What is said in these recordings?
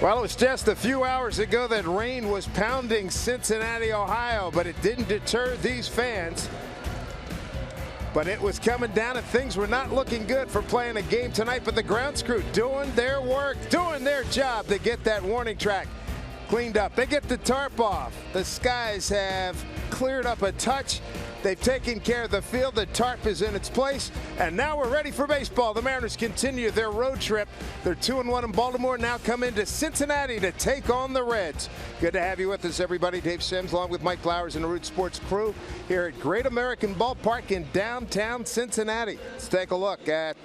Well, it was just a few hours ago that rain was pounding Cincinnati, Ohio, but it didn't deter these fans. But it was coming down and things were not looking good for playing a game tonight. But the grounds crew doing their work, doing their job to get that warning track cleaned up. They get the tarp off. The skies have cleared up a touch. They've taken care of the field. The tarp is in its place. And now we're ready for baseball. The Mariners continue their road trip. They're 2-1 in Baltimore, now come into Cincinnati to take on the Reds. Good to have you with us, everybody. Dave Sims along with Mike Flowers and the Root Sports crew here at Great American Ballpark in downtown Cincinnati. Let's take a look at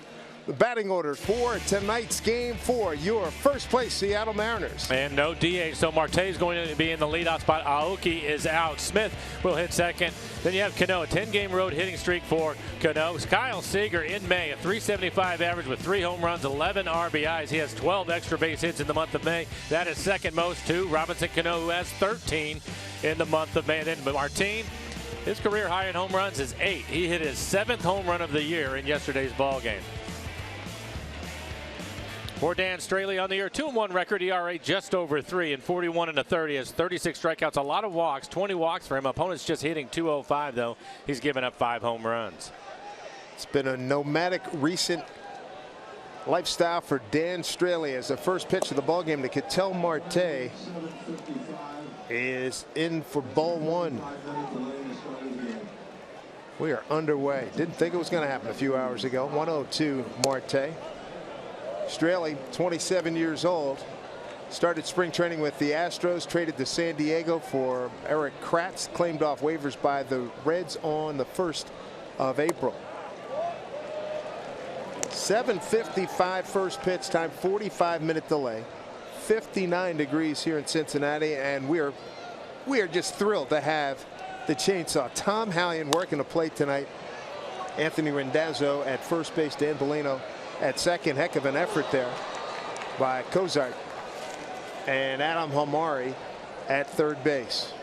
the batting orders for tonight's game for your first place Seattle Mariners. And no DH, so Marte is going to be in the leadoff spot. Aoki is out. Smith will hit second. Then you have Cano, a 10-game road hitting streak for Cano. Kyle Seager in May, a .375 average with 3 home runs, 11 RBIs. He has 12 extra base hits in the month of May. That is second most to Robinson Cano, who has 13 in the month of May. And then Martin, his career high in home runs is 8. He hit his 7th home run of the year in yesterday's ball game. For Dan Straley on the year, 2-1 record, ERA just over 3 and 41 1/3. He has 36 strikeouts, a lot of walks, 20 walks for him. Opponents just hitting .205 though. He's given up 5 home runs. It's been a nomadic recent lifestyle for Dan Straley as the first pitch of the ball game to Ketel Marte is in for ball 1. We are underway. Didn't think it was going to happen a few hours ago. 1-0 Marte. Straley, 27 years old, started spring training with the Astros, traded to San Diego for Eric Kratz, claimed off waivers by the Reds on the 1st of April. 7:55 first pitch time, 45-minute delay, 59 degrees here in Cincinnati, and we are just thrilled to have the chainsaw. Tom Hallion working the plate tonight. Anthony Rendazzo at first base, Dan Bellino at second. Heck of an effort there by Cozart, and Adam Hamari at third base.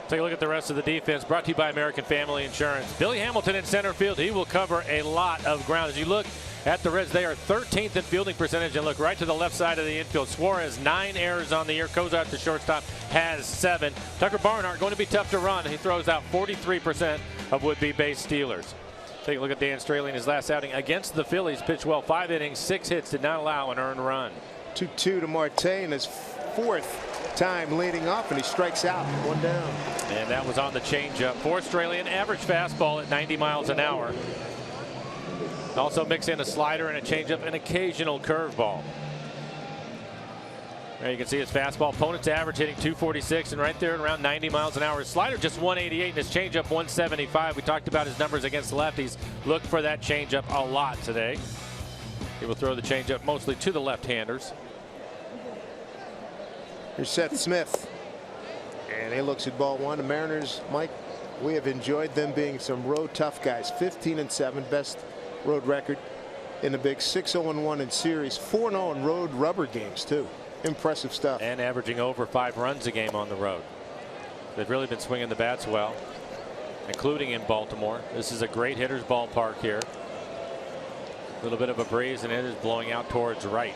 Take a look at the rest of the defense, brought to you by American Family Insurance. Billy Hamilton in center field. He will cover a lot of ground. As you look at the Reds, they are 13th in fielding percentage, and look right to the left side of the infield. Suarez, 9 errors on the year. Cozart, the shortstop, has 7. Tucker Barnhart going to be tough to run. He throws out 43% of would-be base stealers. Take a look at Dan Straley in his last outing against the Phillies. Pitched well, 5 innings, 6 hits, did not allow an earned run. 2-2 to Marte in his 4th time leading off, and he strikes out, 1 down. And that was on the changeup. For Straley, an average fastball at 90 miles an hour. Also mix in a slider and a changeup, an occasional curveball. There you can see his fastball. Opponent's average hitting 246 and right there at around 90 miles an hour. His slider just 188 and his changeup 175. We talked about his numbers against lefties. Look for that changeup a lot today. He will throw the changeup mostly to the left-handers. Here's Seth Smith, and he looks at ball 1. The Mariners, Mike, we have enjoyed them being some road tough guys. 15-7, best road record in the big. 6-0-1 in series, 4-0 in road rubber games too. Impressive stuff. And averaging over 5 runs a game on the road. They've really been swinging the bats well, including in Baltimore. This is a great hitter's ballpark here. A little bit of a breeze, and it is blowing out towards right.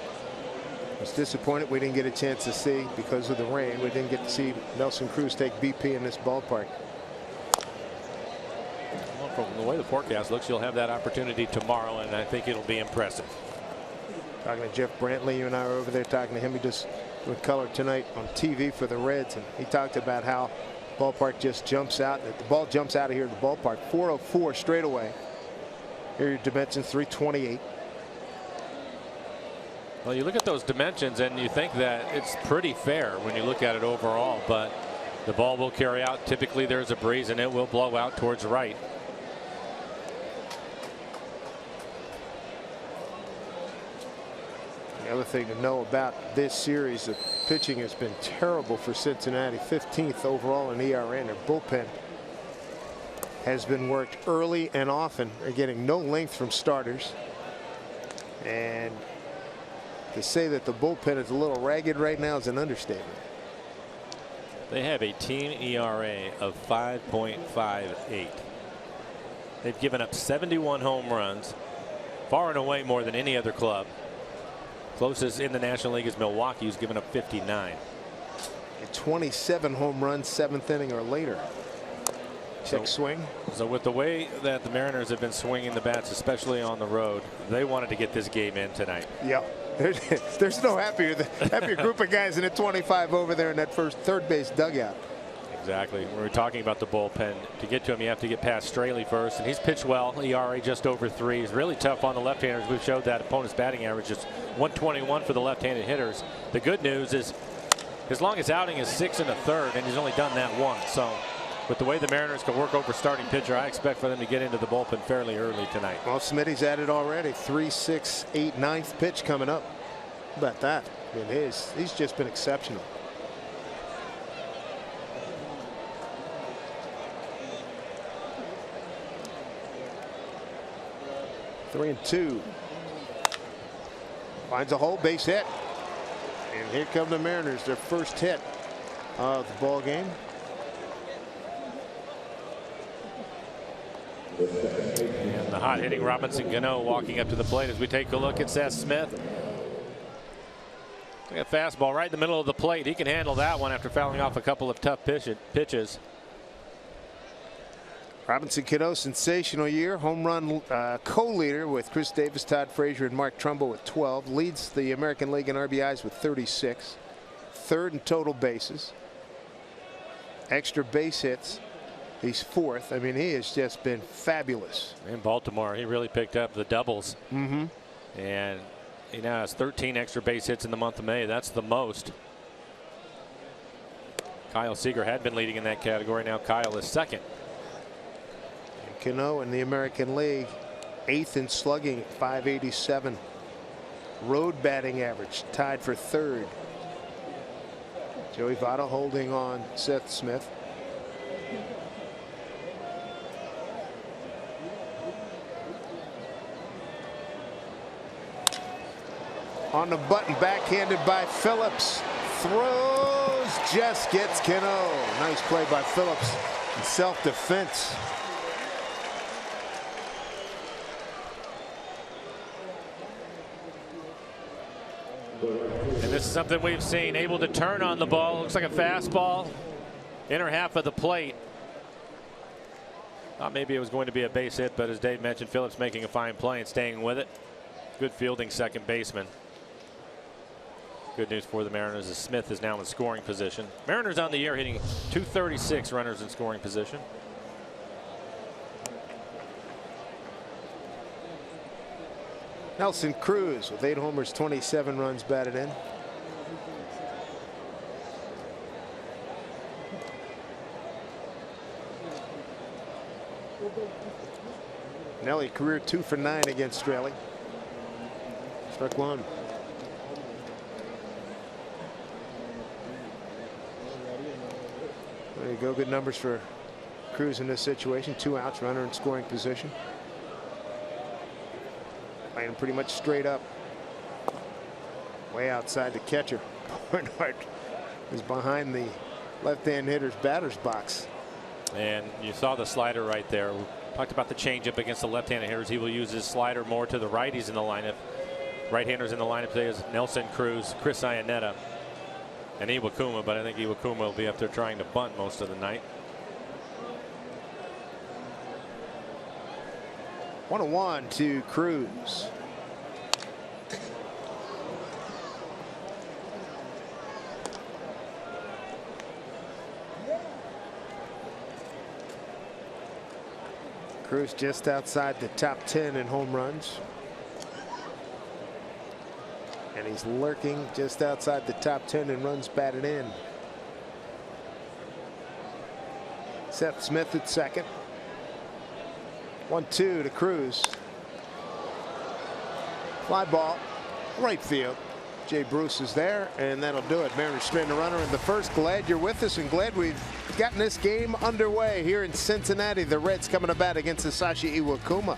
I was disappointed we didn't get a chance to see, because of the rain, we didn't get to see Nelson Cruz take BP in this ballpark. Well, from the way the forecast looks, you'll have that opportunity tomorrow, and I think it'll be impressive. Talking to Jeff Brantley, you and I were over there talking to him. He just doing color tonight on TV for the Reds, and he talked about how ballpark just jumps out. The ball jumps out of here at the ballpark. 404 straight away. Here are your dimensions, 328. Well, you look at those dimensions and you think that it's pretty fair when you look at it overall, but the ball will carry out. Typically there's a breeze and it will blow out towards right. The other thing to know about this series, the pitching has been terrible for Cincinnati. 15th overall in ERA, and their bullpen has been worked early and often. They're getting no length from starters, and to say that the bullpen is a little ragged right now is an understatement. They have a team ERA of 5.58. They've given up 71 home runs, far and away more than any other club. Closest in the National League is Milwaukee, who's given up 59. 27 home runs, 7th inning or later. Check swing. So with the way that the Mariners have been swinging the bats, especially on the road, they wanted to get this game in tonight. Yeah. There's no happier group of guys than a 25 over there in that third base dugout. Exactly. We were talking about the bullpen. To get to him, you have to get past Straley first, and he's pitched well. ERA just over 3. He's really tough on the left-handers. We've showed that opponent's batting average is 121 for the left-handed hitters. The good news is his longest outing is 6 1/3, and he's only done that once. So with the way the Mariners can work over starting pitcher, I expect for them to get into the bullpen fairly early tonight. Well, Smitty's at it already. 3, 6, 8, 9th pitch coming up. How about that? I mean, he's just been exceptional. Three and 2. Finds a hole, base hit. And here come the Mariners, their first hit of the ball game. And the hot hitting Robinson Cano walking up to the plate as we take a look at Seth Smith. A fastball right in the middle of the plate. He can handle that one after fouling off a couple of tough pitches. Robinson Cano, sensational year. Home run co-leader with Chris Davis, Todd Frazier, and Mark Trumbo with 12. Leads the American League in RBIs with 36. 3rd in total bases. Extra base hits. He's 4th. I mean, he has just been fabulous. In Baltimore, he really picked up the doubles. And he now has 13 extra base hits in the month of May. That's the most. Kyle Seager had been leading in that category. Now Kyle is 2nd. Cano in the American League, 8th in slugging, 587. Road batting average, tied for 3rd. Joey Votto holding on Seth Smith. On the button, backhanded by Phillips. Throws, just gets Cano. Nice play by Phillips in self-defense. And this is something we've seen, able to turn on the ball. Looks like a fastball, inner half of the plate. Thought maybe it was going to be a base hit, but as Dave mentioned, Phillips making a fine play and staying with it. Good fielding second baseman. Good news for the Mariners as Smith is now in scoring position. Mariners on the year hitting .236 runners in scoring position. Nelson Cruz with 8 homers, 27 runs batted in. Nelly career 2 for 9 against Straley. Struck 1. There you go. Good numbers for Cruz in this situation. 2 outs, runner in scoring position. Playing pretty much straight up. Way outside the catcher. Barnhart is behind the left-hand hitter's batter's box. And you saw the slider right there. We talked about the changeup against the left-handed hitters. He will use his slider more to the righties in the lineup. Right-handers in the lineup today is Nelson Cruz, Chris Iannetta, and Iwakuma, but I think Iwakuma will be up there trying to bunt most of the night. 1-1 to Cruz. Cruz just outside the top 10 in home runs. And he's lurking just outside the top 10 in runs batted in. Seth Smith at second. 1-2 to Cruz. Fly ball, right field. Jay Bruce is there, and that'll do it. Mariners stranding a runner in the first. Glad you're with us, and glad we've gotten this game underway here in Cincinnati. The Reds coming to bat against Hisashi Iwakuma.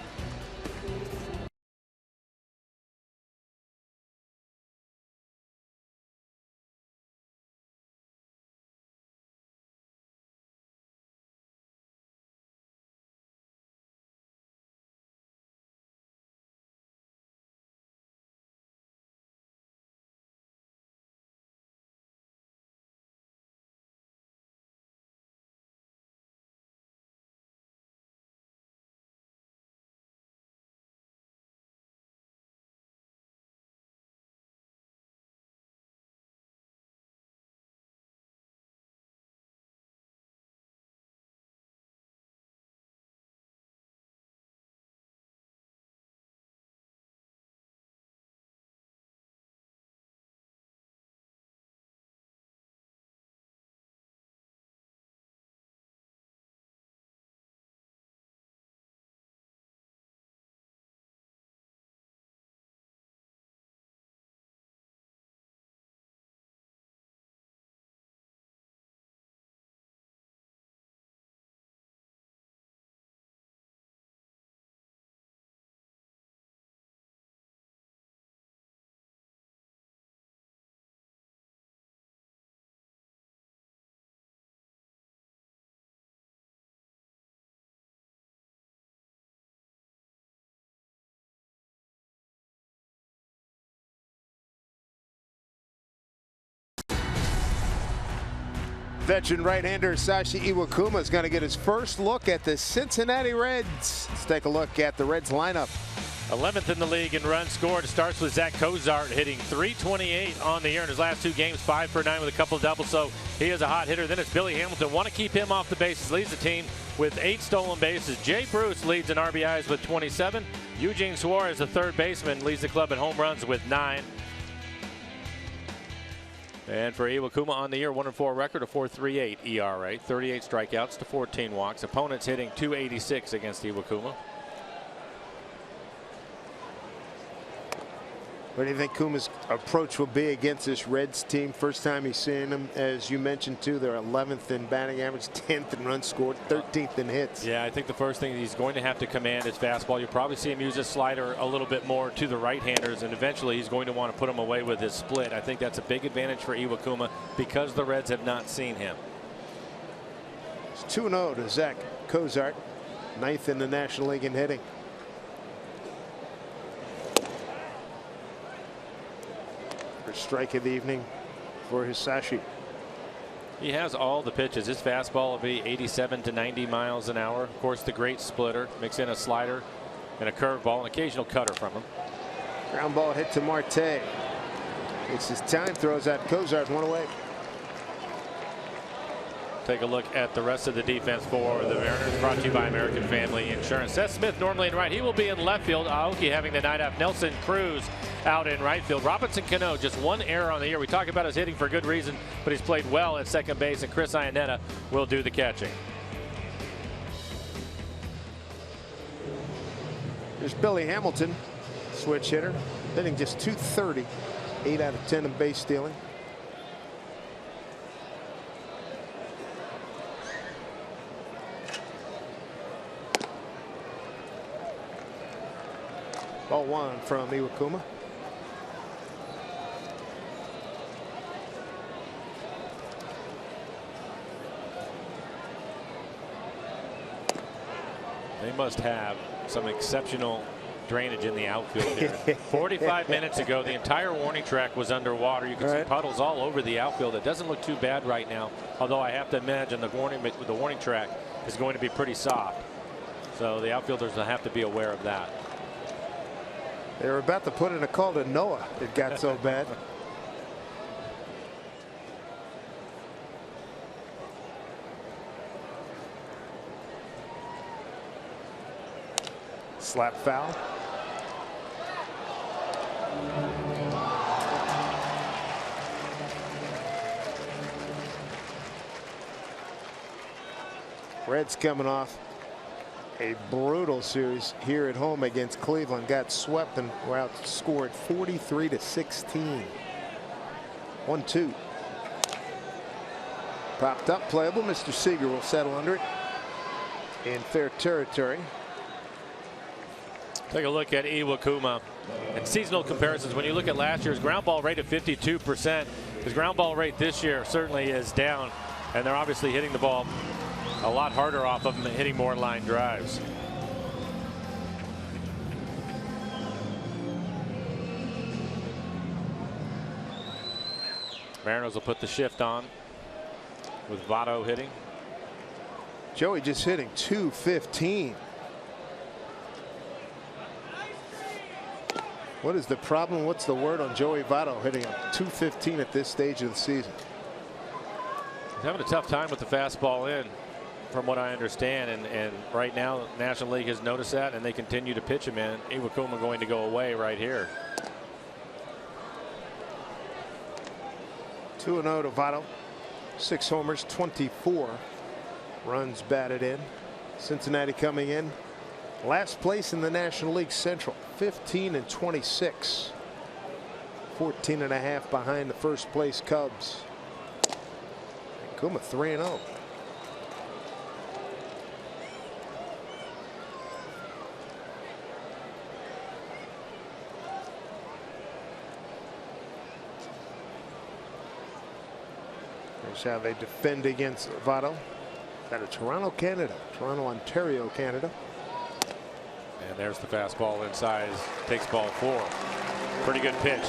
Veteran right-hander Sashi Iwakuma is going to get his first look at the Cincinnati Reds. Let's take a look at the Reds lineup. 11th in the league in runs scored. It starts with Zach Cozart hitting .328 on the year in his last 2 games, 5 for 9 with a couple of doubles. So he is a hot hitter. Then it's Billy Hamilton. Want to keep him off the bases. Leads the team with 8 stolen bases. Jay Bruce leads in RBIs with 27. Eugene Suarez, the third baseman, leads the club in home runs with 9. And for Iwakuma on the year, 1-4 record, a 4.38 ERA, 38 strikeouts to 14 walks. Opponents hitting .286 against Iwakuma. What do you think Kuma's approach will be against this Reds team? First time he's seeing them, as you mentioned too, they're 11th in batting average, 10th in runs scored, 13th in hits. Yeah, I think the first thing he's going to have to command is fastball. You'll probably see him use his slider a little bit more to the right-handers, and eventually he's going to want to put him away with his split. I think that's a big advantage for Iwakuma because the Reds have not seen him. It's 2-0 to Zach Cozart, 9th in the National League in hitting. Strike of the evening for Hisashi. He has all the pitches. His fastball will be 87 to 90 miles an hour. Of course, the great splitter. Mix in a slider and a curveball, an occasional cutter from him. Ground ball hit to Marte. It's his time. Throws out Cozart, 1 away. Take a look at the rest of the defense for the Mariners, brought to you by American Family Insurance. Seth Smith normally in right. He will be in left field. Aoki having the night off. Nelson Cruz out in right field. Robinson Cano, just 1 error on the year. We talk about his hitting for good reason, but he's played well at second base, and Chris Iannetta will do the catching. There's Billy Hamilton, switch hitter, hitting just .230, 8 out of 10 in base stealing. Ball 1 from Iwakuma. They must have some exceptional drainage in the outfield here. 45 minutes ago, the entire warning track was underwater. You can see puddles all over the outfield. It doesn't look too bad right now, although I have to imagine the warning track is going to be pretty soft. So the outfielders will have to be aware of that. They were about to put in a call to Noah. It got so bad. Slap foul. Reds coming off a brutal series here at home against Cleveland. Got swept and were outscored 43-16. 1-2. Popped up, playable. Mr. Seager will settle under it in fair territory. Take a look at Iwakuma and seasonal comparisons. When you look at last year's ground ball rate of 52%, his ground ball rate this year certainly is down, and they're obviously hitting the ball a lot harder off of him and hitting more line drives. Mariners will put the shift on with Votto hitting. Joey just hitting .215. What is the problem? What's the word on Joey Votto hitting a .215 at this stage of the season? He's having a tough time with the fastball in, from what I understand, and right now the National League has noticed that, and they continue to pitch him in. Iwakuma going to go away right here. 2-0 to Votto. 6 homers, 24 runs batted in. Cincinnati coming in last place in the National League Central, 15-26. 14.5 behind the first place Cubs. Iwakuma 3-0. Here's how they defend against Votto. Out of Toronto, Canada. Toronto, Ontario, Canada. And there's the fastball inside. Takes ball 4. Pretty good pitch.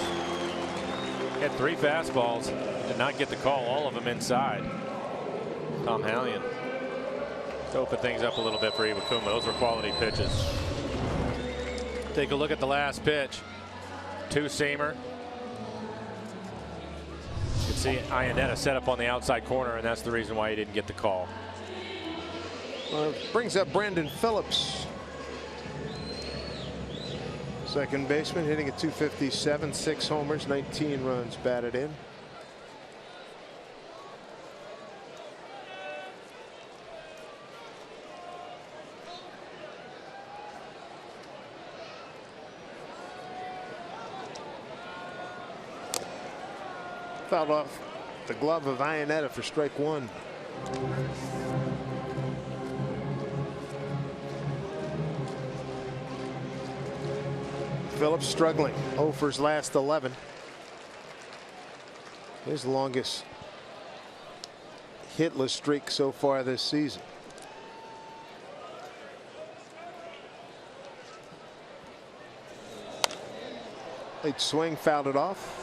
He had 3 fastballs. Did not get the call. All of them inside. Tom Hallion to open things up a little bit for Iwakuma. Those were quality pitches. Take a look at the last pitch. Two-seamer. You can see Iannetta set up on the outside corner, and that's the reason why he didn't get the call. Brings up Brandon Phillips. Second baseman, hitting at .257, 6 homers, 19 runs batted in. Fouled off the glove of Iannetta for strike 1. Phillips struggling. 0 for his last 11. His longest hitless streak so far this season. Late swing, fouled it off.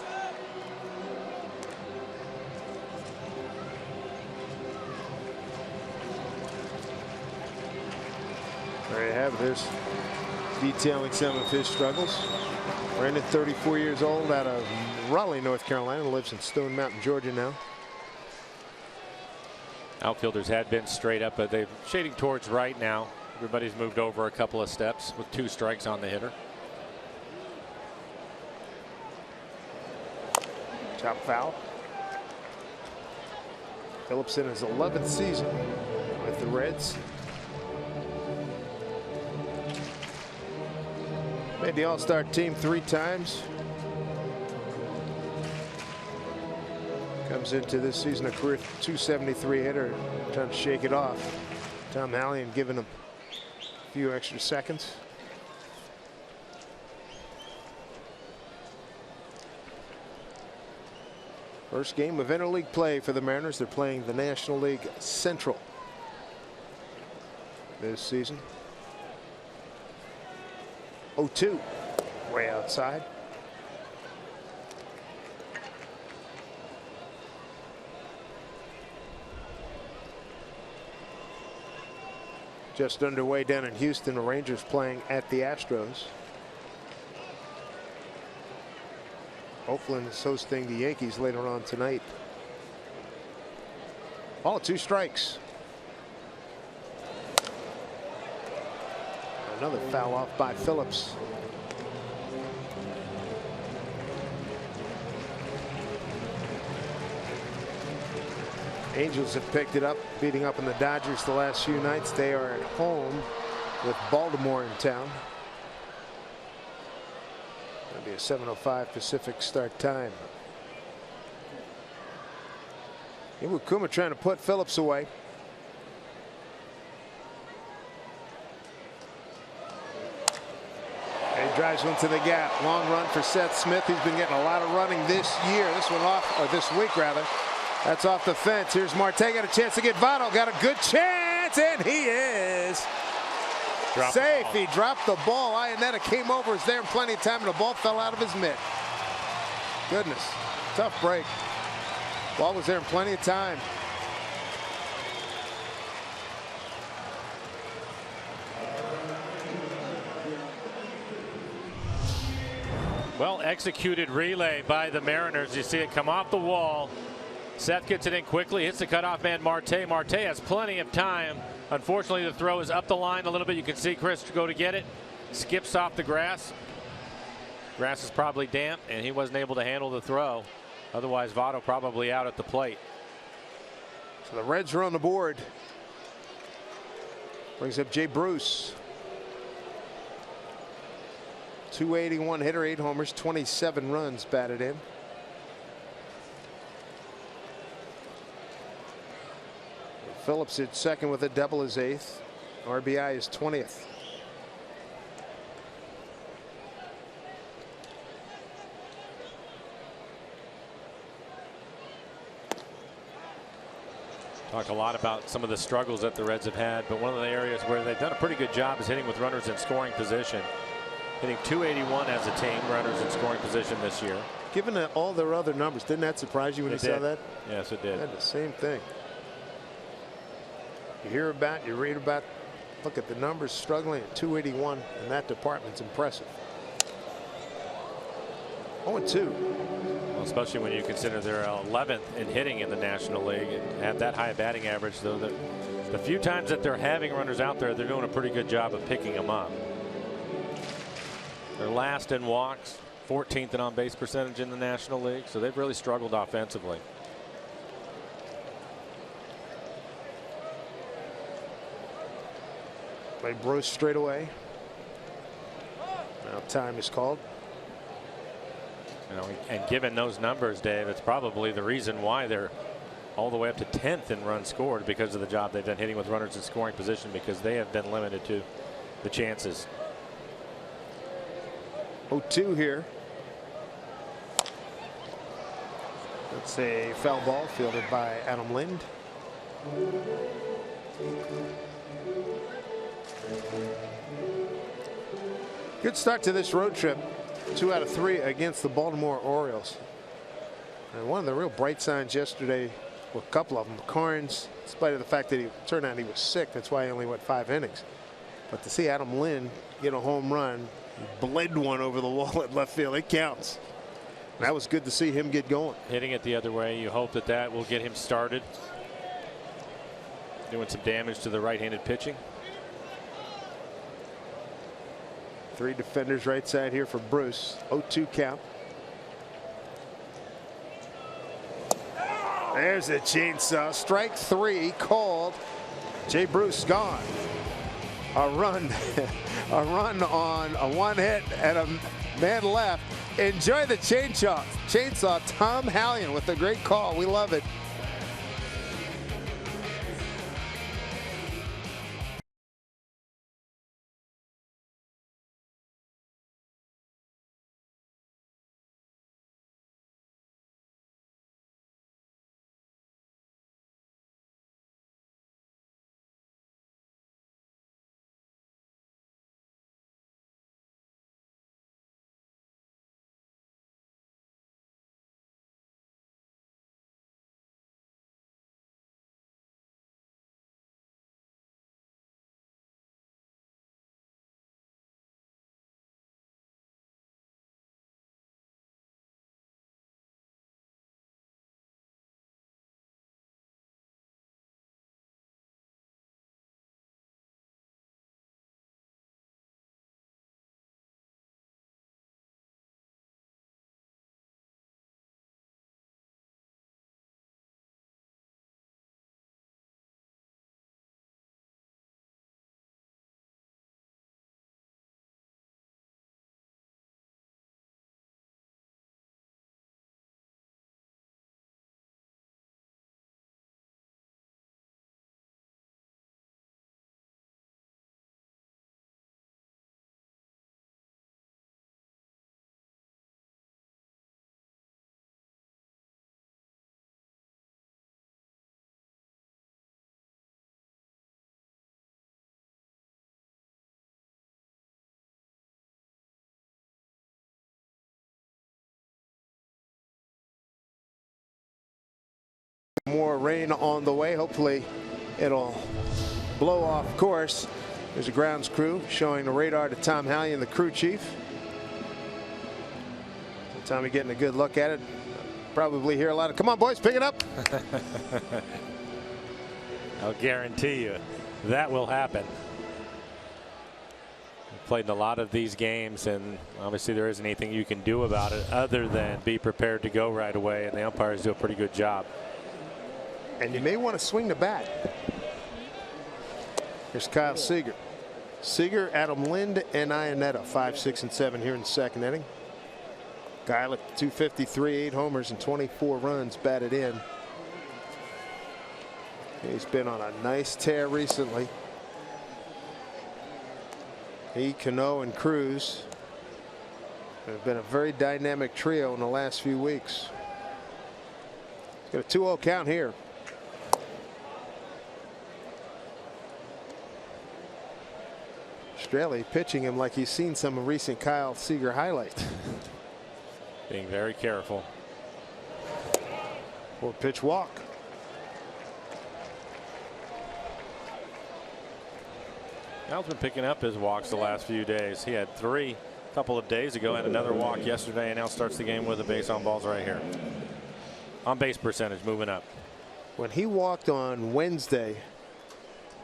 There you have it. There's detailing some of his struggles. Brandon, 34 years old, out of Raleigh, North Carolina, lives in Stone Mountain, Georgia now. Outfielders had been straight up, but they're shading towards right now. Everybody's moved over a couple of steps with 2 strikes on the hitter. Top foul. Phillips in his 11th season with the Reds. Made the All-Star team 3 times. Comes into this season a career .273 hitter, trying to shake it off. Tom Hallion giving him a few extra seconds. First game of interleague play for the Mariners. They're playing the National League Central this season. 0-2, way outside. Just underway down in Houston. The Rangers playing at the Astros. Oakland is hosting the Yankees later on tonight. All 2 strikes. Another foul off by Phillips. Angels have picked it up, beating up on the Dodgers the last few nights. They are at home with Baltimore in town. That'll be a 7:05 Pacific start time. Iwakuma trying to put Phillips away. He drives one to the gap. Long run for Seth Smith. He's been getting a lot of running this year. This one off, or this week rather. That's off the fence. Here's Marte. Got a chance to get Votto. Got a good chance, and he is safe. He dropped the ball. Iannetta came over. Was there in plenty of time, and the ball fell out of his mitt. Goodness, tough break. Ball was there in plenty of time. Well executed relay by the Mariners. You see it come off the wall. Seth gets it in quickly, hits the cutoff man Marte. Marte has plenty of time. Unfortunately, the throw is up the line a little bit. You can see Chris go to get it. Skips off the grass. Grass is probably damp, and he wasn't able to handle the throw. Otherwise, Votto probably out at the plate. So the Reds are on the board. Brings up Jay Bruce. .281 hitter, 8 homers, 27 runs batted in. Phillips at second with a double, his 8th. RBI is 20th. Talk a lot about some of the struggles that the Reds have had, but one of the areas where they've done a pretty good job is hitting with runners in scoring position. Hitting .281 as a team, runners in scoring position this year. Given all their other numbers, didn't that surprise you when you saw that? Yes, it did. Had the same thing. You hear about, you read about, look at the numbers, struggling at 281 in that department's impressive. 0-2. Well, especially when you consider they're 11th in hitting in the National League and have that high batting average, though the few times that they're having runners out there, they're doing a pretty good job of picking them up. They're last in walks, 14th in on-base percentage in the National League, so they've really struggled offensively. Play Bruce straight away. Now time is called. You know, and given those numbers, Dave, it's probably the reason why they're all the way up to 10th in runs scored, because of the job they've done hitting with runners in scoring position, because they have been limited to the chances. 0-2 here. That's a foul ball fielded by Adam Lind. Good start to this road trip. 2 out of 3 against the Baltimore Orioles. And one of the real bright signs yesterday, well, a couple of them, Carnes, in spite of the fact that he turned out he was sick, that's why he only went 5 innings. But to see Adam Lind get a home run, bled one over the wall at left field, it counts. That was good to see him get going. Hitting it the other way, you hope that that will get him started. Doing some damage to the right-handed pitching. 3 defenders right side here for Bruce. 0-2 count. There's a chainsaw. Strike 3 called. Jay Bruce gone. A run on a 1 hit and a man left. Enjoy the chainsaw. Tom Hallion with a great call. We love it. More rain on the way. Hopefully it'll blow off course. There's a grounds crew showing the radar to Tom Hallion, the crew chief. Tommy getting a good look at it. Probably hear a lot of, come on boys, pick it up. I'll guarantee you that will happen. We've played in a lot of these games, and obviously there isn't anything you can do about it other than be prepared to go right away, and the umpires do a pretty good job. And you may want to swing the bat. Here's Kyle Seager. Seager, Adam Lind, and Iannetta, 5, 6, and 7 here in the second inning. Kyle at 253, 8 homers and 24 runs batted in. He's been on a nice tear recently. He, Cano, and Cruz have been a very dynamic trio in the last few weeks. He's got a 2-0 count here. Strelly pitching him like he's seen some recent Kyle Seager highlights. Being very careful. 4-pitch walk. Kyle's been picking up his walks the last few days. He had 3 a couple of days ago, had another walk yesterday, and now starts the game with a base on balls right here. On base percentage moving up. When he walked on Wednesday,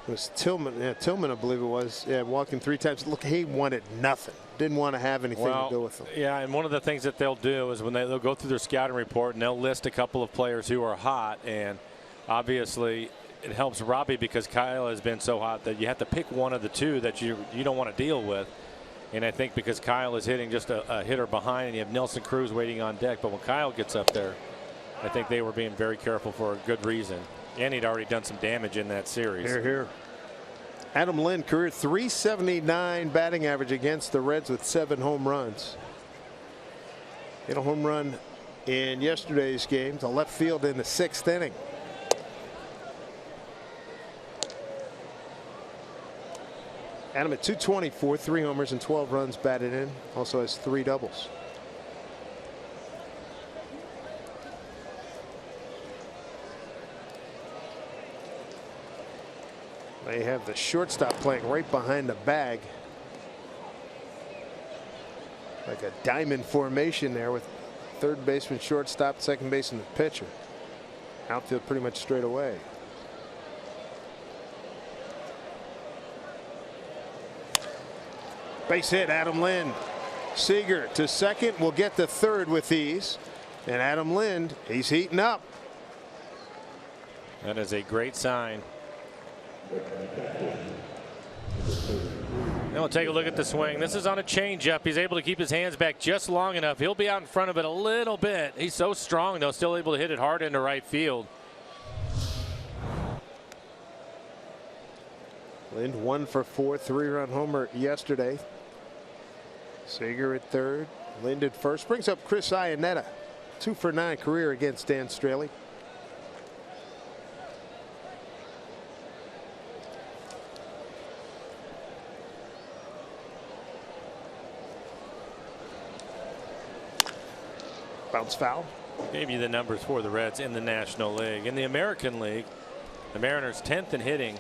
it was Tillman. Yeah, Tillman, I believe it was. Yeah, walking 3 times. Look, he wanted nothing. Didn't want to have anything to do with them. Yeah, and one of the things that they'll do is when they'll go through their scouting report and they'll list a couple of players who are hot, and obviously it helps Robbie because Kyle has been so hot that you have to pick one of the 2 that you don't want to deal with. And I think because Kyle is hitting just a hitter behind, and you have Nelson Cruz waiting on deck, but when Kyle gets up there, I think they were being very careful for a good reason. And he'd already done some damage in that series. Here. Adam Lind, career .379 batting average against the Reds with 7 home runs. Hit a home run in yesterday's game to left field in the 6th inning. Adam at .224, 3 homers and 12 runs batted in. Also has 3 doubles. They have the shortstop playing right behind the bag. Like a diamond formation there with third baseman, shortstop, second baseman, and pitcher. Outfield pretty much straight away. Base hit, Adam Lind. Seager to second, will get to third with ease. And Adam Lind, he's heating up. That is a great sign. Now we'll take a look at the swing. This is on a changeup. He's able to keep his hands back just long enough. He'll be out in front of it a little bit. He's so strong, though, still able to hit it hard into right field. Lind 1 for 4, 3-run homer yesterday. Seager at third, Lind at first. Brings up Chris Iannetta, 2 for 9 career against Dan Straley. Bounce foul. Gave you the numbers for the Reds in the National League. In the American League, the Mariners 10th in hitting,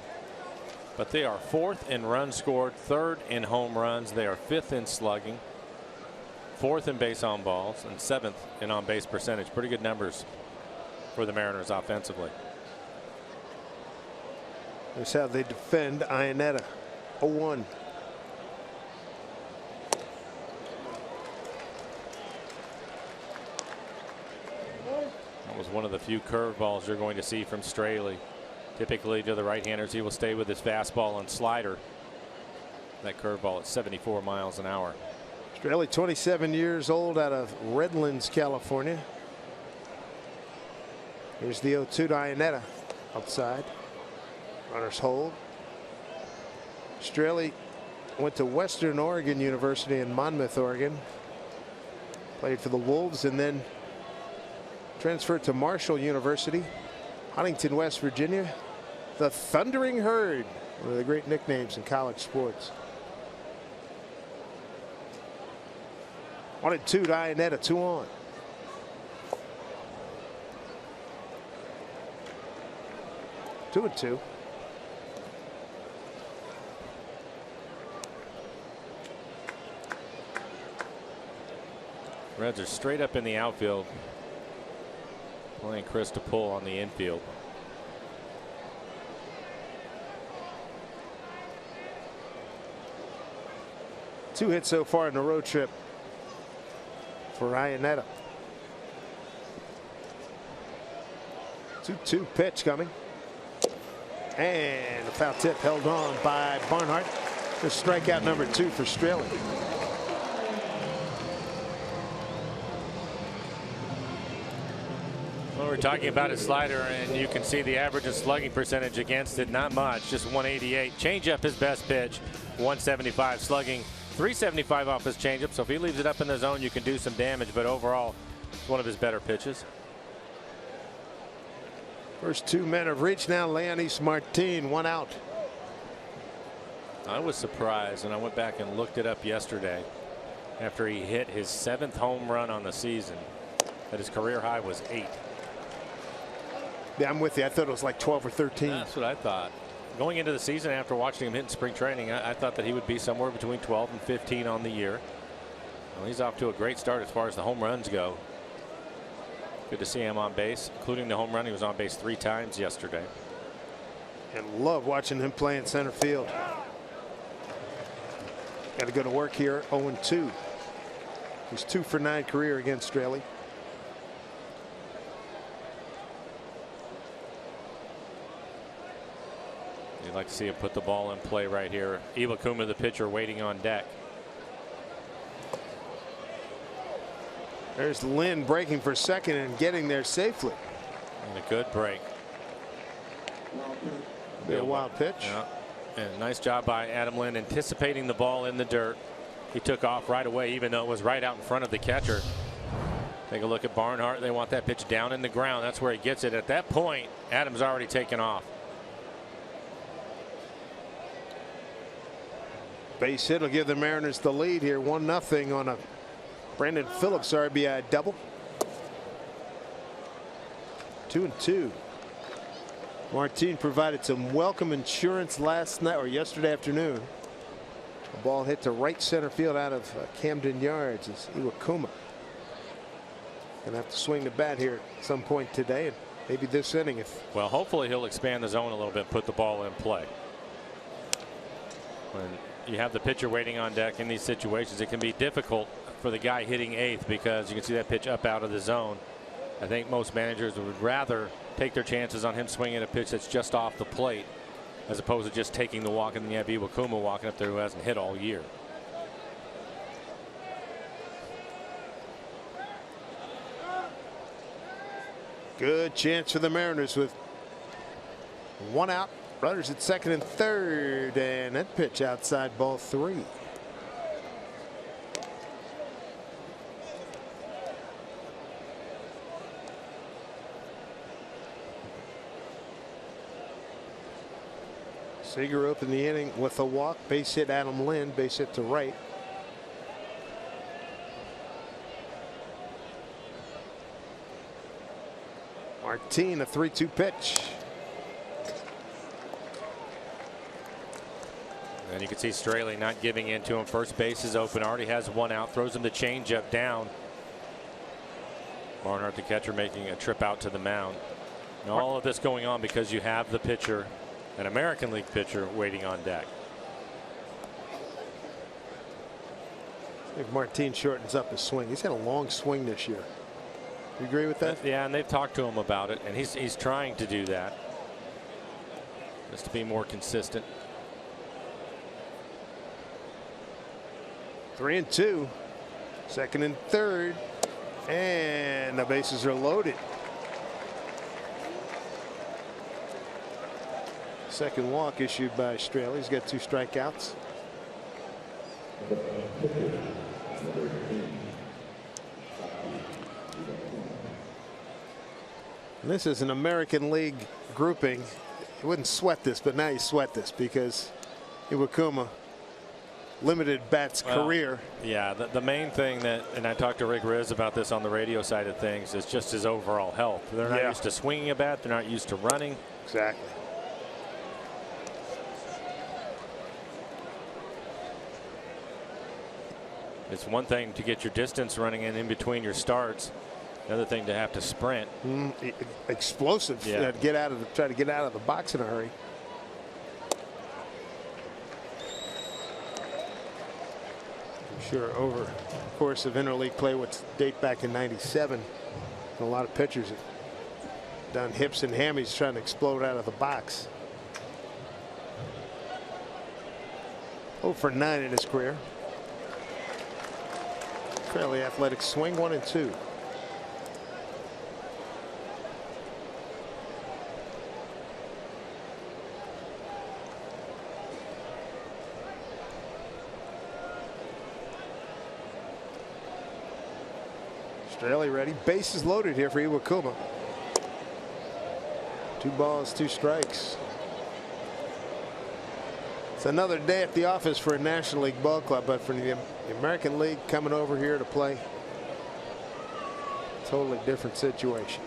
but they are 4th in runs scored, 3rd in home runs. They are 5th in slugging, 4th in base on balls, and 7th in on base percentage. Pretty good numbers for the Mariners offensively. Here's how they defend Iannetta. 0-1. That was one of the few curveballs you're going to see from Straley. Typically to the right-handers, he will stay with his fastball and slider. That curveball at 74 miles an hour. Straley, 27 years old, out of Redlands, California. Here's the 0-2 to Iannetta. Outside. Runners hold. Straley went to Western Oregon University in Monmouth, Oregon. Played for the Wolves and then transferred to Marshall University, Huntington, West Virginia. The Thundering Herd, one of the great nicknames in college sports. 1-2 to Iannetta, 2 on. Two and two. Reds are straight up in the outfield, playing Chris to pull on the infield. Two hits so far in the road trip for Iannetta. 2-2 pitch coming. And the foul tip held on by Barnhart. Just strikeout number 2 for Straley. Well, we're talking about his slider, and you can see the average of slugging percentage against it. Not much, just 188. Changeup his best pitch, 175 slugging, 375 off his changeup. So if he leaves it up in the zone, you can do some damage. But overall, it's one of his better pitches. First 2 men have reached now. Leonis Martin, 1 out. I was surprised, and I went back and looked it up yesterday after he hit his 7th home run on the season, that his career high was 8. Yeah, I'm with you. I thought it was like 12 or 13. That's what I thought. going into the season after watching him hit in spring training, I thought that he would be somewhere between 12 and 15 on the year. Well, he's off to a great start as far as the home runs go. Good to see him on base, including the home run. He was on base 3 times yesterday. And love watching him play in center field. Got to go to work here. 0-2. He's 2 for 9 career against Straley. You'd like to see him put the ball in play right here. Iwakuma, the pitcher, waiting on deck. There's Lynn breaking for second and getting there safely. And a good break. Be a wild pitch. Yeah. And a nice job by Adam Lynn anticipating the ball in the dirt. He took off right away, even though it was right out in front of the catcher. Take a look at Barnhart. They want that pitch down in the ground. That's where he gets it. At that point, Adam's already taken off. Base hit will give the Mariners the lead here, 1-0 on a Brandon Phillips RBI double. 2-2. Martin provided some welcome insurance last night or yesterday afternoon. A ball hit to right center field out of Camden Yards. It's Iwakuma. Gonna have to swing the bat here at some point today, and maybe this inning. Well, hopefully he'll expand the zone a little bit, put the ball in play. When you have the pitcher waiting on deck in these situations, it can be difficult for the guy hitting 8th because you can see that pitch up out of the zone. I think most managers would rather take their chances on him swinging a pitch that's just off the plate as opposed to just taking the walk, and then you have Iwakuma walking up there who hasn't hit all year. Good chance for the Mariners with 1 out. Runners at second and third, and that pitch outside, ball 3. Seager opened the inning with a walk. Base hit Adam Lynn, base hit to right. Martin, a 3-2 pitch. And you can see Straley not giving in to him. First base is open. Already has 1 out. Throws him the changeup down. Barnhart, the catcher, making a trip out to the mound. And all of this going on because you have the pitcher, an American League pitcher, waiting on deck. If Martin shortens up his swing, he's had a long swing this year. You agree with that? Yeah, and they've talked to him about it, and he's trying to do that just to be more consistent. 3-2. Second and third, and the bases are loaded. Second walk issued by Straley. He's got 2 strikeouts. And this is an American League grouping. You wouldn't sweat this, but now you sweat this because Iwakuma, limited bats career. Yeah, the main thing that, and I talked to Rick Riz about this on the radio side of things, is just his overall health. They're not used to swinging a bat. They're not used to running. Exactly. It's one thing to get your distance running in between your starts. Another thing to have to sprint. Explosive. Yeah. Try to get out of the box in a hurry. I'm sure over the course of interleague play, which date back in '97, a lot of pitchers have done hips and hammies trying to explode out of the box. 0 for 9 in his career. Fairly athletic swing. 1-2. Straley ready. Bases loaded here for Iwakuma. 2 balls, 2 strikes. It's another day at the office for a National League ball club, but for the American League coming over here to play, totally different situation.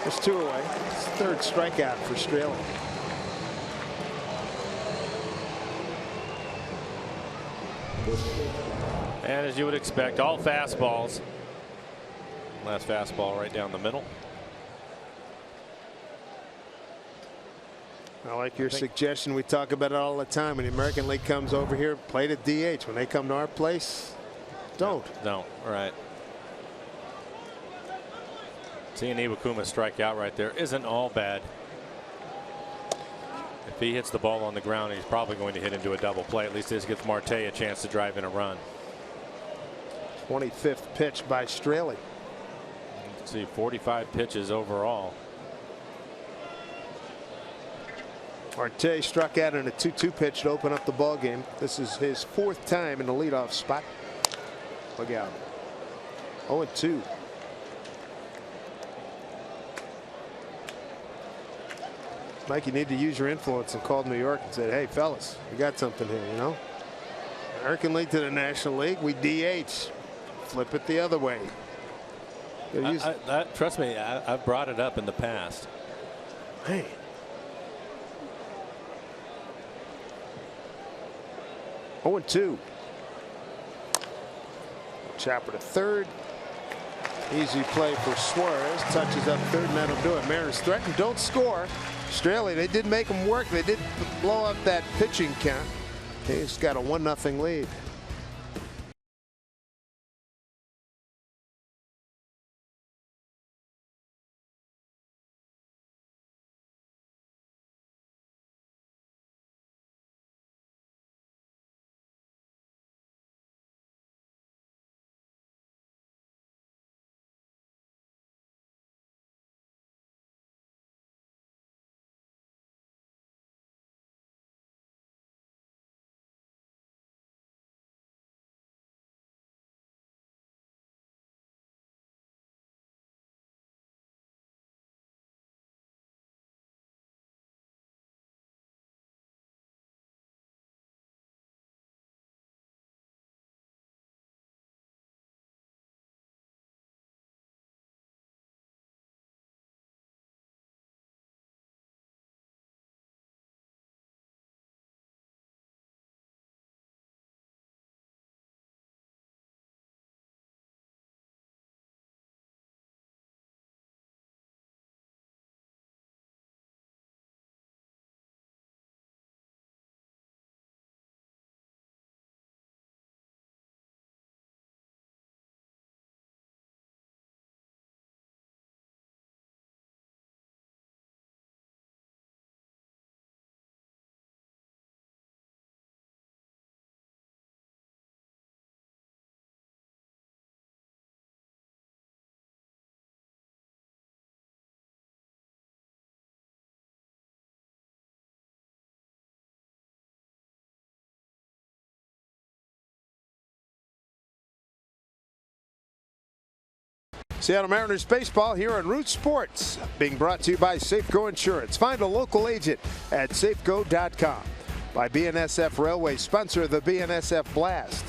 There's 2 away. It's the 3rd strikeout for Straley. And as you would expect, all fastballs. Last fastball right down the middle. I like your suggestion. We talk about it all the time. When the American League comes over here, play the DH. When they come to our place, don't. No, right. Seeing Iwakuma strike out right there isn't all bad. If he hits the ball on the ground, he's probably going to hit into a double play. At least this gives Marte a chance to drive in a run. 25th pitch by Straley. Let's see, 45 pitches overall. Marte struck out in a 2-2 pitch to open up the ball game. This is his 4th time in the leadoff spot. Look out. 0-2. Mike, you need to use your influence and call New York and say, hey, fellas, we got something here, you know. American League to the National League, we DH. Flip it the other way. Trust me, I've brought it up in the past. Hey. Oh, 0-2. Chopper to 3rd. Easy play for Suarez. Touches up 3rd, and that'll do it. Mariners threaten, don't score. Straley, they did make them work. They did blow up that pitching count. He's got a 1-0 lead. Seattle Mariners baseball here on Root Sports, being brought to you by Safeco Insurance. Find a local agent at safeco.com. By BNSF Railway, sponsor of the BNSF Blast.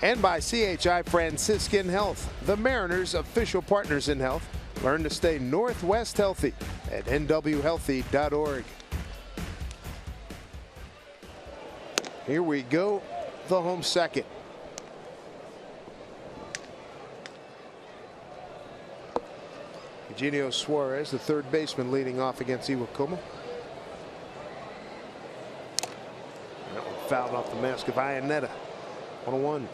And by CHI Franciscan Health, the Mariners' official partners in health. Learn to stay Northwest healthy at nwhealthy.org. Here we go, the home second. Eugenio Suarez, the 3rd baseman, leading off against Iwakuma. That one fouled off the mask of Iannetta. 1-1.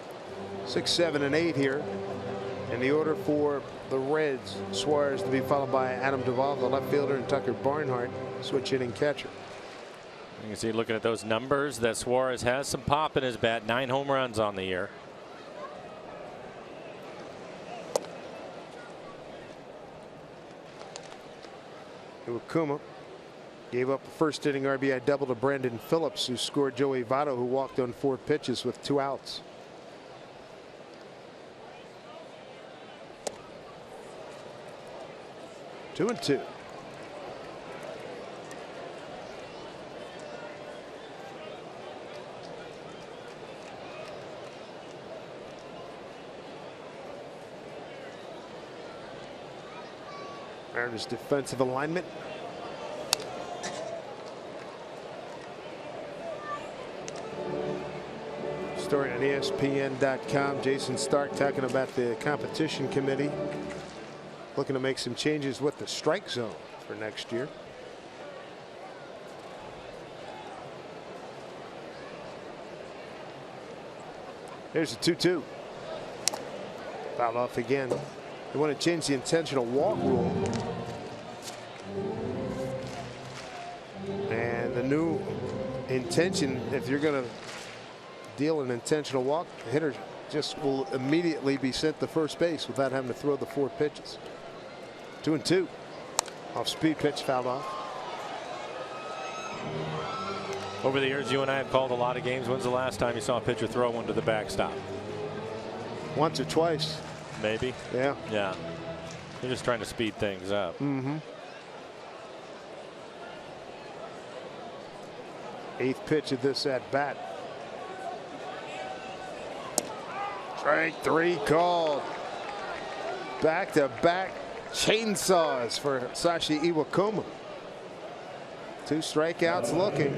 6, 7, and 8 here. In the order for the Reds, Suarez to be followed by Adam Duvall, the left fielder, and Tucker Barnhart, switch hitting catcher. You can see, looking at those numbers, that Suarez has some pop in his bat. 9 home runs on the year. Iwakuma gave up a 1st inning RBI double to Brandon Phillips, who scored Joey Votto, who walked on 4 pitches with 2 outs. Two and two. Mariners defensive alignment. Story on ESPN.com. Jason Stark talking about the competition committee looking to make some changes with the strike zone for next year. Here's a 2-2. Fouled off again. They want to change the intentional walk rule. And the new intention, if you're going to deal an intentional walk, the hitter just will immediately be sent to first base without having to throw the 4 pitches. 2-2. Off speed pitch, fouled off. Over the years, you and I have called a lot of games. When's the last time you saw a pitcher throw one to the backstop? Once or twice. Maybe. Yeah. Yeah. They're just trying to speed things up. Mm-hmm. 8th pitch of this at bat. Strike 3 called. Back-to-back chainsaws for Sashi Iwakuma. 2 strikeouts looking.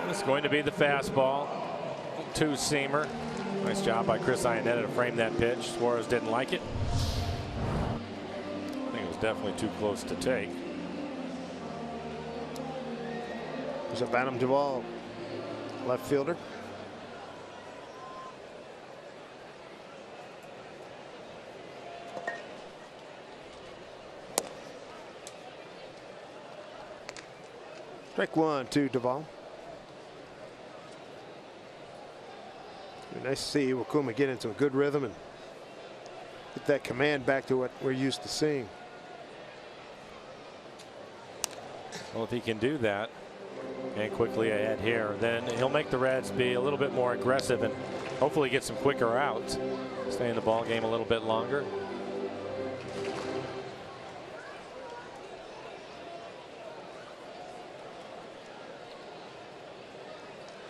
It's going to be the fastball. 2-seamer. Nice job by Chris Iannetta to frame that pitch. Suarez didn't like it. I think it was definitely too close to take. There's a Adam Duvall, left fielder. Strike 1 to Duvall. Nice to see Iwakuma get into a good rhythm and get that command back to what we're used to seeing. Well, if he can do that and quickly ahead here, then he'll make the Reds be a little bit more aggressive and hopefully get some quicker outs. Stay in the ball game a little bit longer.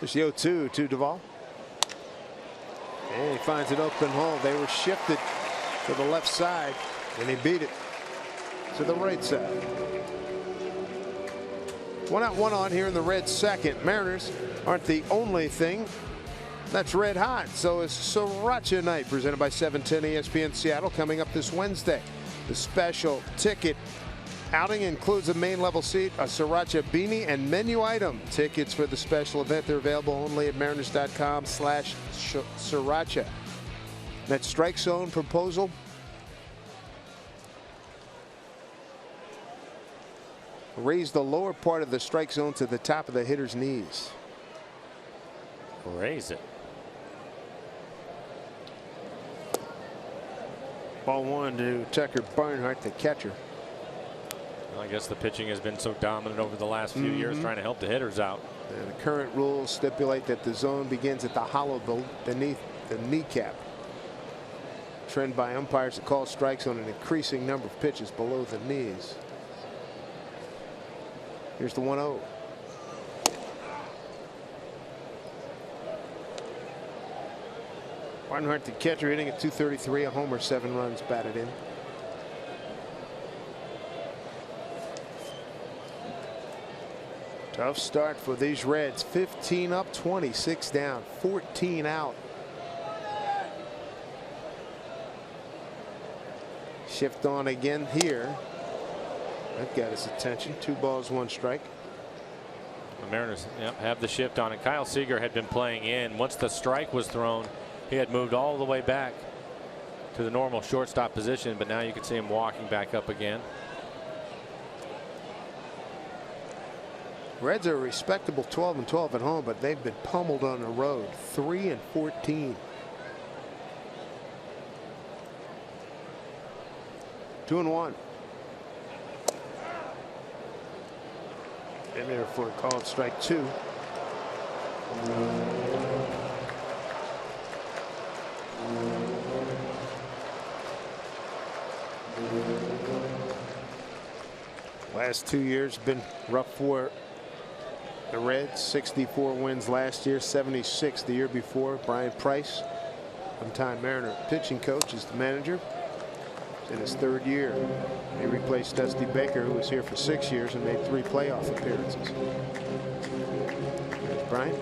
There's the 0-2 to Duvall. And he finds an open hole. They were shifted to the left side, and he beat it to the right side. 1 out, 1 on here in the Reds' second. Mariners aren't the only thing that's red hot. So is Sriracha Night, presented by 710 ESPN Seattle, coming up this Wednesday. The special ticket outing includes a main level seat, a Sriracha beanie, and menu item. Tickets for the special event, they're available only at mariners.com/Sriracha. That strike zone proposal. Raise the lower part of the strike zone to the top of the hitter's knees. Raise it. Ball 1 to Tucker Barnhart, the catcher. I guess the pitching has been so dominant over the last few years, trying to help the hitters out. And the current rules stipulate that the zone begins at the hollow beneath the kneecap. Trend by umpires to call strikes on an increasing number of pitches below the knees. Here's the 1-0. Barnhart, the catcher, hitting at .233, a homer, 7 runs batted in. Tough start for these Reds. 15 up, 26 down, 14 out. Shift on again here. That got his attention. 2 balls, 1 strike. The Mariners have the shift on it. Kyle Seager had been playing in. Once the strike was thrown, he had moved all the way back to the normal shortstop position, but now you can see him walking back up again. Reds are a respectable 12-12 at home, but they've been pummeled on the road. 3-14. 2-1. In there for a called strike 2. Last 2 years been rough for the Reds. 64 wins last year, 76 the year before. Brian Price, sometime Mariner pitching coach, is the manager. in his 3rd year. He replaced Dusty Baker, who was here for 6 years and made 3 playoff appearances. There's Bryant.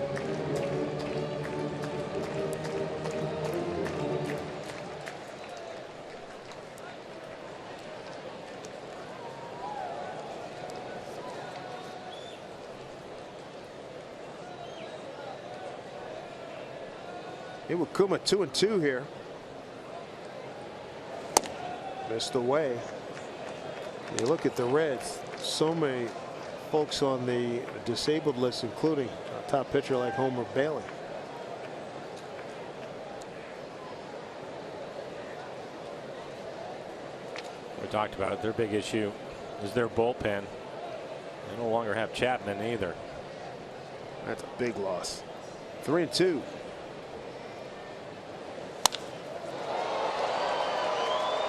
Iwakuma 2-2 here. Missed away. You look at the Reds, so many folks on the disabled list, including a top pitcher like Homer Bailey. We talked about it. Their big issue is their bullpen. They no longer have Chapman either. That's a big loss. 3-2.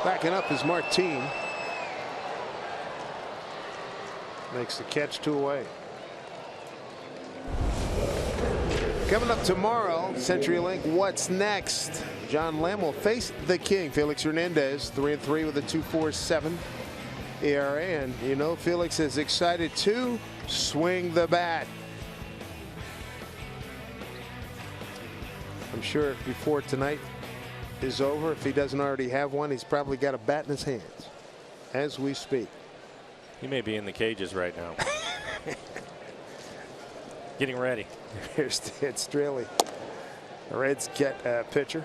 Backing up is Martin. Makes the catch, 2 away. Coming up tomorrow, CenturyLink, what's next? John Lamb will face the King, Felix Hernandez, 3-3 with a 2.47 ERA. And you know, Felix is excited to swing the bat. I'm sure before tonight is over, if he doesn't already have one, he's probably got a bat in his hands as we speak. He may be in the cages right now. Getting ready. Here's Ted Straley, the Reds get pitcher.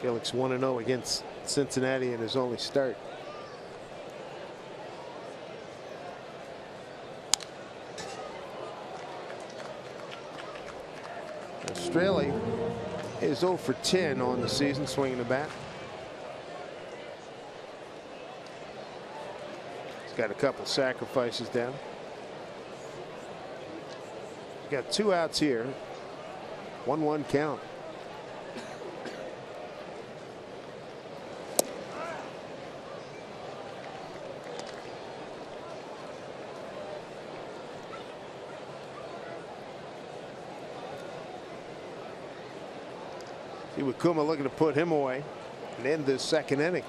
Felix 1-0 against Cincinnati in his only start. Straley is 0 for 10 on the season swinging the bat. He's got a couple sacrifices down. He's got 2 outs here. 1-1 count. Iwakuma looking to put him away and end this 2nd inning.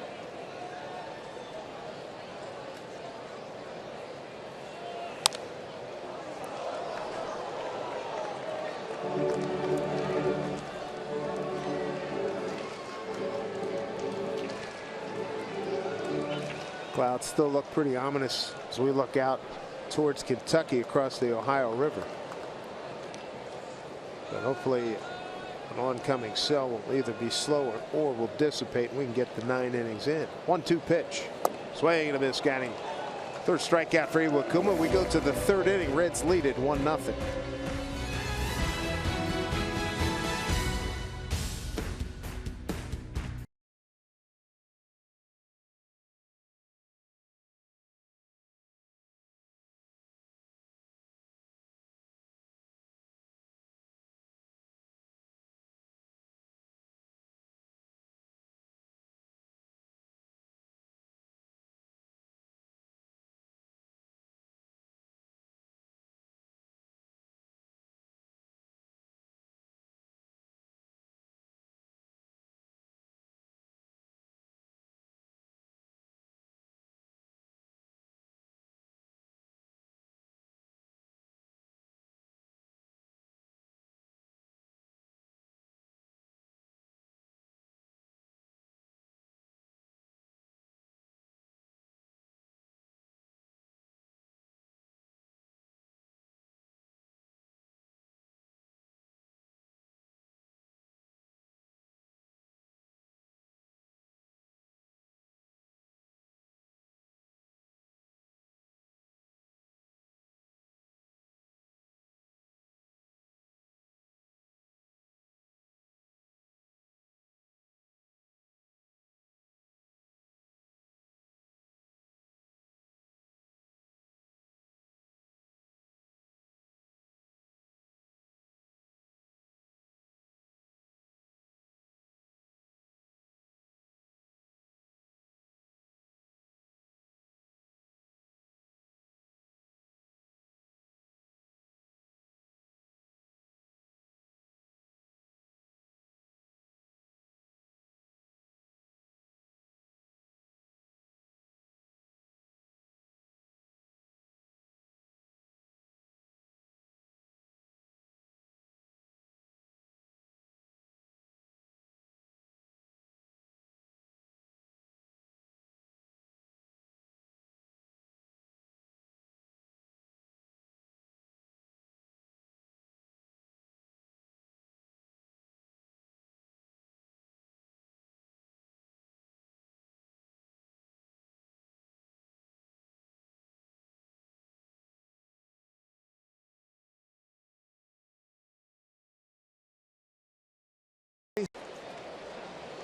Clouds still look pretty ominous as we look out towards Kentucky across the Ohio River. But hopefully an oncoming cell will either be slower or will dissipate and we can get the 9 innings in. 1-2 pitch. Swing and a miss. Got him. 3rd strikeout for Iwakuma. We go to the 3rd inning. Reds lead it 1-0.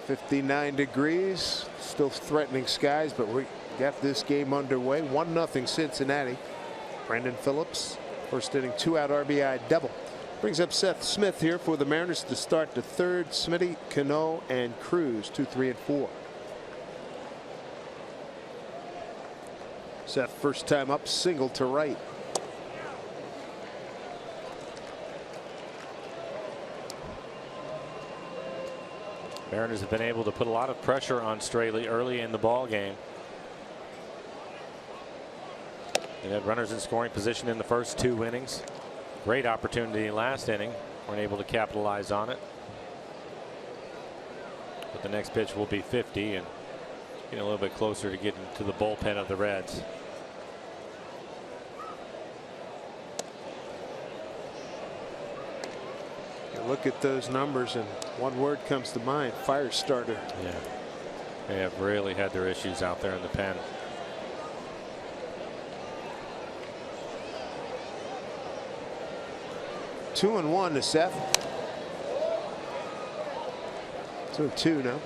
59 degrees, still threatening skies, but we got this game underway. 1-0 Cincinnati. Brandon Phillips, first inning, 2-out RBI double. Brings up Seth Smith here for the Mariners to start the third. Smitty, Cano, and Cruz, 2, 3, and 4. Seth first time up, single to right. Mariners have been able to put a lot of pressure on Straley early in the ball game. They had runners in scoring position in the first 2 innings. Great opportunity last inning. Weren't able to capitalize on it. But the next pitch will be 50 and getting a little bit closer to getting to the bullpen of the Reds. Look at those numbers and one word comes to mind: fire starter. Yeah, they have really had their issues out there in the pen. Two and 1 to Seth. 2-2 now.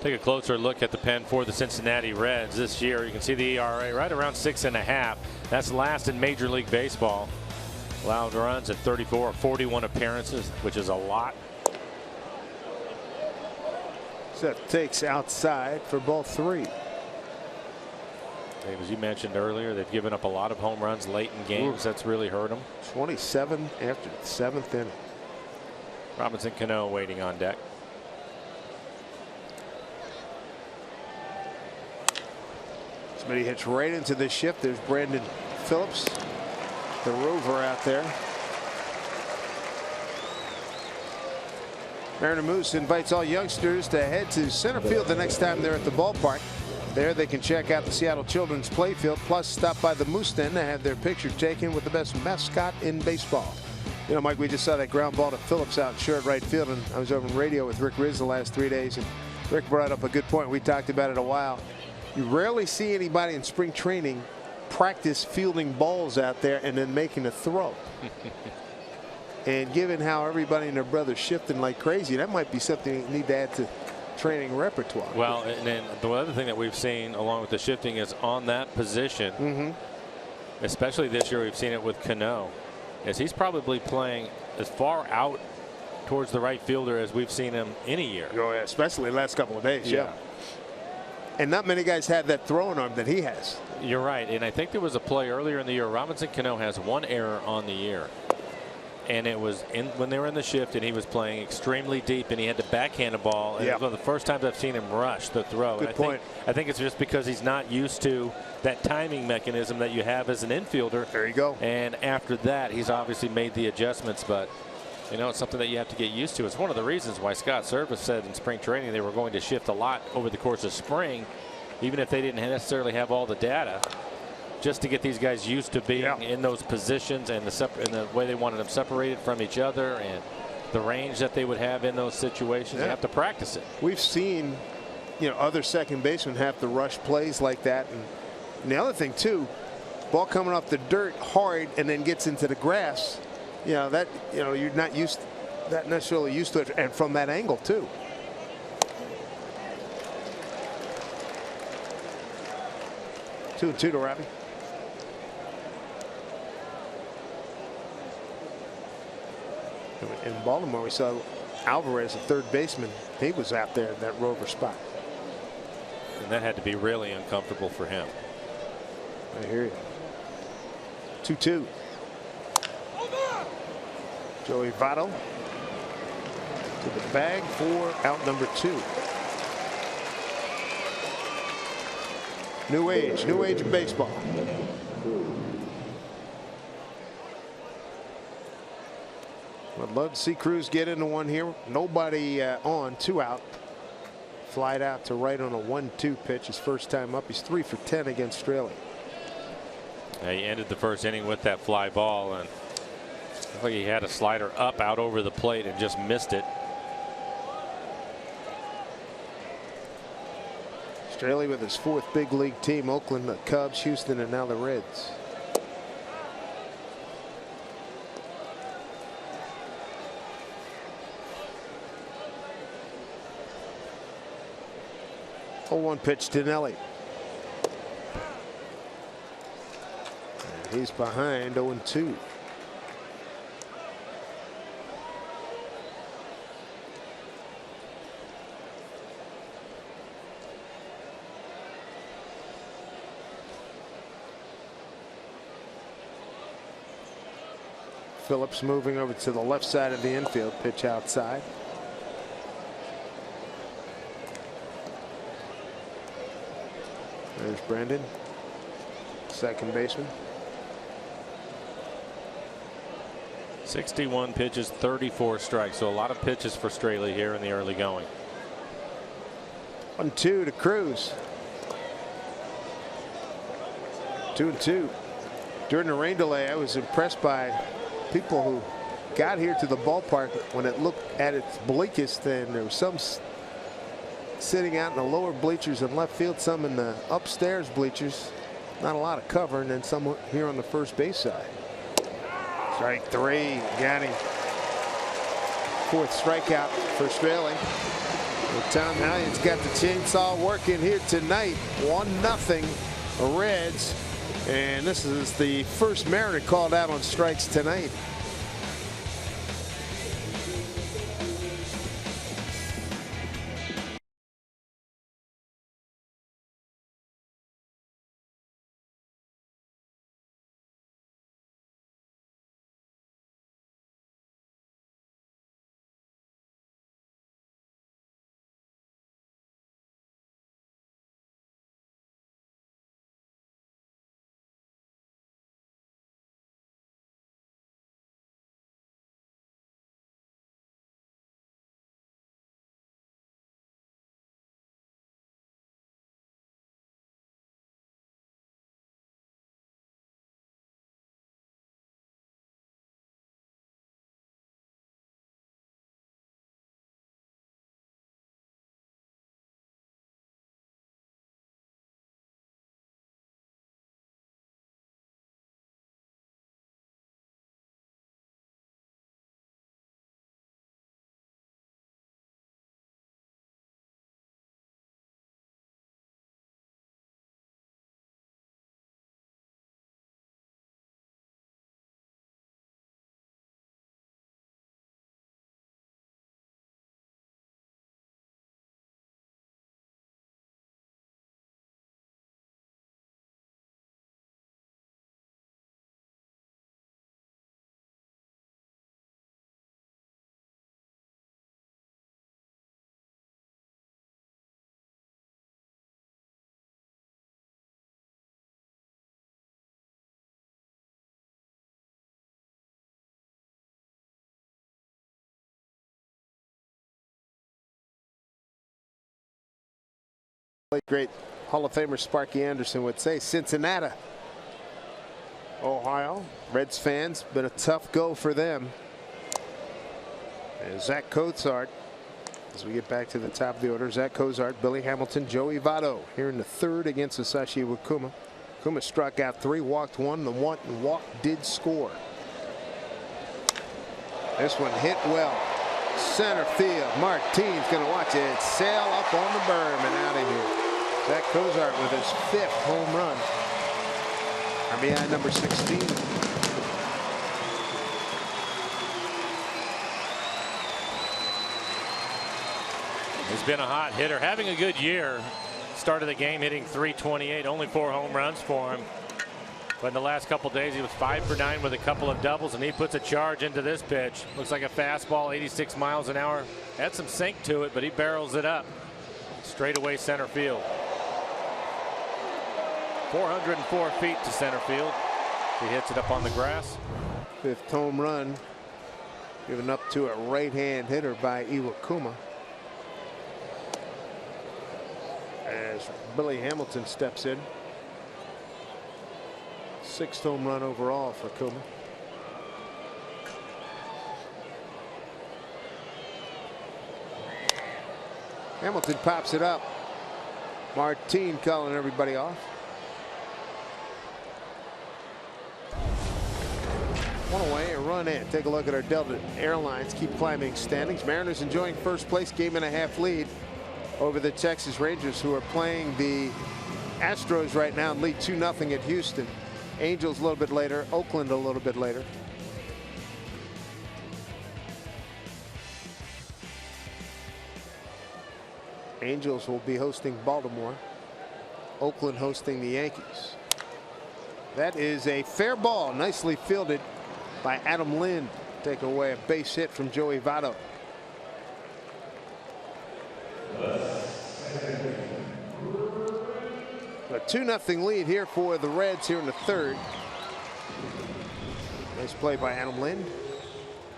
Take a closer look at the pen for the Cincinnati Reds this year. You can see the ERA right around 6.5. That's last in Major League Baseball. Allowed runs at 34, 41 appearances, which is a lot. Seth takes outside for ball 3. Dave, as you mentioned earlier, they've given up a lot of home runs late in games. That's really hurt them. 27 after the 7th inning. Robinson Cano waiting on deck. Somebody hits right into the shift. There's Brandon Phillips, the rover out there. Mariner Moose invites all youngsters to head to center field the next time they're at the ballpark. There they can check out the Seattle Children's Playfield, plus stop by the Moose Den to have their picture taken with the best mascot in baseball. You know, Mike, we just saw that ground ball to Phillips out in short right field, and I was over in radio with Rick Riz the last 3 days, and Rick brought up a good point. We talked about it a while. You rarely see anybody in spring training practice fielding balls out there and then making a throw. And given how everybody and their brother's shifting like crazy, that might be something you need to add to training repertoire. Well, and then the other thing that we've seen along with the shifting is on that position, especially this year, we've seen it with Cano, is he's probably playing as far out towards the right fielder as we've seen him any year. Oh, yeah, especially the last couple of days. Yeah. And not many guys have that throwing arm that he has. You're right. And I think there was a play earlier in the year. Robinson Cano has 1 error on the year. And it was when they were in the shift and he was playing extremely deep and he had to backhand a ball. And it was one of the first times I've seen him rush the throw. Good point. I think it's just because he's not used to that timing mechanism that you have as an infielder. There you go. And after that, he's obviously made the adjustments. But, you know, it's something that you have to get used to. It's one of the reasons why Scott Servais said in spring training they were going to shift a lot over the course of spring, even if they didn't necessarily have all the data, just to get these guys used to being in those positions and the way they wanted them separated from each other and the range that they would have in those situations. They have to practice it. We've seen, you know, other second basemen have to rush plays like that. And the other thing, too, ball coming off the dirt hard and then gets into the grass. You know, that, you know, you're not necessarily used to it, and from that angle, too. Two to Robbie. In Baltimore, we saw Alvarez, a third baseman. He was out there in that rover spot. And that had to be really uncomfortable for him. I hear you. 2-2. Joey Votto to the bag for out number 2. New age of baseball. I'd love to see Cruz get into one here. Nobody on, 2 out. Flied out to right on a 1-2 pitch. His first time up. He's 3 for 10 against Straley. He ended the first inning with that fly ball, and I think he had a slider up out over the plate and just missed it. Straley with his 4th big league team. Oakland, the Cubs, Houston, and now the Reds. 0-1 pitch to Nelly. And he's behind 0-2. Phillips moving over to the left side of the infield. Pitch outside. There's Brandon, second baseman. 61 pitches, 34 strikes. So a lot of pitches for Straley here in the early going. 1-2 to Cruz. 2-2. During the rain delay, I was impressed by people who got here to the ballpark when it looked at its bleakest, and there was some sitting out in the lower bleachers in left field, some in the upstairs bleachers, not a lot of cover, and then some here on the first base side. Strike 3, got him. Fourth strikeout for Straley. Well, Tom Hallion's got the chainsaw working here tonight. 1-0 Reds. And this is the first Mariner called out on strikes tonight. Great Hall of Famer Sparky Anderson would say, Cincinnati, Ohio. Reds fans, been a tough go for them. And Zach Cozart, as we get back to the top of the order, Zach Cozart, Billy Hamilton, Joey Votto here in the third against Sasashi Wakuma. Wakuma struck out 3, walked 1. The one walk did score. This one hit well. Center field. Martine's going to watch it sail up on the berm and out of here. Zach Cozart with his 5th home run. RBI number 16. He's been a hot hitter, having a good year. Started the game hitting .328, only 4 home runs for him. But in the last couple days, he was 5 for 9 with a couple of doubles, and he puts a charge into this pitch. Looks like a fastball, 86 miles an hour. Had some sink to it, but he barrels it up. Straight away center field. 404 feet to center field. He hits it up on the grass. 5th home run given up to a right-hand hitter by Iwakuma. As Billy Hamilton steps in. 6th home run overall for Kuma. Hamilton pops it up. Martine calling everybody off. 1 away, a run in. Take a look at our Delta Airlines. Keep climbing standings. Mariners enjoying first place, game and a half lead. over the Texas Rangers, who are playing the Astros right now and lead 2-0 at Houston. Angels a little bit later, Oakland a little bit later. Angels will be hosting Baltimore. Oakland hosting the Yankees. That is a fair ball, nicely fielded by Adam Lind. Take away a base hit from Joey Votto. A 2-0 lead here for the Reds here in the third. Nice play by Adam Lind.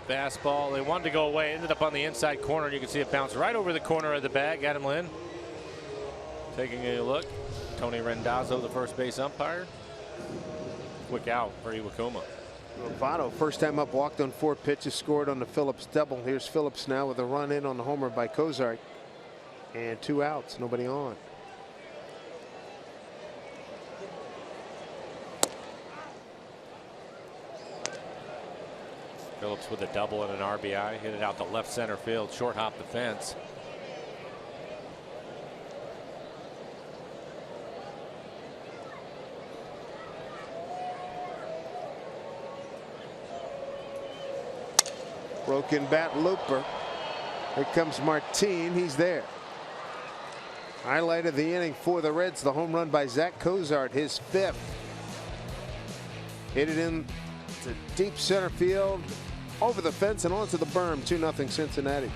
Fastball. They wanted to go away. Ended up on the inside corner. And you can see it bounce right over the corner of the bag. Adam Lind taking a look. Tony Rendazzo, the first base umpire. Quick out for Iwakuma. Votto, first time up, walked on 4 pitches, scored on the Phillips double. Here's Phillips now with a run in on the homer by Kozart. And 2 outs, nobody on. Phillips with a double and an RBI. Hit it out to left center field. Short hop the fence. Broken bat looper. Here comes Martin. He's there. Highlight of the inning for the Reds, the home run by Zach Kozart, his 5th. Hit it in to deep center field, over the fence and onto the berm. 2-0 Cincinnati.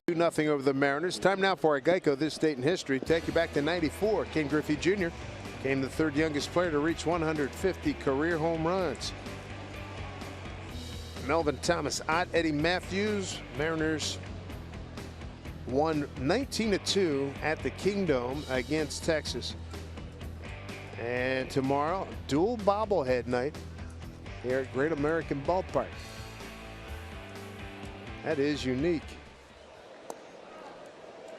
Nothing over the Mariners. Time now for a Geico This Date in History. Take you back to '94. Ken Griffey Jr. became the 3rd youngest player to reach 150 career home runs. Melvin Thomas, Ott, Eddie Matthews. Mariners won 19-2 at the Kingdome against Texas. And tomorrow, dual bobblehead night here at Great American Ballpark. That is unique.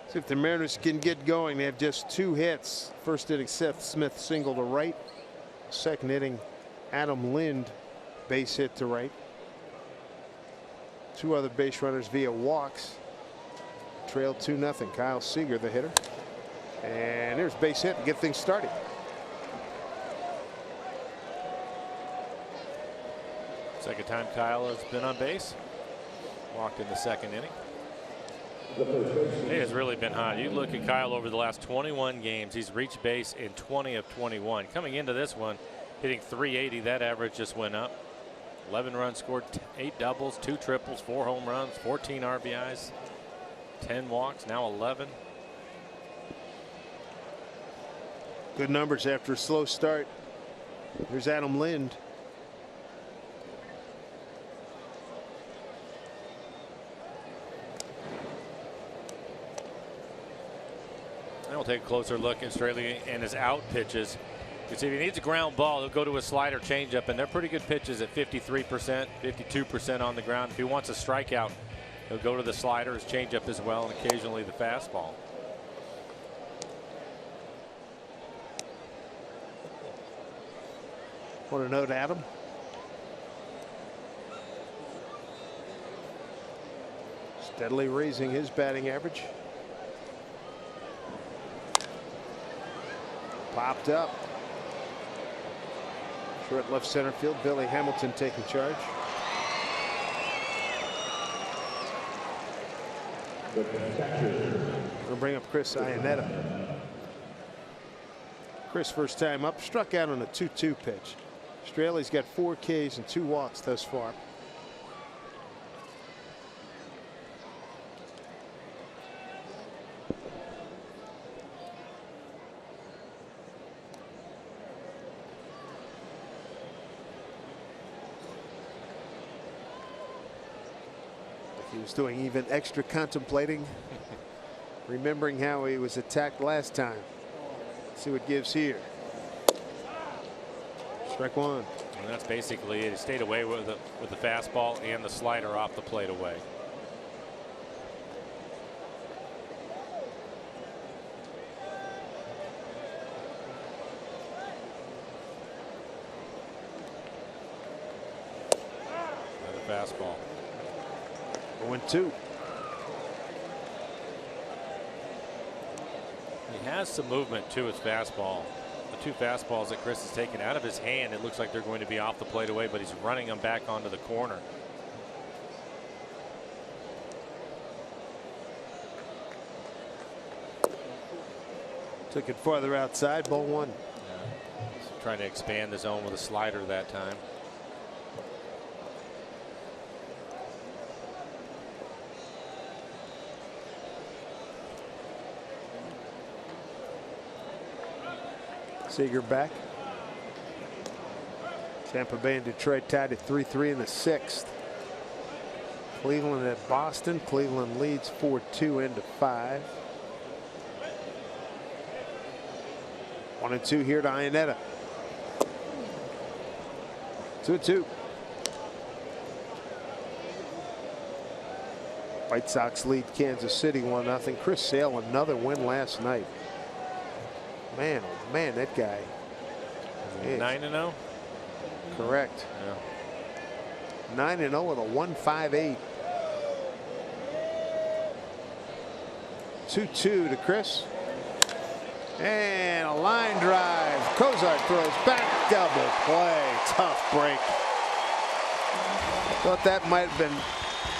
See if the Mariners can get going. They have just 2 hits. First inning, Seth Smith single to right. Second inning, Adam Lind base hit to right. 2 other base runners via walks. Trailed 2-0. Kyle Seager, the hitter. And there's base hit to get things started. Second time Kyle has been on base. Walked in the second inning. He has really been hot. You look at Kyle over the last 21 games. He's reached base in 20 of 21. Coming into this one, hitting .380. That average just went up. 11 runs scored, 8 doubles, 2 triples, 4 home runs, 14 RBIs, 10 walks, now 11. Good numbers after a slow start. Here's Adam Lind. We'll take a closer look at Straley and his out pitches. If he needs a ground ball, he'll go to a slider changeup, and they're pretty good pitches at 53%, 52% on the ground. If he wants a strikeout, he'll go to the slider, his changeup as well, and occasionally the fastball. Want to note, Adam? Steadily raising his batting average. Popped up. Short left center field. Billy Hamilton taking charge. We'll bring up Chris Iannetta. Chris, first time up, struck out on a 2-2 pitch. Straley's got 4 Ks and 2 walks thus far. He was doing even extra contemplating, remembering how he was attacked last time. Let's see what gives here. Strike one. And that's basically it. He stayed away with the fastball and the slider off the plate away. Another fastball. 0-2. He has some movement to his fastball. The 2 fastballs that Chris has taken out of his hand, it looks like they're going to be off the plate away, but he's running them back onto the corner. Took it farther outside, ball 1. Yeah. He's trying to expand the zone with a slider that time. Seager back. Tampa Bay and Detroit tied at 3-3 in the 6th. Cleveland at Boston. Cleveland leads 4-2 into 5. 1-2 here to Iannetta. 2-2. White Sox lead Kansas City 1-0. Chris Sale another win last night. Man, oh man, that guy. 9-0. Correct. Yeah. 9-0 with a 1.58. 2-2 to Chris. And a line drive. Cozart throws back, double play. Tough break. Thought that might have been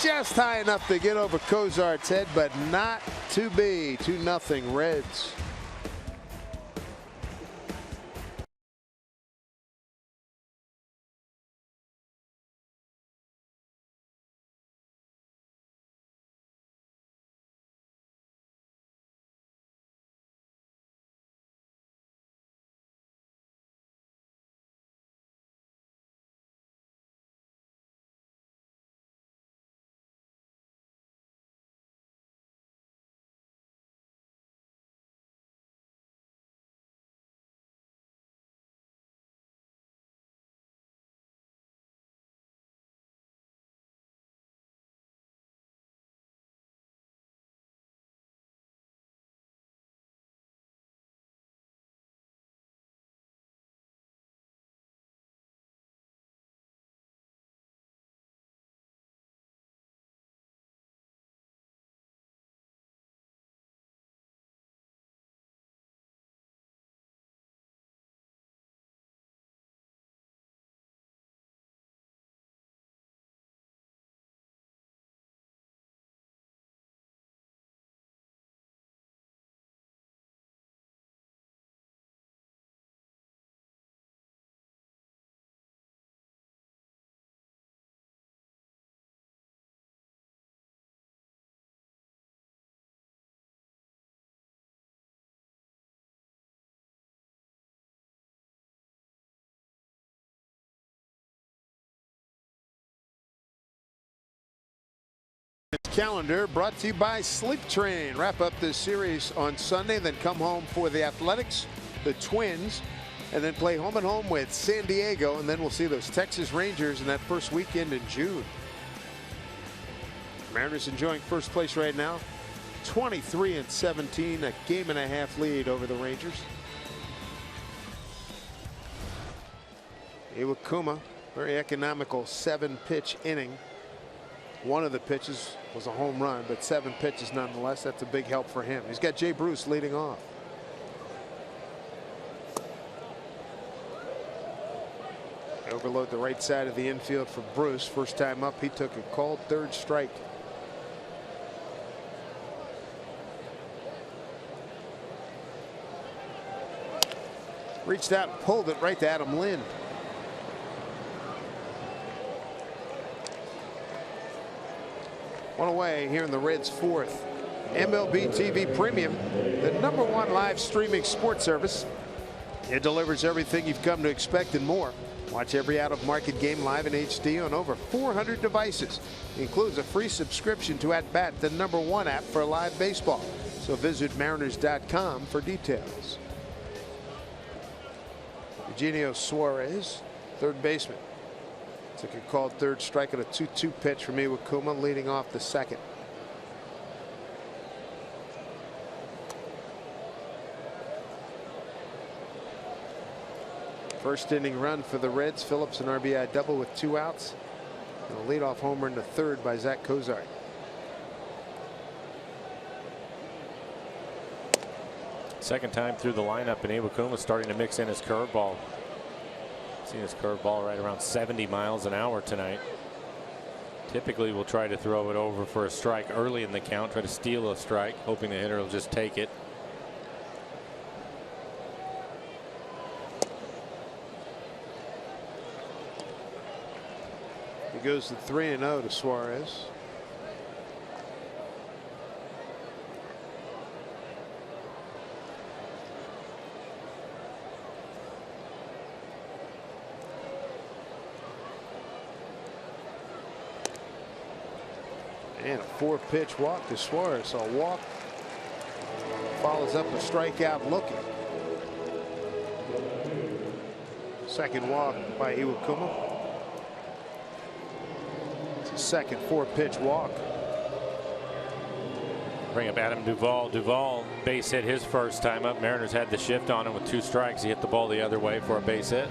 just high enough to get over Cozart's head, but not to be. 2-0 Reds. Calendar brought to you by Sleep Train. Wrap up this series on Sunday, then come home for the Athletics, the Twins, and then play home and home with San Diego, and then we'll see those Texas Rangers in that first weekend in June. Mariners enjoying first place right now, 23-17, a game-and-a-half lead over the Rangers. Iwakuma, very economical 7-pitch inning. One of the pitches was a home run, but 7 pitches nonetheless. That's a big help for him. He's got Jay Bruce leading off. Overload the right side of the infield for Bruce. First time up, he took a called third strike. Reached out and pulled it right to Adam Lind. One away here in the Reds' fourth. MLB TV Premium, the #1 live streaming sports service. It delivers everything you've come to expect and more. Watch every out-of-market game live in HD on over 400 devices. It includes a free subscription to At Bat, the #1 app for live baseball. So visit Mariners.com for details. Eugenio Suarez, third baseman. Took a called third strike on a 2-2 pitch from Iwakuma, leading off the second. First inning run for the Reds. Phillips an RBI double with 2 outs. And a leadoff homer in the third by Zach Cozart. Second time through the lineup, and Iwakuma starting to mix in his curveball. Seen his curveball right around 70 miles an hour tonight. Typically we'll try to throw it over for a strike early in the count, try to steal a strike, hoping the hitter will just take it. He goes to 3-0 to Suarez. And a 4-pitch walk to Suarez. So a walk follows up a strikeout looking. Second walk by Iwakuma. It's a second 4-pitch walk. Bring up Adam Duvall. Duvall base hit his first time up. Mariners had the shift on him with 2 strikes. He hit the ball the other way for a base hit.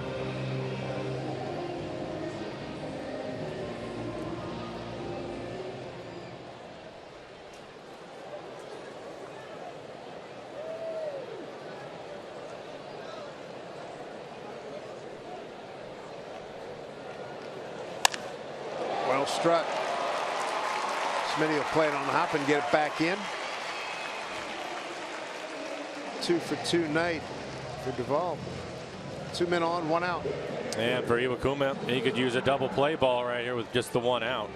Well struck. Smitty will play it on the hop and get it back in. 2 for 2 night for Duvall. 2 men on, 1 out. And for Iwakuma, he could use a double play ball right here with just the 1 out.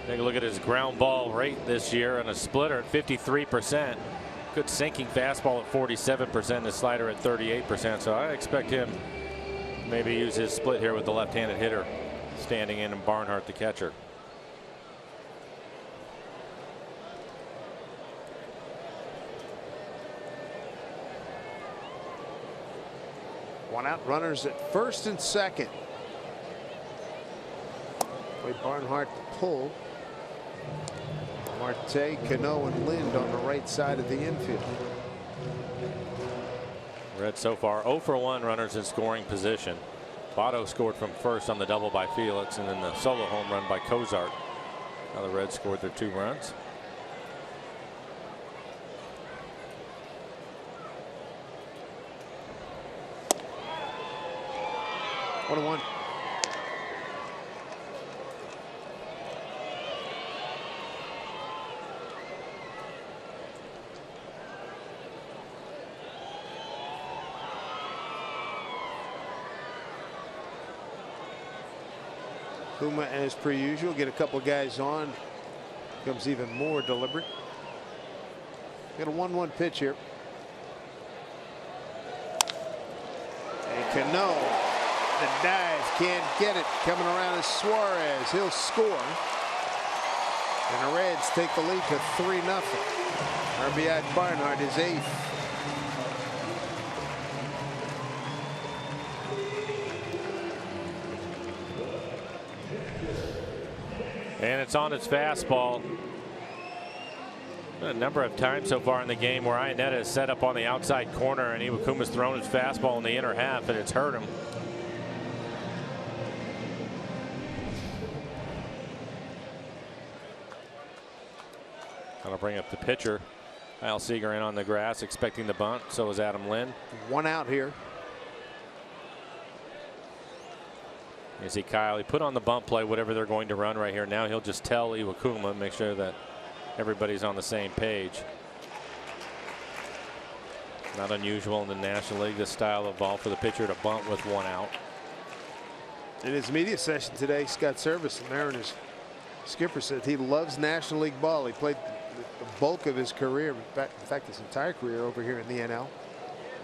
Take a look at his ground ball rate this year on a splitter at 53%. Good sinking fastball at 47%, the slider at 38%. So I expect him to maybe use his split here with the left-handed hitter standing in and Barnhart the catcher. One out, runners at first and second. Play Barnhart to pull. Marte, Cano, and Lind on the right side of the infield. Red so far 0 for 1 runners in scoring position. Votto scored from first on the double by Felix, and then the solo home run by Cozart. Now the Reds scored their 2 runs. One and one. Kuma, as per usual, get a couple guys on. Becomes even more deliberate. Got a 1-1 pitch here. And Cano, the dive, can't get it. Coming around is Suarez. He'll score. And the Reds take the lead to 3-0. RBI Barnhart is 8th. And it's on its fastball. A number of times so far in the game where Iannetta is set up on the outside corner and Iwakuma's thrown his fastball in the inner half, and it's hurt him. That'll bring up the pitcher. Kyle Seager in on the grass, expecting the bunt. So is Adam Lynn. 1 out here. You see Kyle, he put on the bunt play, whatever they're going to run right here. Now he'll just tell Iwakuma, make sure that everybody's on the same page. Not unusual in the National League, this style of ball, for the pitcher to bunt with 1 out. In his media session today, Scott Service, the Mariners skipper, said he loves National League ball. He played the bulk of his career, in fact his entire career, over here in the NL.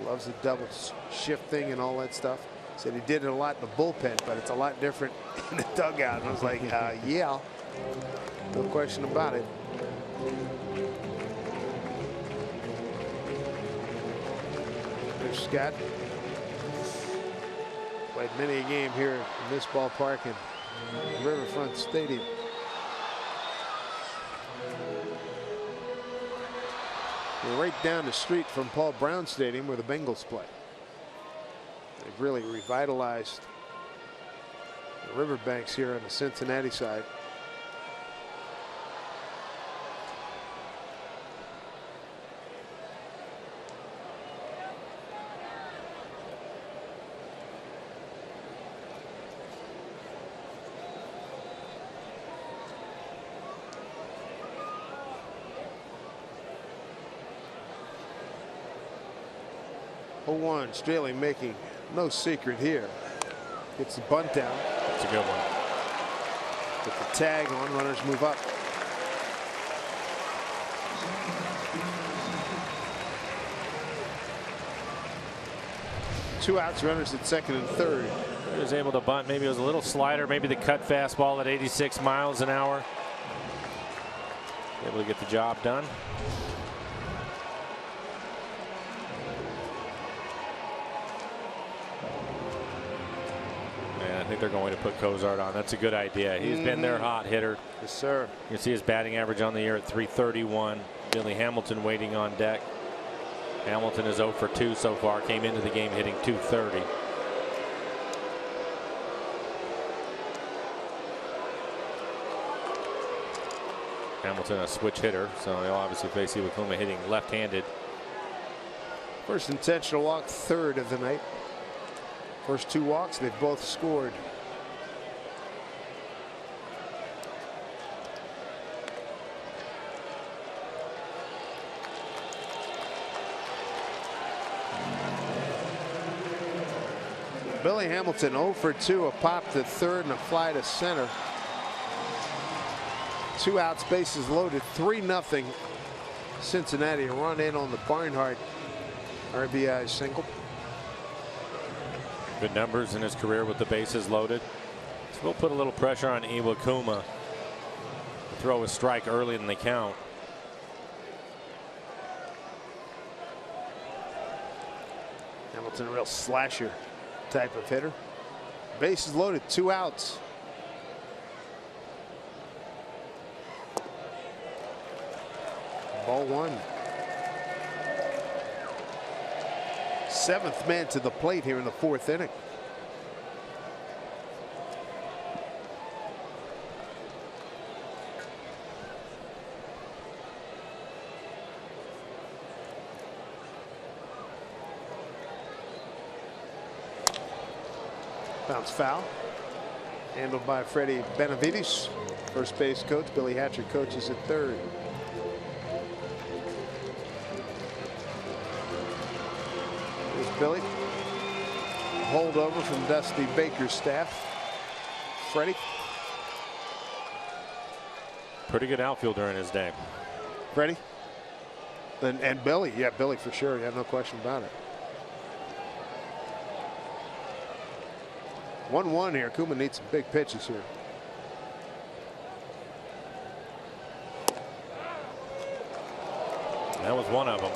Loves the double shift thing and all that stuff. Said he did it a lot in the bullpen, but it's a lot different in the dugout. And I was like, yeah, no question about it. There's Scott. Played many a game here in this ballpark in Riverfront Stadium. We're right down the street from Paul Brown Stadium, where the Bengals play. They've really revitalized the riverbanks here on the Cincinnati side. One Straley making no secret here. Gets the bunt down. That's a good one. With the tag on, runners move up. Two outs, runners at second and third. He was able to bunt. Maybe it was a little slider, maybe the cut fastball at 86 miles an hour. Able to get the job done. I think they're going to put Cozart on. That's a good idea. He's been their hot hitter. Yes, sir. You can see his batting average on the year at .331. Billy Hamilton waiting on deck. Hamilton is 0 for 2 so far. Came into the game hitting .230. Hamilton a switch hitter, so he'll obviously face Iwakuma hitting left-handed. First intentional walk, third of the night. First 2 walks, they've both scored. Billy Hamilton 0 for 2, a pop to third and a fly to center. 2 outs, bases loaded, 3-0 Cincinnati. A run in on the Barnhart RBI single. Good numbers in his career with the bases loaded. So we'll put a little pressure on Iwakuma to throw a strike early in the count. Hamilton, a real slasher type of hitter. Bases loaded, 2 outs. Ball 1. 7th man to the plate here in the 4th inning. Bounce foul. Handled by Freddie Benavides. First base coach. Billy Hatcher coaches at third. Billy. Holdover from Dusty Baker's staff. Freddie. Pretty good outfielder in his day. Freddie. And Billy. Yeah, Billy for sure. Yeah, no question about it. 1-1 here. Kuma needs some big pitches here. That was one of them.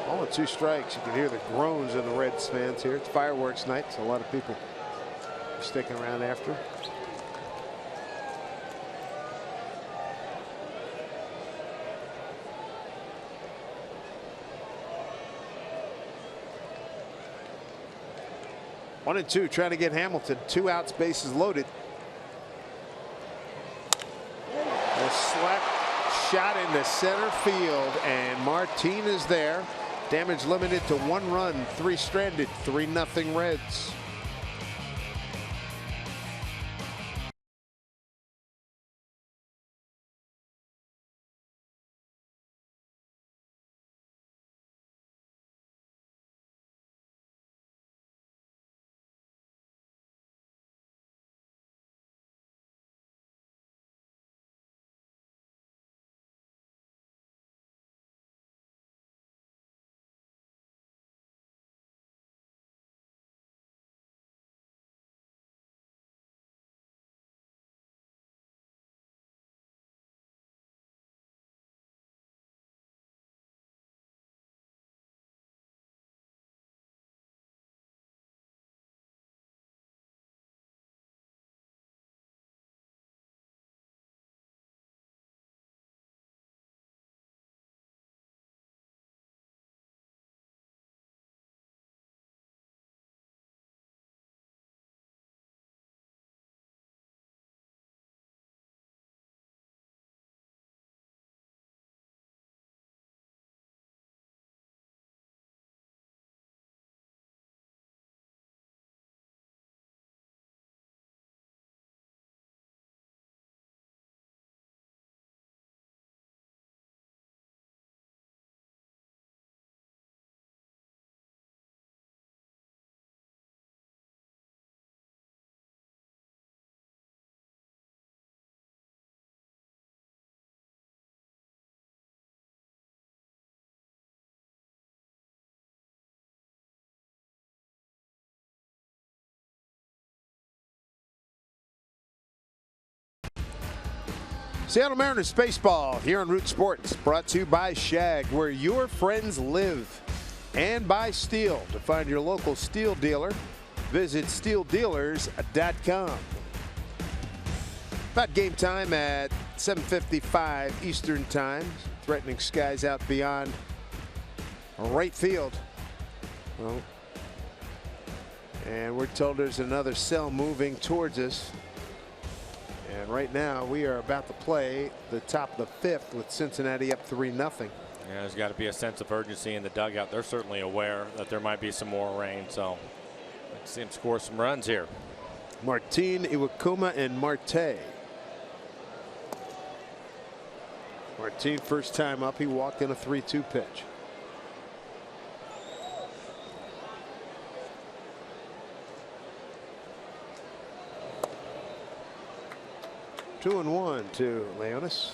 All 2 strikes. You can hear the groans of the Reds fans here. It's fireworks night, so a lot of people are sticking around after. 1-2, trying to get Hamilton. 2 outs, bases loaded. A slap shot into center field, and Martin is there. Damage limited to 1 run, 3 stranded, 3-0 Reds. Seattle Mariners baseball here on Root Sports, brought to you by Shag, where your friends live, and by Steel. To find your local Steel dealer, visit steeldealers.com. About game time at 7:55 Eastern Time. Threatening skies out beyond right field. Well, and we're told there's another cell moving towards us. And right now we are about to play the top of the 5th with Cincinnati up 3-0. Yeah, there's got to be a sense of urgency in the dugout. They're certainly aware that there might be some more rain, so let's see him score some runs here. Martin, Iwakuma, and Marte. Martin, first time up, he walked in a 3-2 pitch. Two and 1 to Leonis.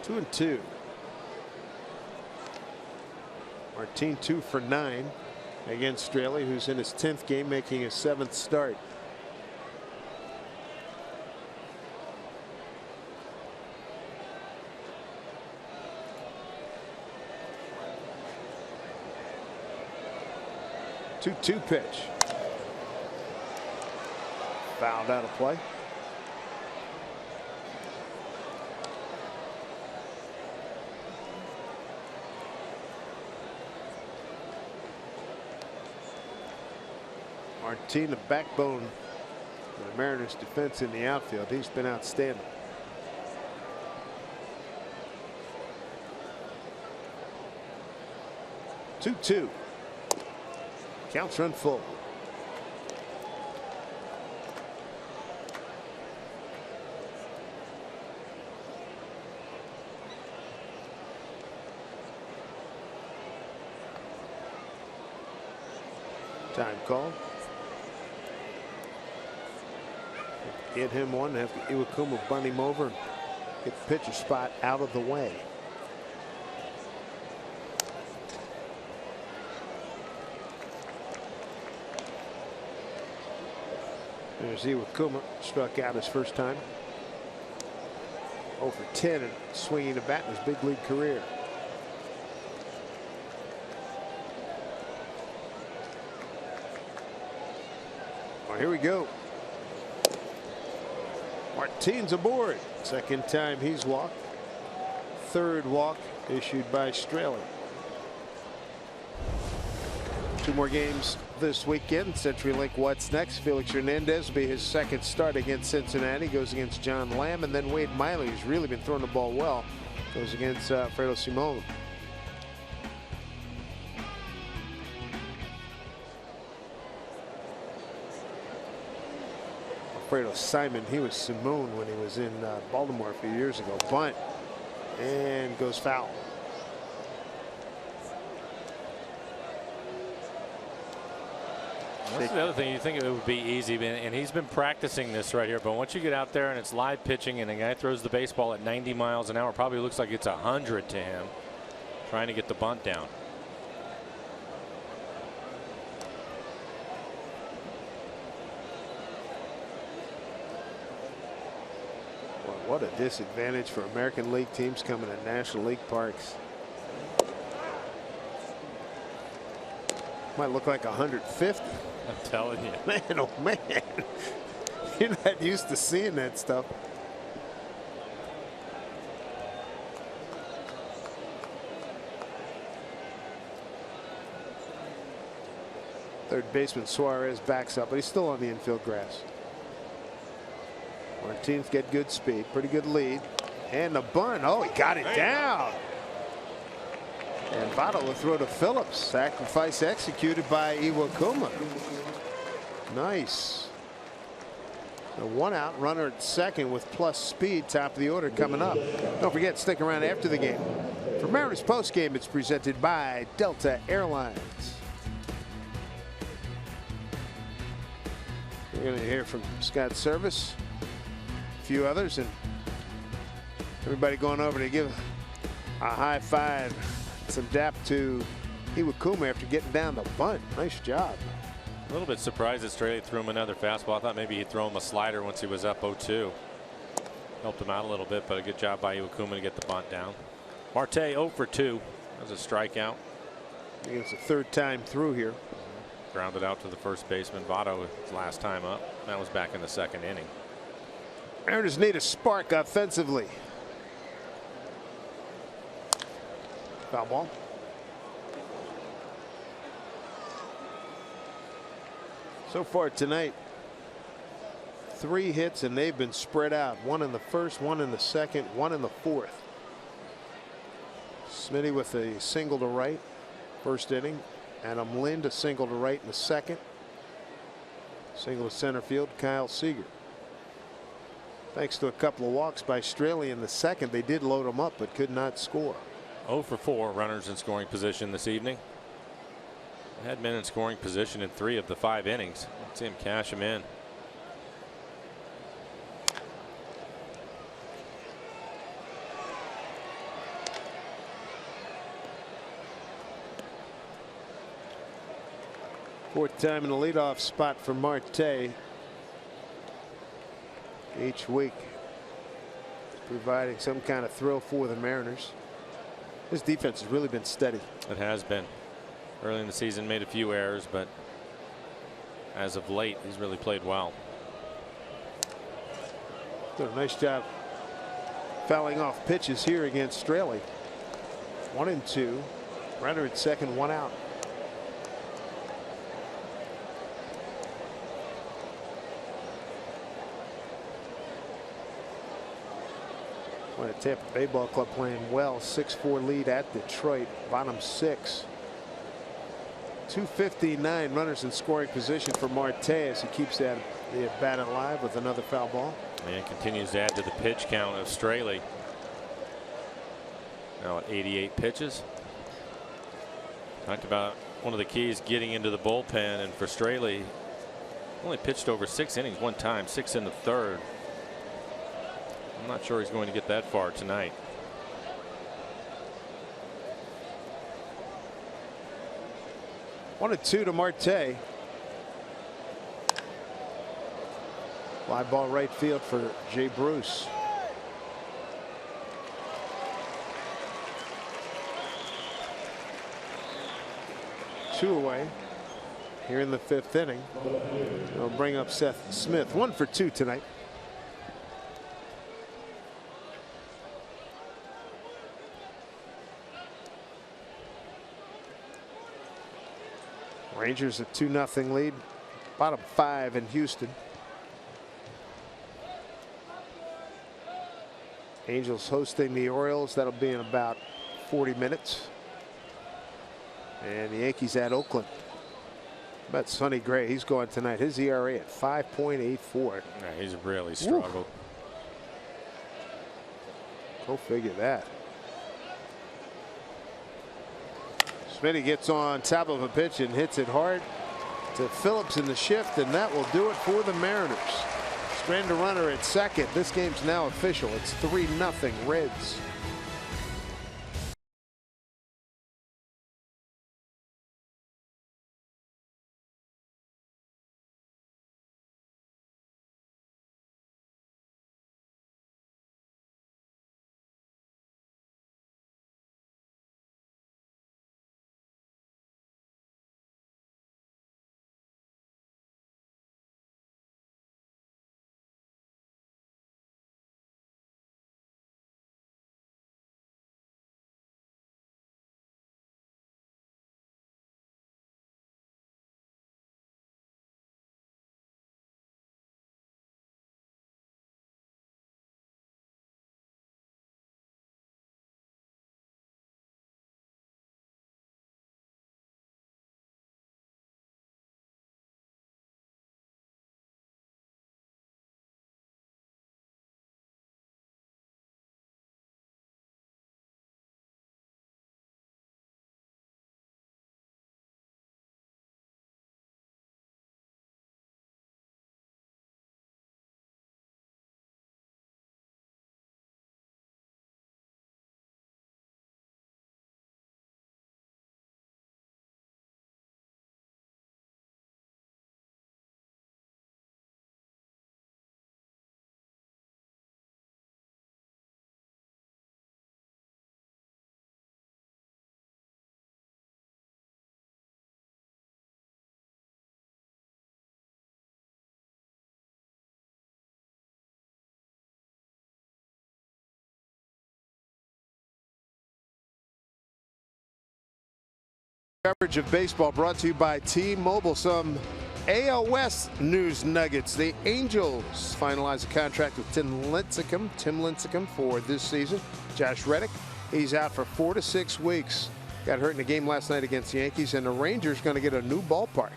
Two and 2. Martin 2 for 9 against Straley, who's in his 10th game, making his 7th start. Two pitch. Fouled out of play. Martin, the backbone of the Mariners defense in the outfield. He's been outstanding. Two. Counts run full. Time call. Get him one. Have Iwakuma bunt him over and get the pitcher spot out of the way. There's Iwakuma, struck out his first time. 0 for 10 and swinging the bat in his big league career. Well, here we go. Martine's aboard. Second time he's walked. Third walk issued by Straley. 2 more games this weekend. CenturyLink what's next. Felix Hernandez will be his second start against Cincinnati. Goes against John Lamb, and then Wade Miley, who's really been throwing the ball well, goes against Alfredo Simon. Alfredo Simon, he was Simon when he was in Baltimore a few years ago. Bunt and goes foul. That's the other thing. You think it would be easy, and he's been practicing this right here. But once you get out there and it's live pitching, and the guy throws the baseball at 90 miles an hour, probably looks like it's 100 to him, trying to get the bunt down. Well, what a disadvantage for American League teams coming to National League parks. Might look like 150. I'm telling you. Man, oh man. You're not used to seeing that stuff. Third baseman Suarez backs up, but he's still on the infield grass. Martine's got good speed, pretty good lead. And the bunt. Oh, he got it down. And Votto will throw to Phillips. Sacrifice executed by Iwakuma. Nice. A 1 out, runner at second with plus speed. Top of the order coming up. Don't forget, stick around after the game. For Mariners postgame, it's presented by Delta Airlines. We're going to hear from Scott Service, a few others, and everybody going over to give a high five, some dap to Iwakuma after getting down the bunt. Nice job. A little bit surprised that Straley threw him another fastball. I thought maybe he'd throw him a slider once he was up 0-2. Helped him out a little bit, but a good job by Iwakuma to get the bunt down. Marte 0 for 2. That was a strikeout. I think it's the third time through here. Grounded out to the first baseman. Votto his last time up. That was back in the second inning. Mariners need a spark offensively. Foul ball. So far tonight, 3 hits, and they've been spread out. 1 in the first, 1 in the second, 1 in the fourth. Smitty with a single to right, first inning. Adam Lind a single to right in the second. Single to center field, Kyle Seager. Thanks to a couple of walks by Straley in the second, they did load him up but could not score. 0 for 4 runners in scoring position this evening. Had men in scoring position in 3 of the 5 innings. Let's see him cash him in. Fourth time in the leadoff spot for Marte. Each week providing some kind of thrill for the Mariners. His defense has really been steady. It has been. Early in the season made a few errors, but as of late he's really played well. Did a nice job fouling off pitches here against Straley. 1 and 2. Runner at second, 1 out. Well, the Tampa Bay Ball Club playing well. 6-4 lead at Detroit. Bottom 6. 259 runners in scoring position for Marte as he keeps that the bat alive with another foul ball. And continues to add to the pitch count of Straley. Now at 88 pitches. Talked about one of the keys getting into the bullpen, and for Straley, only pitched over 6 innings one time, 6 in the third. I'm not sure he's going to get that far tonight. One and 2 to Marte. Fly ball right field for Jay Bruce. Two away here in the 5th inning. They'll bring up Seth Smith. 1 for 2 tonight. Rangers a 2-0 lead. Bottom 5 in Houston. Angels hosting the Orioles. That'll be in about 40 minutes. And the Yankees at Oakland. But Sonny Gray, he's going tonight. His ERA at 5.84. Yeah, he's really struggled. Go figure that. Smitty gets on top of a pitch and hits it hard to Phillips in the shift, and that will do it for the Mariners. Stranded runner at second. This game's now official. It's 3-0 Reds. Coverage of baseball brought to you by T-Mobile. Some AL West news nuggets. The Angels finalize a contract with Tim Lincecum for this season. Josh Reddick, he's out for 4 to 6 weeks. Got hurt in a game last night against the Yankees, and the Rangers going to get a new ballpark.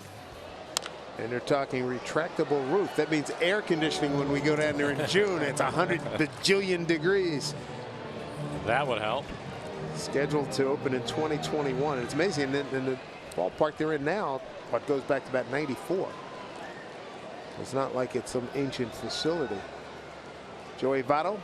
And they're talking retractable roof. That means air conditioning when we go down there in June. It's 100 bajillion degrees. That would help. Scheduled to open in 2021. It's amazing. And the ballpark they're in now, what goes back to about 94. It's not like it's some ancient facility. Joey Votto,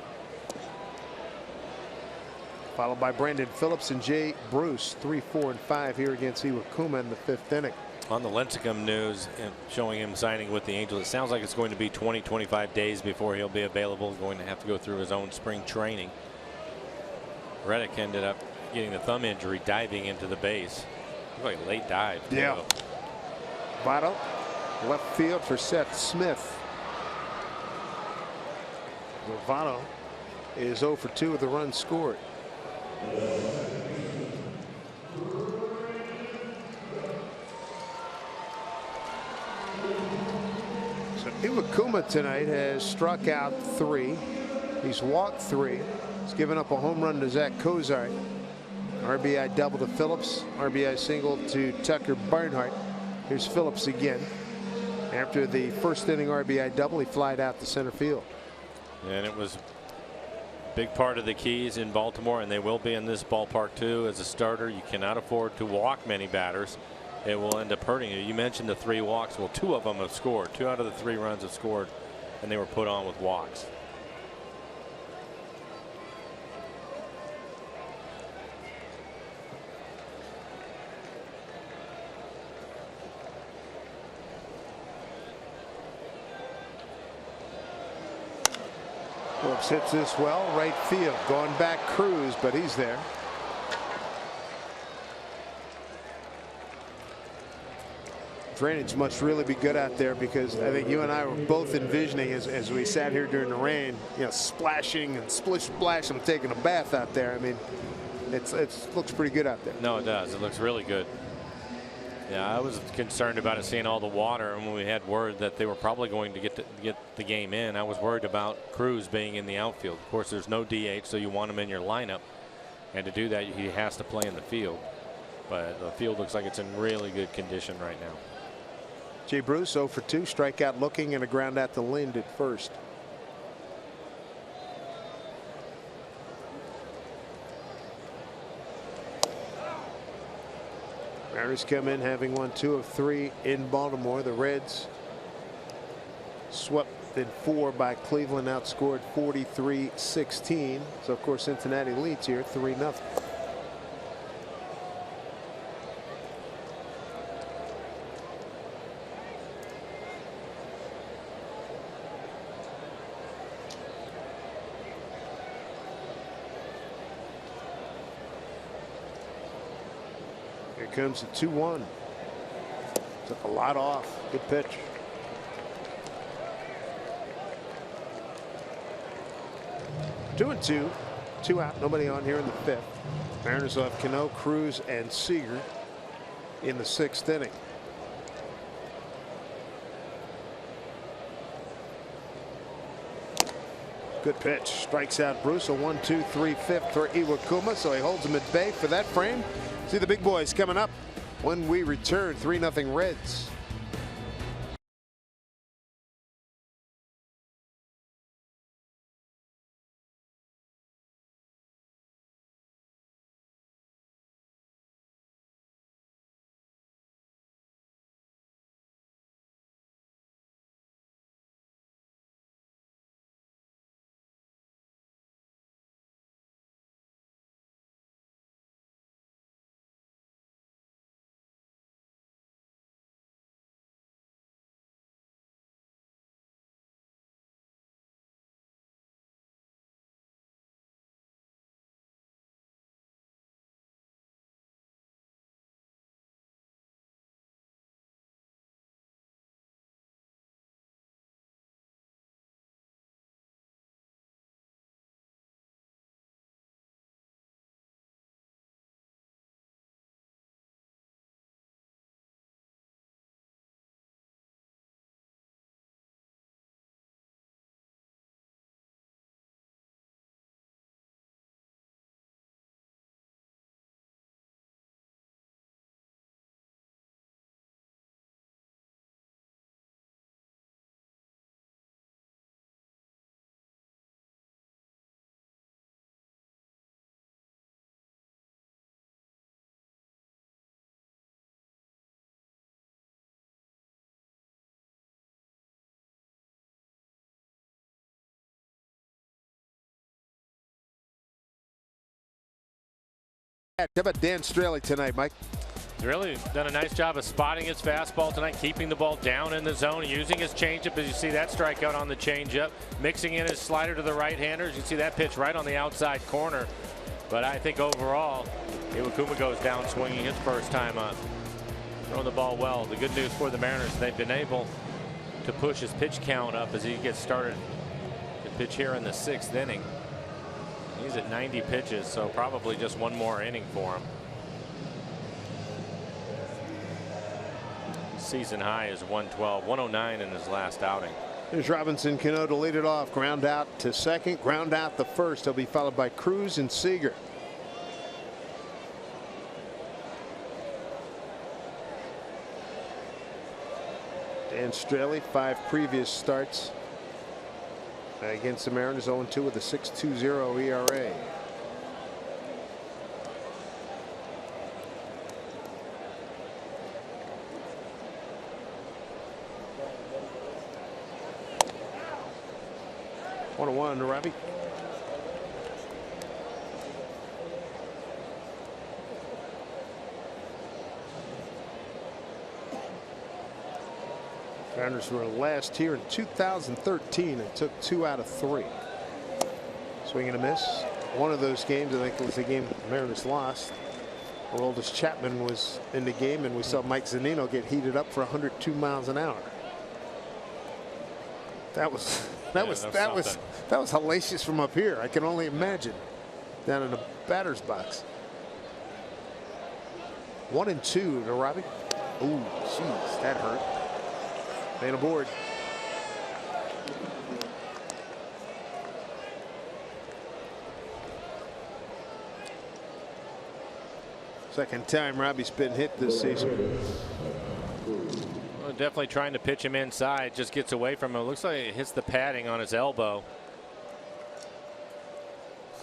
followed by Brandon Phillips and Jay Bruce. 3, 4, and 5 here against Iwakuma in the 5th inning. On the Lincecum news and showing him signing with the Angels, it sounds like it's going to be 20-25 days before he'll be available. He's going to have to go through his own spring training. Reddick ended up getting the thumb injury diving into the base. Like a late dive. Yeah. Votto, left field for Seth Smith. Votto is 0 for 2 with the run scored. So Iwakuma tonight has struck out 3. He's walked 3. He's given up a home run to Zach Cozart. RBI double to Phillips. RBI single to Tucker Barnhart. Here's Phillips again. After the first inning RBI double, he flied out to center field. And it was a big part of the keys in Baltimore, and they will be in this ballpark too. As a starter, you cannot afford to walk many batters. It will end up hurting you. You mentioned the 3 walks. Well, 2 of them have scored. 2 out of the 3 runs have scored, and they were put on with walks. Phillips hits this well, right field. Going back Cruz, but he's there. Drainage must really be good out there, because I think you and I were both envisioning as we sat here during the rain, you know, splashing and splish splash. I'm taking a bath out there. I mean, it looks pretty good out there. No, it does. It looks really good. Yeah, I was concerned about it seeing all the water, and when we had word that they were probably going to get the game in, I was worried about Cruz being in the outfield. Of course, there's no DH, so you want him in your lineup, and to do that, he has to play in the field. But the field looks like it's in really good condition right now. Jay Bruce 0 for 2, strikeout looking, and a ground out to Lind at first. Mariners come in having won 2 of 3 in Baltimore. The Reds swept in 4 by Cleveland, outscored 43-16. So of course Cincinnati leads here 3-0. Here comes the 2-1. Took a lot off. Good pitch. Two and two. 2 out. Nobody on here in the 5th. Mariners will have Cano, Cruz, and Seager in the 6th inning. Good pitch. Strikes out Bruce. A 1-2-3 5th for Iwakuma. So he holds him at bay for that frame. See the big boys coming up when we return. 3-0 Reds. How about Dan Straley tonight, Mike? He's really done a nice job of spotting his fastball tonight, keeping the ball down in the zone, using his changeup. As you see that strikeout on the changeup, mixing in his slider to the right-handers. You see that pitch right on the outside corner. But I think overall, Iwakuma goes down swinging his first time up, throwing the ball well. The good news for the Mariners, they've been able to push his pitch count up as he gets started to pitch here in the 6th inning. He's at 90 pitches, so probably just one more inning for him. Season high is 112, 109 in his last outing. Here's Robinson Cano to lead it off. Ground out to second, ground out the first. He'll be followed by Cruz and Seager. Dan Straley, 5 previous starts against the Mariners, 0-2 with a 6.20 ERA. One to Robbie. Mariners were last here in 2013 and took 2 out of 3. Swing and a miss. One of those games, I think, was the game the Mariners lost. Aroldis Chapman was in the game, and we saw Mike Zunino get heated up for 102 miles an hour. That was hellacious from up here. I can only imagine down in the batter's box. 1-2 to Robbie. Ooh, jeez, that hurt. Man aboard. Second time Robbie's been hit this season. Well, definitely trying to pitch him inside. Just gets away from him. It looks like it hits the padding on his elbow.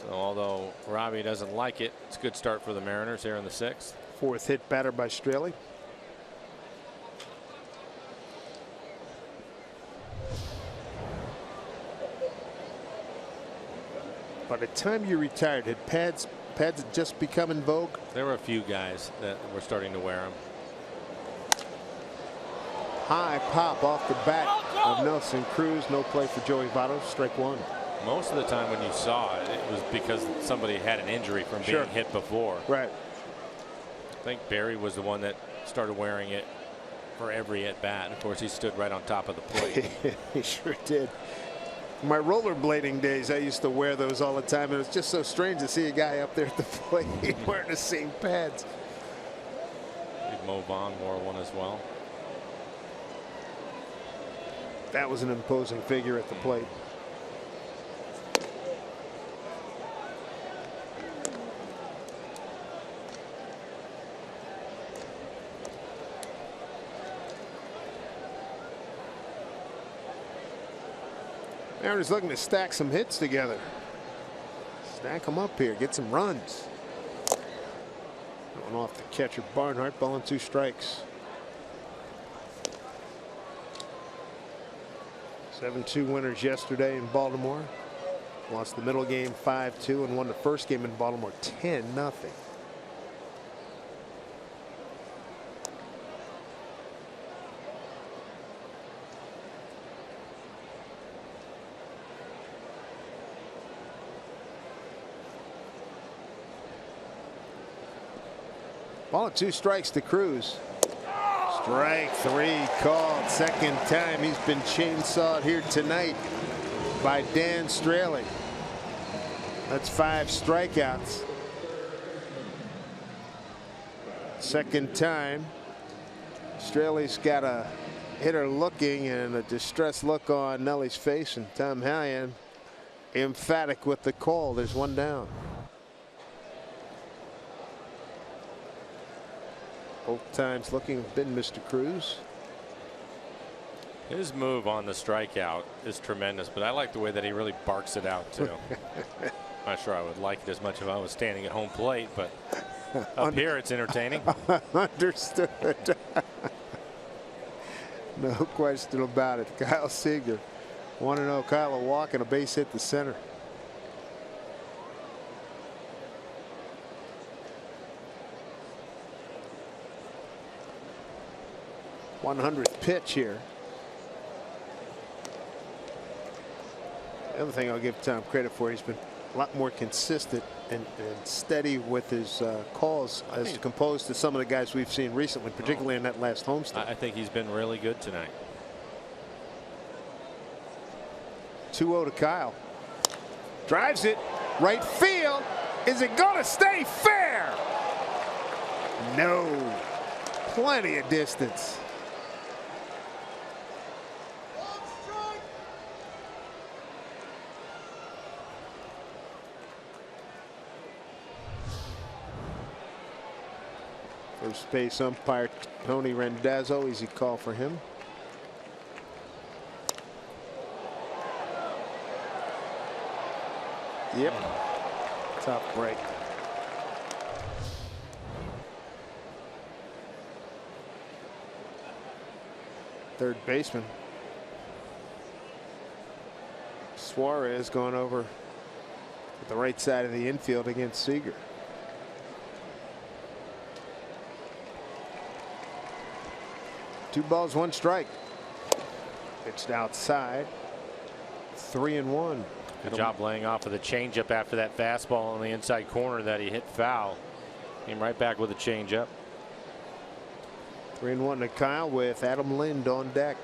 So although Robbie doesn't like it, it's a good start for the Mariners here in the 6th. Fourth hit batter by Straley. By the time you retired, had pads just become in vogue? There were a few guys that were starting to wear them. High pop off the bat of Nelson Cruz. No play for Joey Votto. Strike one. Most of the time when you saw it, it was because somebody had an injury from being hit before. Right. I think Barry was the one that started wearing it for every at bat. Of course, he stood right on top of the plate. He sure did. My rollerblading days, I used to wear those all the time, and it was just so strange to see a guy up there at the plate wearing the same pads. Mo Vaughn wore one as well. That was an imposing figure at the plate. Mariners looking to stack some hits together. Stack them up here. Get some runs. Going off the catcher Barnhart. Ball and 2 strikes. 7-2 winners yesterday in Baltimore. Lost the middle game 5-2 and won the first game in Baltimore 10-0. Ball and 2 strikes to Cruz. Strike 3 called. Second time he's been chainsawed here tonight by Dan Straley. That's 5 strikeouts. Second time. Straley's got a hitter looking and a distressed look on Nelly's face, and Tom Hallion emphatic with the call. There's one down. Both times looking have been Mr. Cruz. His move on the strikeout is tremendous, but I like the way that he really barks it out too. Not sure I would like it as much if I was standing at home plate, but up here it's entertaining. Understood. No question about it. Kyle Seager, 1-0. Kyle a walk and a base hit to center. #100th pitch here. The other thing I'll give Tom credit for, he's been a lot more consistent and steady with his calls as opposed to some of the guys we've seen recently, particularly in that last homestand. I think he's been really good tonight. 2-0 to Kyle. Drives it right field. Is it going to stay fair? No. Plenty of distance. First base umpire Tony Rendazzo, easy call for him. Yep. Tough break. Third baseman Suarez going over to the right side of the infield against Seager. Two balls, 1 strike. Pitched outside. 3-1. Good job laying off of the changeup after that fastball on the inside corner that he hit foul. Came right back with a changeup. 3-1 to Kyle with Adam Lind on deck.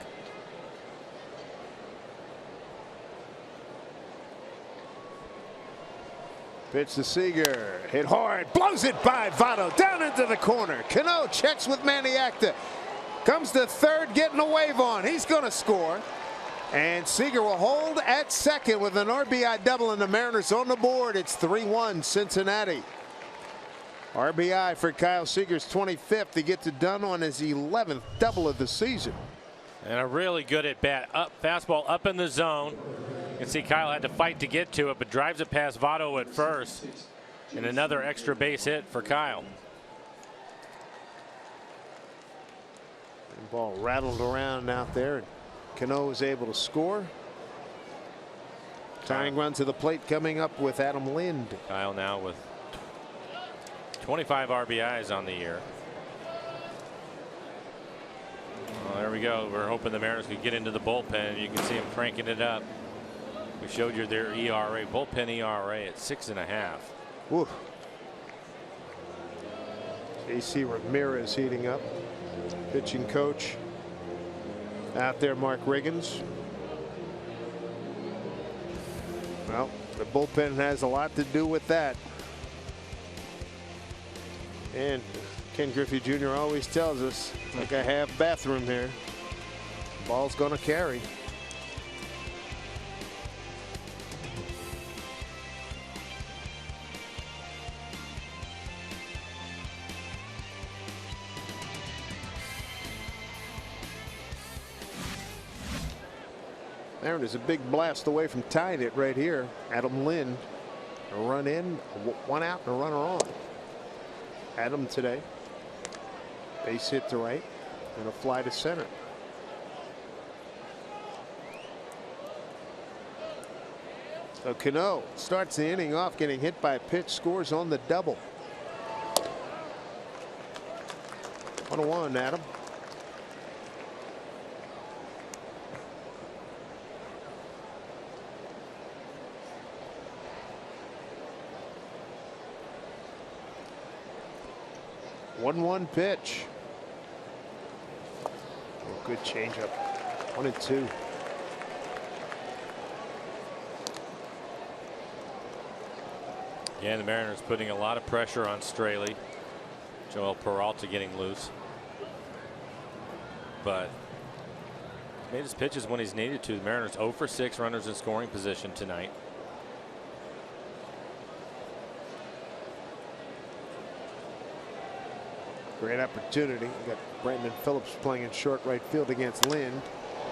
Pitch to Seager. Hit hard. Blows it by Votto. Down into the corner. Cano checks with Maniacta. Comes to third, getting a wave on. He's going to score. And Seager will hold at second with an RBI double, and the Mariners on the board. It's 3-1 Cincinnati. RBI for Kyle Seager's 25th. He gets it done on his 11th double of the season. And a really good at bat. Up, fastball up in the zone. You can see Kyle had to fight to get to it, but drives it past Votto at first. And another extra base hit for Kyle. The ball rattled around out there, and Cano was able to score. Tying run to the plate coming up with Adam Lind. Kyle now with 25 RBIs on the year. Well, there we go. We're hoping the Mariners could get into the bullpen. You can see them cranking it up. We showed you their ERA, bullpen ERA at 6.5. Woo. AC Ramirez heating up. Pitching coach out there, Mark Riggins. Well, the bullpen has a lot to do with that. And Ken Griffey Jr. always tells us, like I have bathroom here. Ball's going to carry. Mariners a big blast away from tying it right here. Adam Lind, a run in, one out, and a runner on. Adam today, base hit to right and a fly to center. So Cano starts the inning off getting hit by a pitch, scores on the double. 1-1, Adam. One pitch. Oh, good changeup. 1-2. Yeah, the Mariners putting a lot of pressure on Straley. Joel Peralta getting loose. But made his pitches when he's needed to. The Mariners 0 for 6 runners in scoring position tonight. Great opportunity. You got Brandon Phillips playing in short right field against Lind.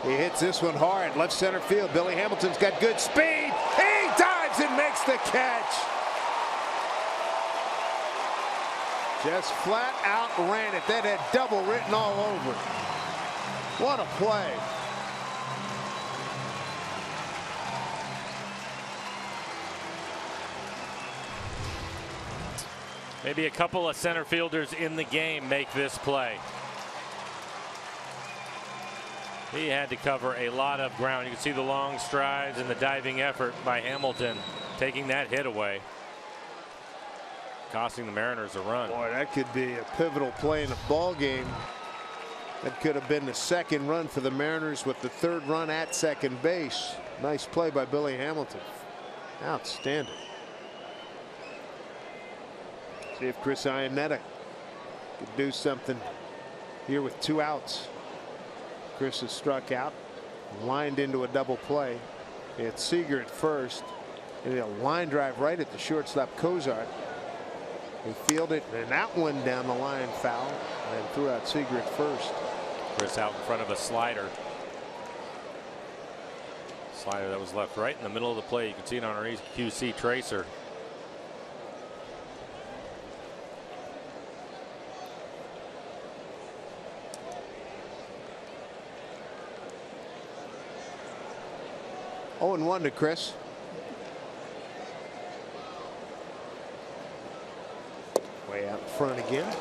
He hits this one hard. Left center field. Billy Hamilton's got good speed. He dives and makes the catch. Just flat out ran it. That had double written all over it. What a play. Maybe a couple of center fielders in the game make this play. He had to cover a lot of ground. You can see the long strides and the diving effort by Hamilton, taking that hit away, costing the Mariners a run. Boy, that could be a pivotal play in a ball game. That could have been the second run for the Mariners with the third run at second base. Nice play by Billy Hamilton. Outstanding. See if Chris Iannetta could do something here with 2 outs. Chris has struck out, lined into a double play. He had Seager at first, and a line drive right at the shortstop Cozart. He fielded, and that one down the line foul, and threw out Seager at first. Chris out in front of a slider. Slider that was left right in the middle of the play. You can see it on our QC tracer. Oh, and 1 to Chris. Way out in front again.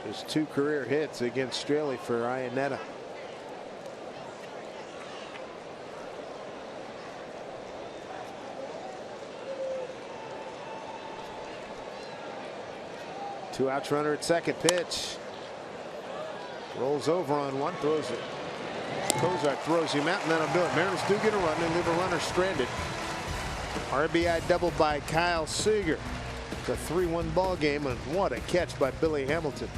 Just 2 career hits against Straley for Iannetta. Two outs, runner at second. Pitch. Rolls over on one, throws it. Kozar throws him out, and that'll do it. Mariners do get a run and leave a runner stranded. RBI double by Kyle Seager. It's a 3-1 ball game, and what a catch by Billy Hamilton.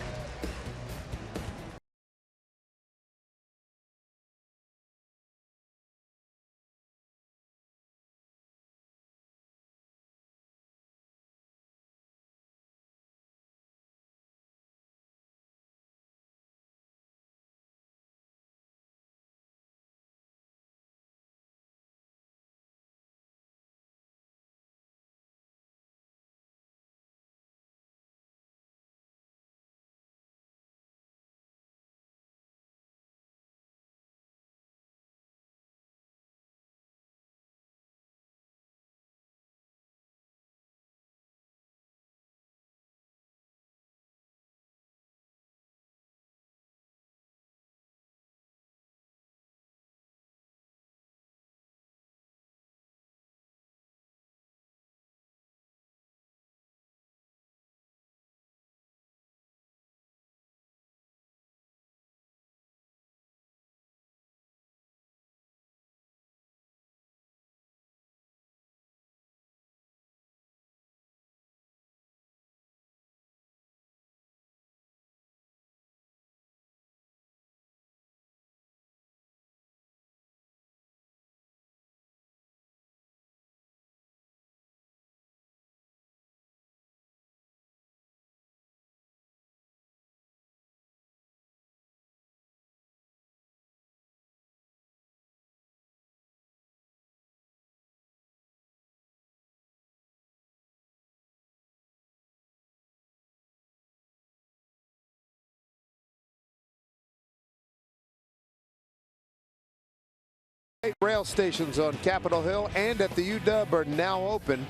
Rail stations on Capitol Hill and at the UW are now open.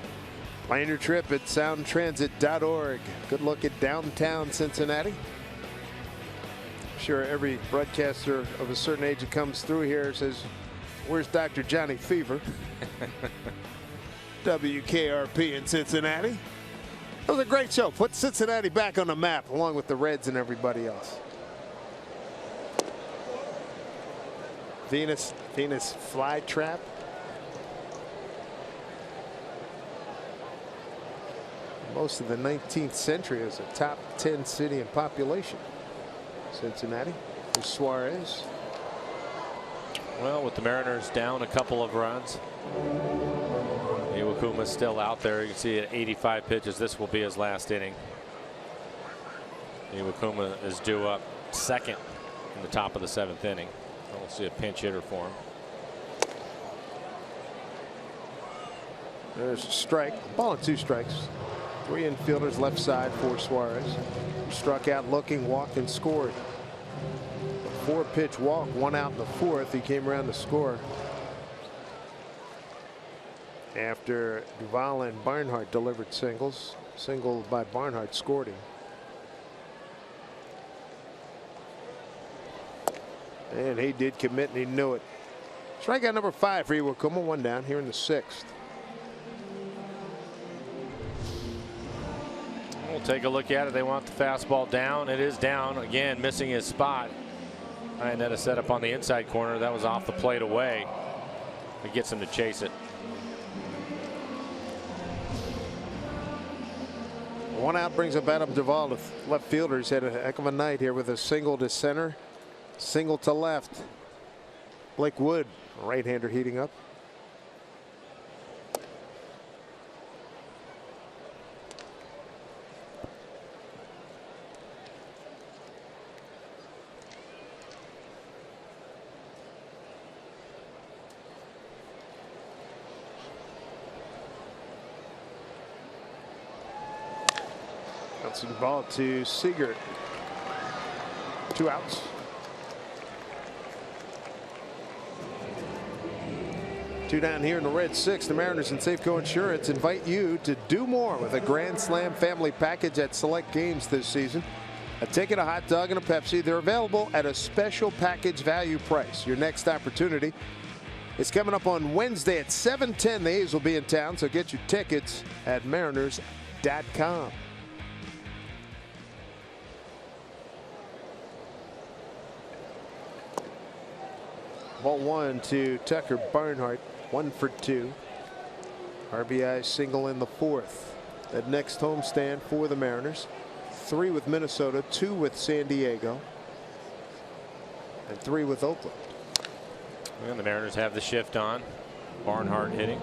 Plan your trip at soundtransit.org. Good look at downtown Cincinnati. I'm sure every broadcaster of a certain age that comes through here says, "Where's Dr. Johnny Fever?" WKRP in Cincinnati. It was a great show. Put Cincinnati back on the map along with the Reds and everybody else. Venus flytrap. Most of the 19th century is a top 10 city in population. Cincinnati. There's Suarez. Well, with the Mariners down a couple of runs, Iwakuma's still out there. You can see at 85 pitches, this will be his last inning. Iwakuma is due up second in the top of the 7th inning. We'll see a pinch hitter for him. There's a strike. Ball and 2 strikes. 3 infielders left side for Suarez. He struck out looking, walked, and scored. A 4-pitch walk, 1 out in the 4th. He came around to score after Duvall and Barnhart delivered singles. Single by Barnhart scored him. And he did commit, and he knew it. Strikeout number 5 for Iwakuma. 1 down here in the 6th. We'll take a look at it. They want the fastball down. It is down again, missing his spot. And that is set up on the inside corner. That was off the plate away. It gets him to chase it. 1 out brings up Adam Duvall, the left fielder. He's had a heck of a night here with a single to center. Single to left. Blake Wood, right-hander, heating up. Bouncing ball to Seager. 2 outs. Two down here in the red 6th. The Mariners and Safeco Insurance invite you to do more with a Grand Slam family package at select games this season. A ticket, a hot dog, and a Pepsi. They're available at a special package value price. Your next opportunity is coming up on Wednesday at 7:10. The A's will be in town, so get your tickets at mariners.com. Ball one to Tucker Barnhart. 1 for 2. RBI single in the 4th. That next homestand for the Mariners. 3 with Minnesota, 2 with San Diego, and 3 with Oakland. And the Mariners have the shift on. Barnhart hitting.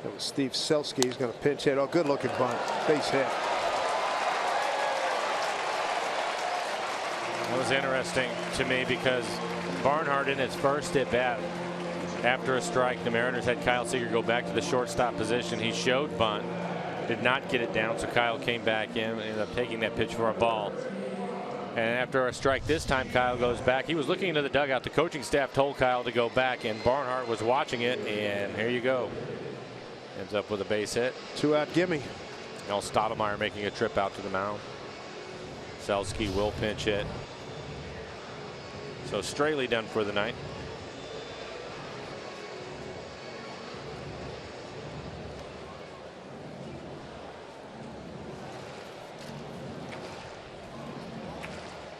That was Steve Selski. He's going to pinch hit. Oh, good looking bunt. Base hit. That was interesting to me because Barnhart in his first at bat after a strike, the Mariners had Kyle Seager go back to the shortstop position. He showed bunt, did not get it down, so Kyle came back in and ended up taking that pitch for a ball. And after a strike this time, Kyle goes back. He was looking into the dugout. The coaching staff told Kyle to go back, and Barnhart was watching it, and here you go. Ends up with a base hit. 2-out gimme. Now Stottlemyre making a trip out to the mound. Selski will pinch hit. So Straley done for the night.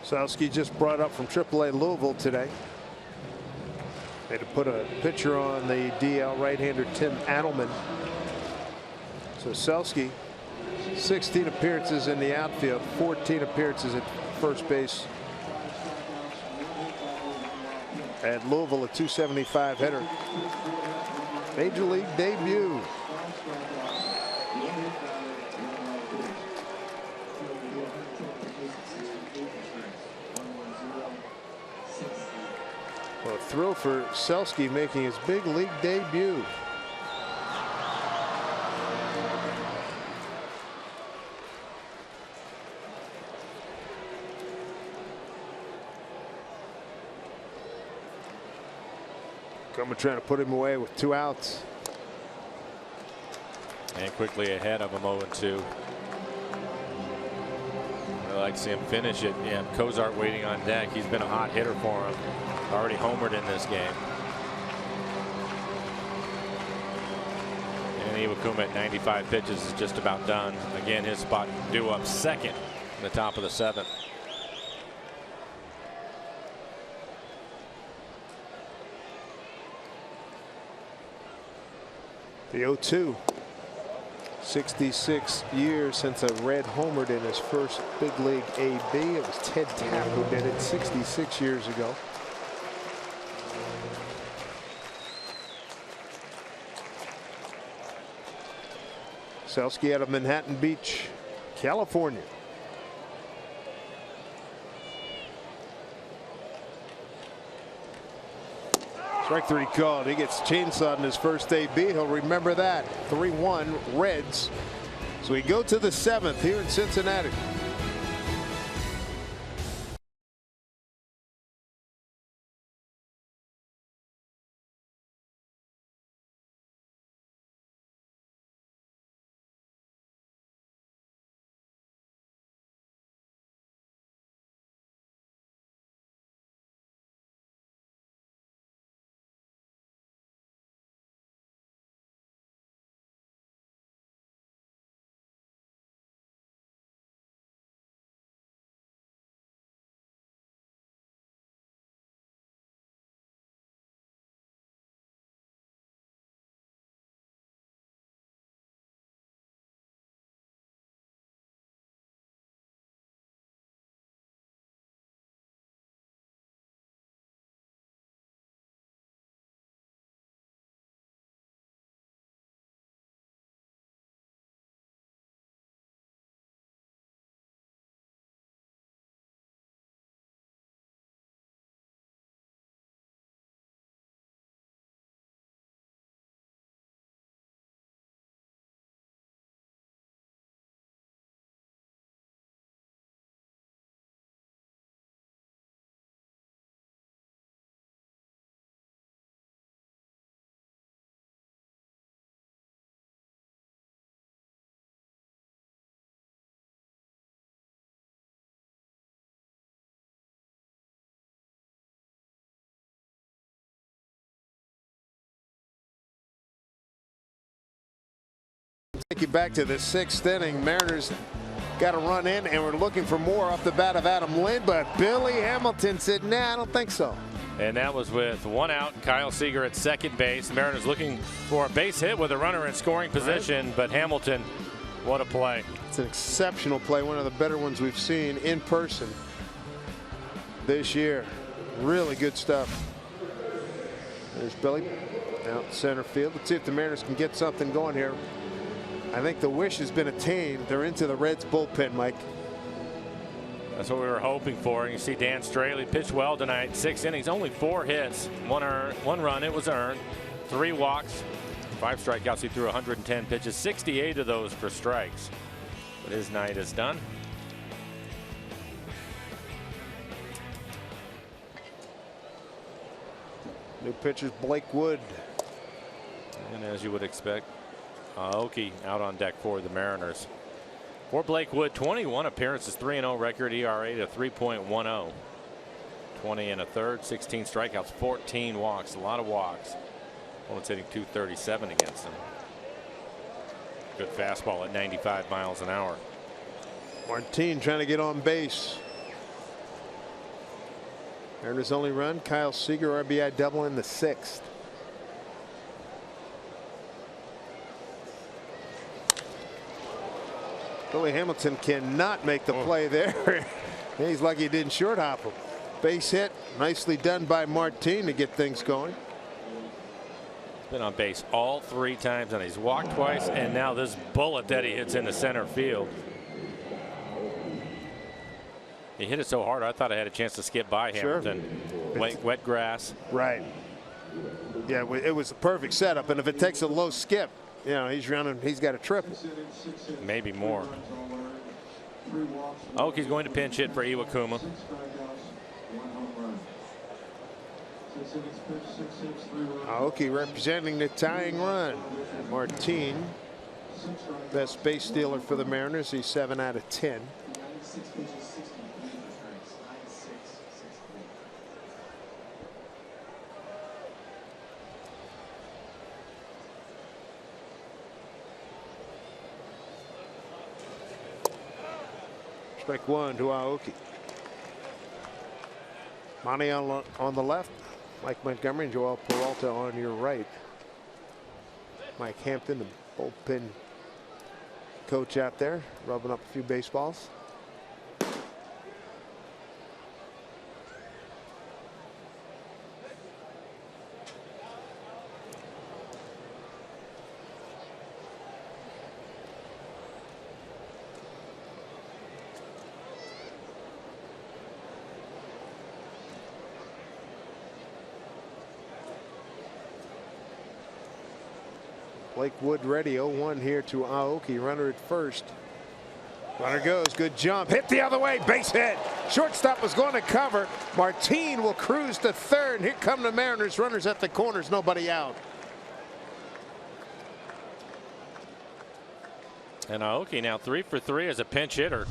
Selski just brought up from AAA Louisville today. They had to put a pitcher on the DL, right-hander Tim Adelman. So Selski, 16 appearances in the outfield, 14 appearances at first base. At Louisville, a .275 hitter. Major League debut. Well, a thrill for Selski making his big league debut. Coming trying to put him away with 2 outs. And quickly ahead of him 0-2. I'd like to see him finish it. Yeah, Cozart waiting on deck. He's been a hot hitter for him. Already homered in this game. And Iwakuma at 95 pitches is just about done. Again, his spot due up second in the top of the 7th. The 0-2. 66 years since a Red homered in his first big league AB. It was Ted Tapp who did it 66 years ago. Selski out of Manhattan Beach, California. Strike 3 called. He gets chainsawed in his first AB. He'll remember that. 3-1 Reds. So we go to the 7th here in Cincinnati. take you back to the 6th inning. Mariners got a run in, and we're looking for more off the bat of Adam Lind, but Billy Hamilton said, nah, I don't think so. And that was with 1 out. Kyle Seager at second base. The Mariners looking for a base hit with a runner in scoring position, but Hamilton, what a play. It's an exceptional play, one of the better ones we've seen in person this year. Really good stuff. There's Billy out center field. Let's see if the Mariners can get something going here. I think the wish has been attained. They're into the Reds bullpen, Mike. That's what we were hoping for. And you see Dan Straley pitched well tonight. 6 innings, only 4 hits, 1 run. It was earned. 3 walks, 5 strikeouts. He threw 110 pitches, 68 of those for strikes. But his night is done. New pitcher's Blake Wood. And as you would expect, Aoki out on deck for the Mariners. For Blake Wood, 21 appearances, 3-0 record, ERA to 3.10. 20 1/3, 16 strikeouts, 14 walks, a lot of walks. Opponent's hitting .237 against him. Good fastball at 95 miles an hour. Martin trying to get on base. Mariners only run. Kyle Seager RBI double in the 6th. Billy Hamilton cannot make the play there. He's lucky he didn't short hop him. Base hit, nicely done by Martin to get things going. He's been on base all 3 times, and he's walked twice, and now this bullet that he hits into center field. He hit it so hard, I thought I had a chance to skip by Hamilton. Sure. Wet grass. Right. Yeah, it was a perfect setup, and if it takes a low skip, you know, he's running, he's got a triple. Maybe more. Aoki's going to pinch hit for Iwakuma. Aoki representing the tying run. Martin, best base stealer for the Mariners. He's 7 out of 10. Strike 1 to Aoki. Monty on the left. Mike Montgomery and Joel Peralta on your right. Mike Hampton, the bullpen coach out there, rubbing up a few baseballs. Blake Wood ready. 0-1 here to Aoki. Runner at first. Runner goes. Good jump. Hit the other way. Base hit. Shortstop was going to cover. Martin will cruise to third. And here come the Mariners. Runners at the corners. Nobody out. And Aoki now 3 for 3 as a pinch hitter.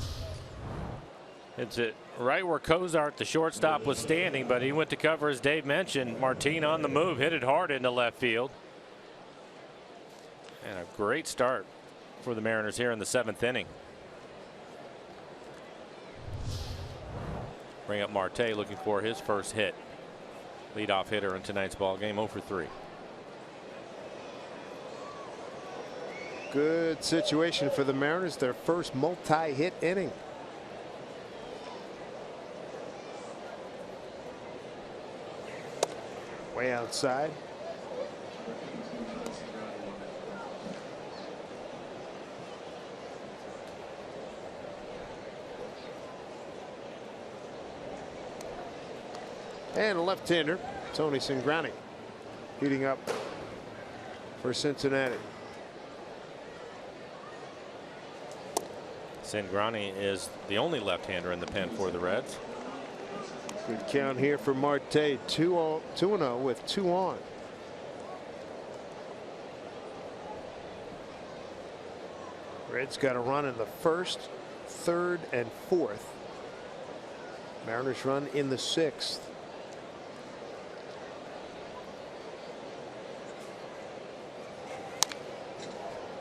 It's it right where Cozart, the shortstop, was standing, but he went to cover, as Dave mentioned. Martin on the move, hit it hard into left field. And a great start for the Mariners here in the 7th inning. Bring up Marte looking for his first hit. Leadoff hitter in tonight's ball game, 0 for 3. Good situation for the Mariners. Their first multi-hit inning. Way outside. And a left-hander, Tony Cingrani, heating up for Cincinnati. Cingrani is the only left-hander in the pen for the Reds. Good count here for Marte. 2-0 with 2 on. Reds got a run in the 1st, 3rd, and 4th. Mariners run in the 6th.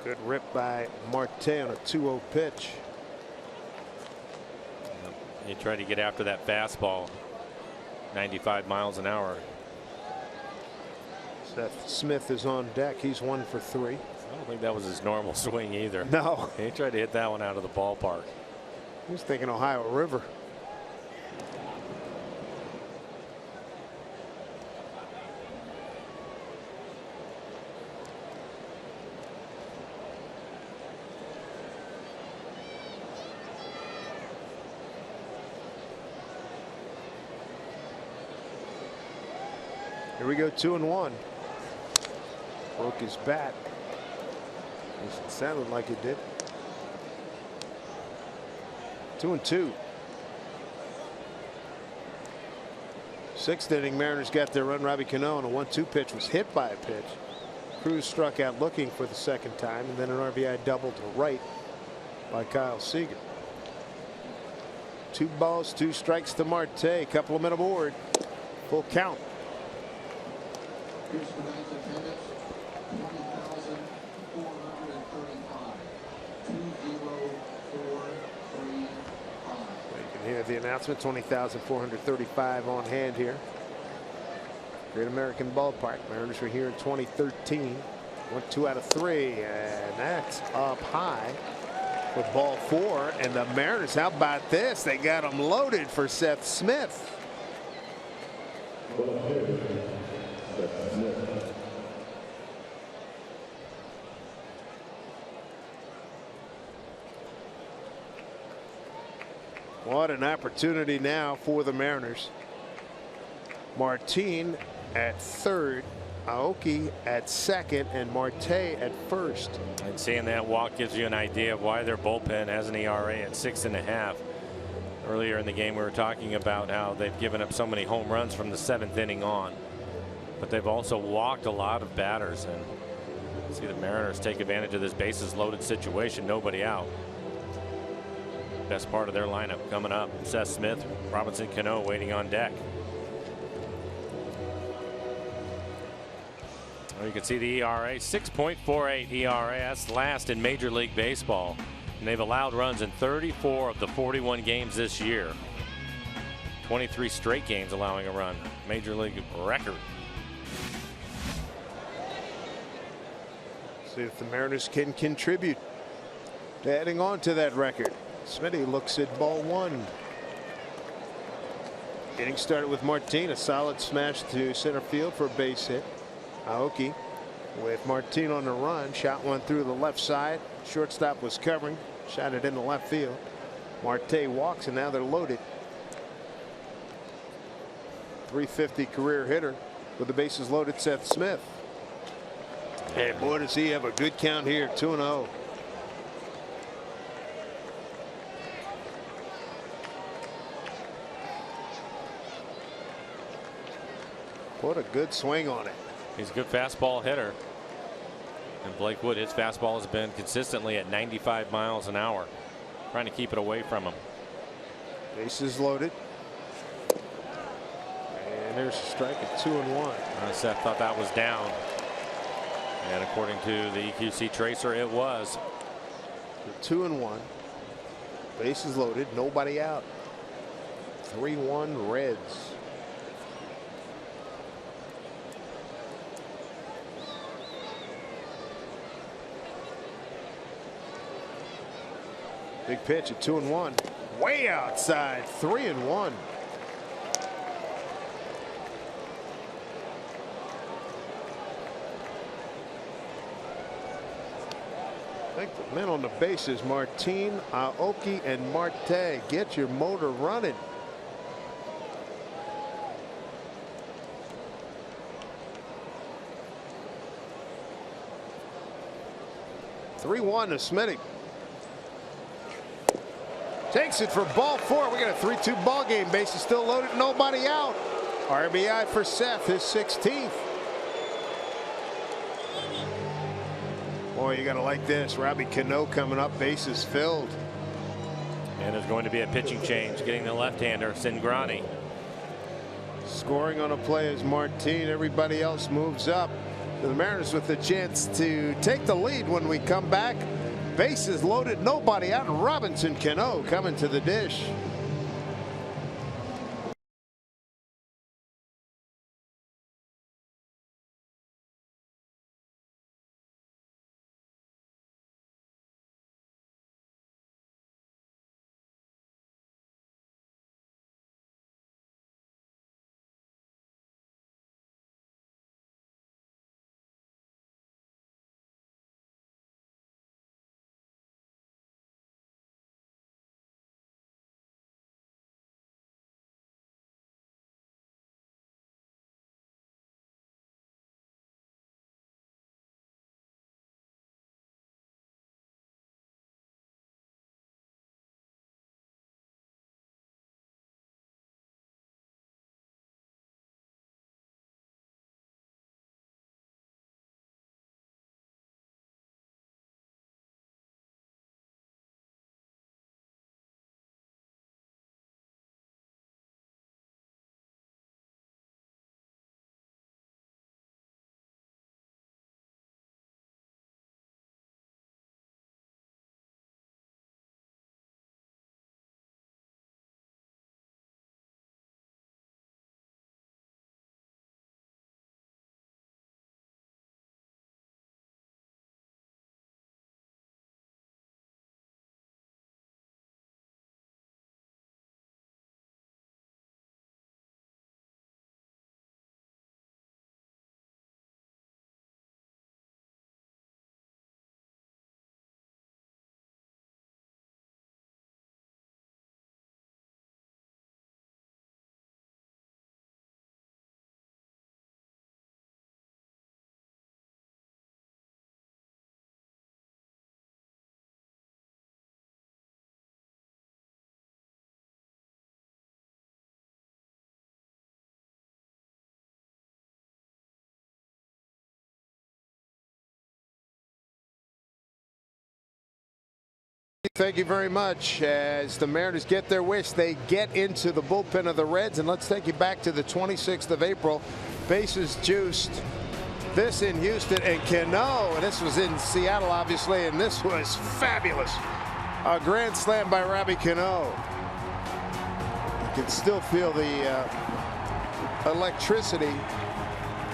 Good rip by Marte on a 2-0 pitch. He tried to get after that fastball. 95 miles an hour. Seth Smith is on deck. He's 1 for 3. I don't think that was his normal swing either. No. He tried to hit that one out of the ballpark. He was thinking Ohio River. Here we go, 2-1. Broke his bat. It sounded like it did. 2-2. 6th inning, Mariners got their run. Robbie Cano on a 1-2 pitch was hit by a pitch. Cruz struck out looking for the 2nd time, and then an RBI double to right by Kyle Seager. 2 balls, 2 strikes to Marte. Couple of men aboard. Full count. Here's tonight's attendance, 20,435. 20435. You can hear the announcement. 20,435 on hand here. Great American Ballpark. Mariners were here in 2013. Went 2 out of 3, and that's up high with ball 4. And the Mariners, how about this? They got them loaded for Seth Smith. What an opportunity now for the Mariners. Martin at 3rd, Aoki at 2nd, and Marte at 1st. And seeing that walk gives you an idea of why their bullpen has an ERA at 6.5. Earlier in the game, we were talking about how they've given up so many home runs from the 7th inning on, but they've also walked a lot of batters. And see the Mariners take advantage of this bases loaded situation. Nobody out. Best part of their lineup coming up. Seth Smith, Robinson Cano waiting on deck. Well, you can see the ERA, 6.48 ERA. That's last in Major League Baseball. And they've allowed runs in 34 of the 41 games this year. 23 straight games allowing a run. Major League record. See if the Mariners can contribute to adding on to that record. Smitty looks at ball 1. Getting started with Martin. A solid smash to center field for a base hit. Aoki with Martin on the run. Shot one through the left side. Shortstop was covering. Shot it into left field. Marte walks, and now they're loaded. 350 career hitter with the bases loaded, Seth Smith. Hey, boy, does he have a good count here. 2-0. What a good swing on it. He's a good fastball hitter. And Blake Wood, his fastball has been consistently at 95 miles an hour. Trying to keep it away from him. Bases loaded. And there's a strike at 2-1. Seth thought that was down. And according to the EQC tracer, it was. 2-1. Bases loaded. Nobody out. 3-1 Reds. Big pitch at 2-1. Way outside. 3-1. I think the men on the bases, Martin, Aoki, and Marte. Get your motor running. (3-1) to Smitty. Takes it for ball 4. We got a 3-2 ball game. Bases still loaded. Nobody out. RBI for Seth, his 16th. Boy, you got to like this. Robbie Cano coming up. Bases filled. And there's going to be a pitching change. Getting the left-hander, Cingrani. Scoring on a play is Martin. Everybody else moves up. The Mariners with the chance to take the lead when we come back. Bases loaded, nobody out, and Robinson Cano coming to the dish. Thank you very much. As the Mariners get their wish, they get into the bullpen of the Reds. And let's take you back to the 26th of April. Bases juiced. This in Houston, and Cano, and this was in Seattle, obviously, and this was fabulous. A grand slam by Robbie Cano. You can still feel the electricity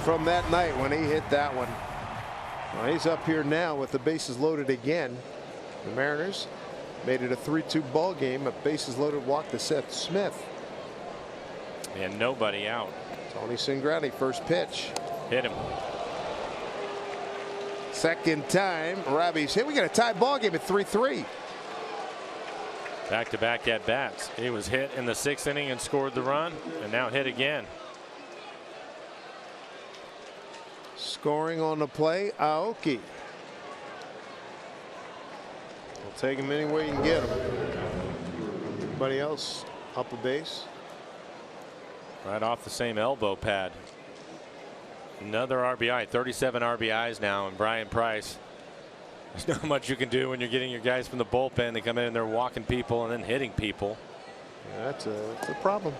from that night when he hit that one. Well, he's up here now with the bases loaded again. The Mariners made it a 3-2 ball game. A bases loaded walk to Seth Smith. And nobody out. Tony Cingrani, first pitch. Hit him. Second time Robbie's hit. We got a tie ball game at 3-3. Back-to-back at bats. He was hit in the 6th inning and scored the run, and now hit again. Scoring on the play, Aoki. We'll take him any way you can get him. Anybody else up a base? Right off the same elbow pad. Another RBI, 37 RBIs now, and Brian Price. There's not much you can do when you're getting your guys from the bullpen. They come in and they're walking people and then hitting people. Yeah, that's a problem.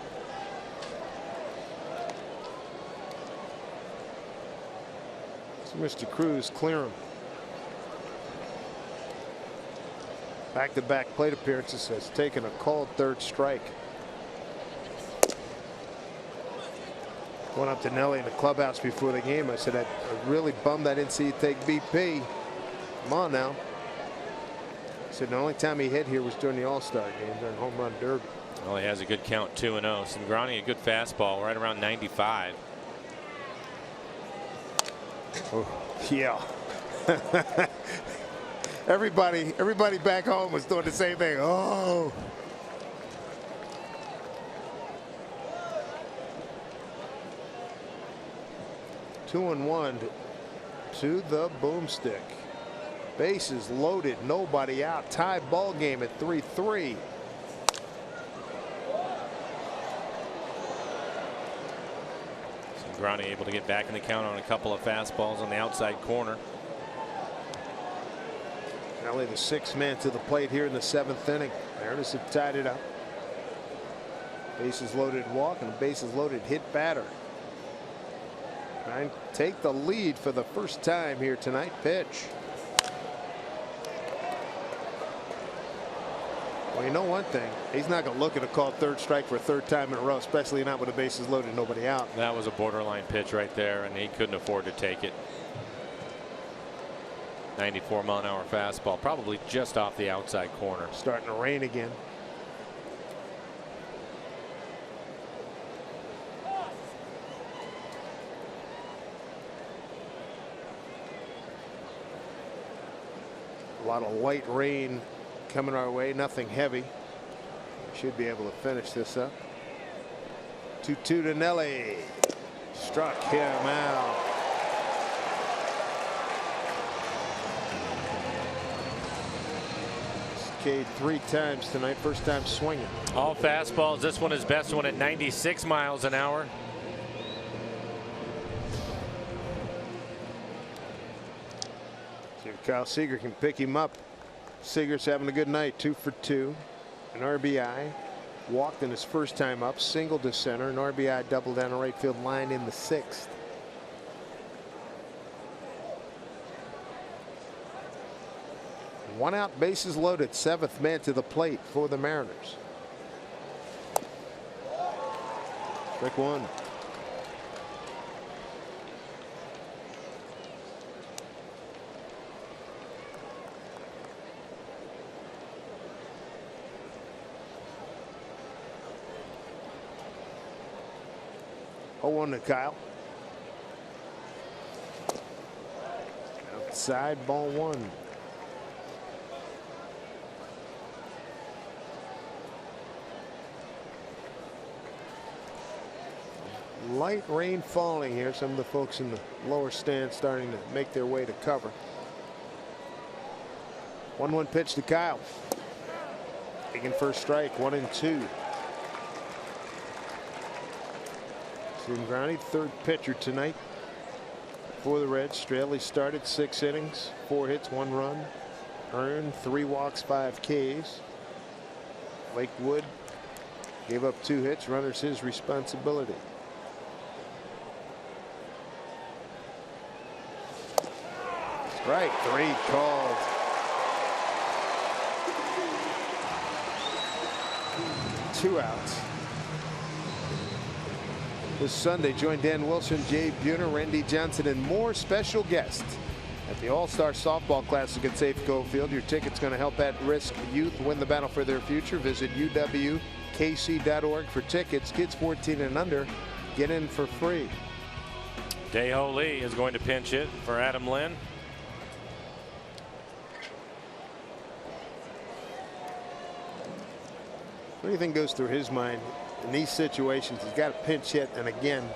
So Mr. Cruz clear him. Back-to-back plate appearances, has taken a called third strike. Went up to Nelly in the clubhouse before the game. I said, I really bummed I didn't see you take BP. Come on now. I said the only time he hit here was during the All-Star game, during Home Run Derby. Well, he has a good count, 2-0. Cingrani, a good fastball, right around 95. Oh, yeah. Everybody back home was doing the same thing. Oh. Two and one to the boomstick. Bases loaded, nobody out. Tie ball game at 3-3. Cingrani able to get back in the count on a couple of fastballs on the outside corner. Only the sixth man to the plate here in the 7th inning. Mariners have tied it up. Bases loaded walk and a bases loaded hit batter. Trying to take the lead for the first time here tonight. Pitch. Well, you know one thing, he's not going to look at a called third strike for a third time in a row, especially not with the bases loaded, nobody out. That was a borderline pitch right there, and he couldn't afford to take it. 94-mile-an-hour fastball, probably just off the outside corner. Starting to rain again. A lot of light rain coming our way, nothing heavy. Should be able to finish this up. 2-2 to Nelly. Struck him out. K 3 times tonight, first time swinging. All fastballs. This one is best one at 96 miles an hour. See if Kyle Seager can pick him up. Seager's having a good night, 2 for 2, an RBI, walked in his first time up, single to center, an RBI double down the right field line in the 6th. One out, bases loaded, 7th man to the plate for the Mariners. Strike one. Oh, on to Kyle. Outside, ball one. Light rain falling here. Some of the folks in the lower stand starting to make their way to cover. 1-1 pitch to Kyle. Taking first strike, 1-2. Cincinnati, third pitcher tonight for the Reds. Straley started 6 innings, 4 hits, 1 run, earned 3 walks, 5 Ks. Lakewood gave up 2 hits. Runners his responsibility. Strike 3 called. Two outs. This Sunday, join Dan Wilson, Jay Buhner, Randy Johnson, and more special guests at the All-Star Softball Classic at Safeco Field. Your ticket's going to help at-risk youth win the battle for their future. Visit uwkc.org for tickets. Kids 14 and under get in for free. Dae-Ho Lee is going to pinch hit for Adam Lynn. What do you think goes through his mind in these situations? He's got a pinch hit, and again,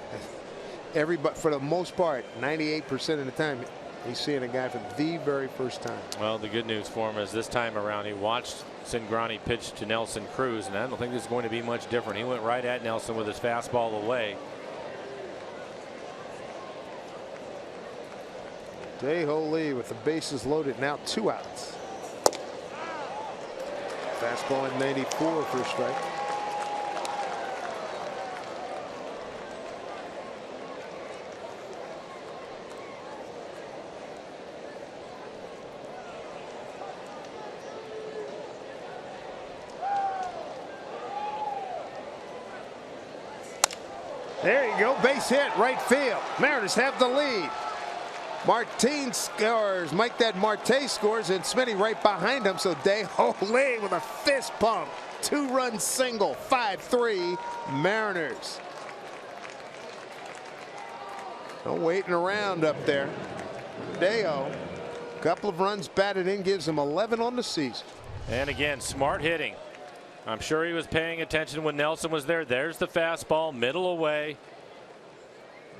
everybody, for the most part, 98% of the time, he's seeing a guy for the very first time. Well, the good news for him is this time around he watched Cingrani pitch to Nelson Cruz, and I don't think this is going to be much different. He went right at Nelson with his fastball away. Dae-Ho Lee with the bases loaded, now 2 outs. Fastball at 94 for a strike. There you go, base hit, right field. Mariners have the lead. Martin scores, Mike that Marte scores, and Smitty right behind him. So Dae-Ho Lee with a fist pump, 2-run single, 5-3 Mariners. No waiting around up there. Dae-Ho, a couple of runs batted in, gives him 11 on the season. And again, smart hitting. I'm sure he was paying attention when Nelson was there. There's the fastball, middle away.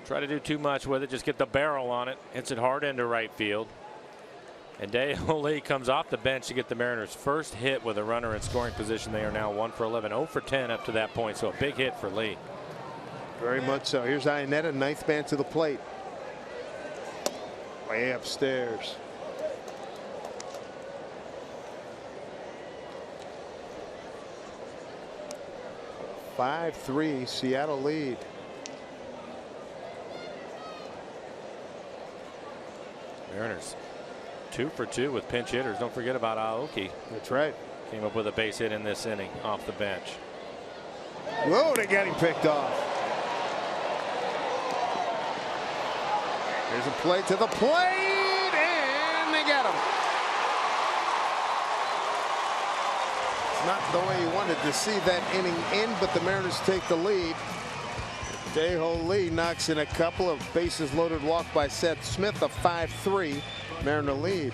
Try to do too much with it, just get the barrel on it. Hits it hard into right field. And Dae-Ho Lee comes off the bench to get the Mariners' first hit with a runner in scoring position. They are now 1 for 11, 0 for 10 up to that point. So a big hit for Lee. Very much so. Here's Iannetta, 9th man to the plate. Way upstairs. (5-3) Seattle lead. Mariners 2 for 2 with pinch hitters. Don't forget about Aoki. That's right. Came up with a base hit in this inning off the bench. Whoa, they got him picked off. There's a play to the plate, and they get him. It's not the way you wanted to see that inning end, but the Mariners take the lead. Dae-Ho Lee knocks in a couple of bases loaded walk by Seth Smith, a 5-3 Mariner lead.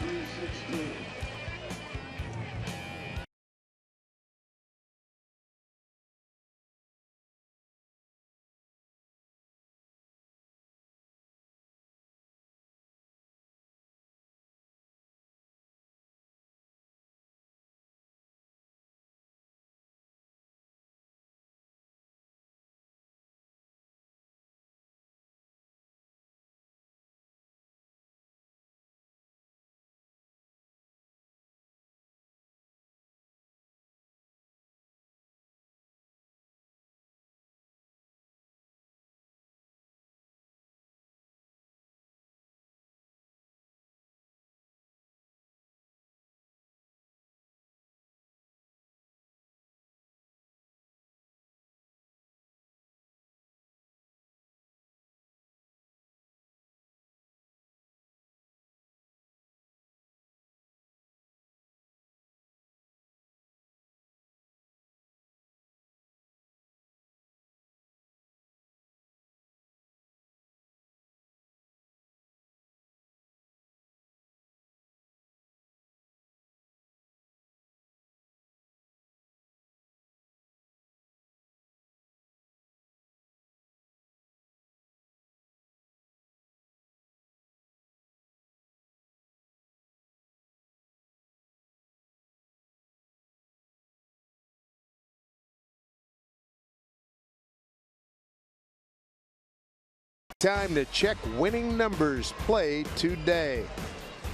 Time to check winning numbers played today.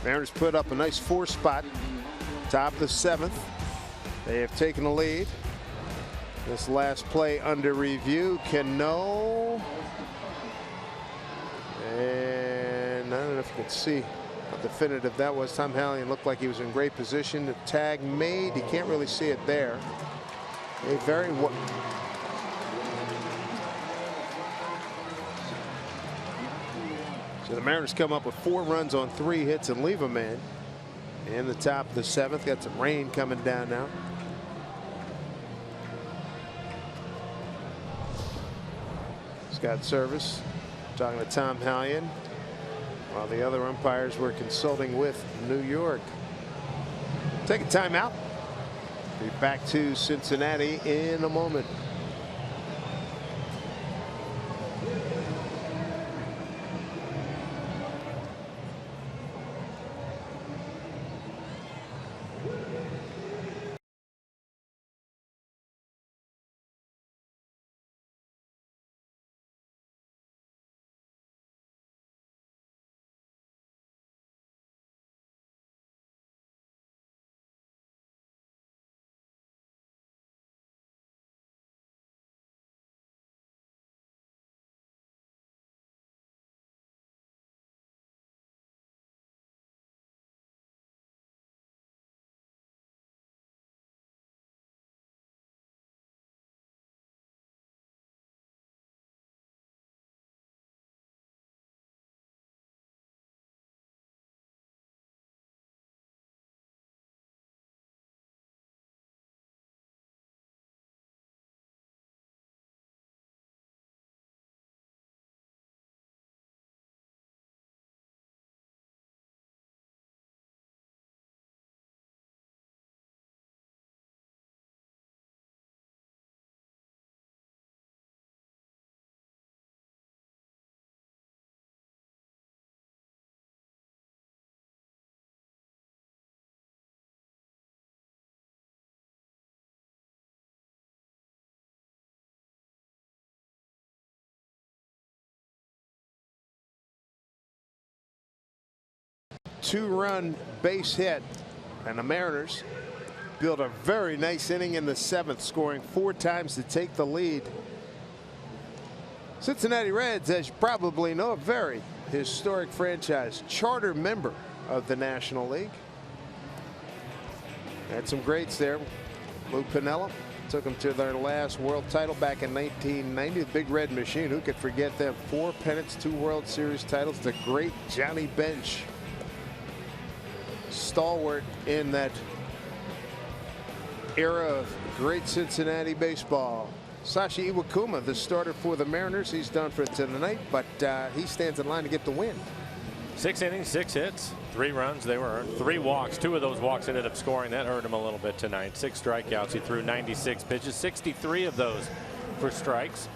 Mariners put up a nice 4 spot, top of the 7th. They have taken the lead. This last play under review, Cano. And I don't know if you can see how definitive that was. Tom Hallion looked like he was in great position. The tag made, you can't really see it there. A very So the Mariners come up with 4 runs on 3 hits and leave a man. In the top of the 7th, got some rain coming down now. Scott Service talking to Tom Hallion while the other umpires were consulting with New York. Take a timeout. Be back to Cincinnati in a moment. Two-run base hit, and the Mariners built a very nice inning in the 7th, scoring 4 times to take the lead. Cincinnati Reds, as you probably know, a very historic franchise, charter member of the National League. Had some greats there. Lou Piniella took them to their last world title back in 1990. The Big Red Machine, who could forget them? 4 pennants, 2 World Series titles. The great Johnny Bench, stalwart in that era of great Cincinnati baseball. Sashi Iwakuma, the starter for the Mariners. He's done for tonight, but he stands in line to get the win. 6 innings, 6 hits, 3 runs. They were earned. 3 walks. 2 of those walks ended up scoring. That hurt him a little bit tonight. 6 strikeouts. He threw 96 pitches, 63 of those for strikes.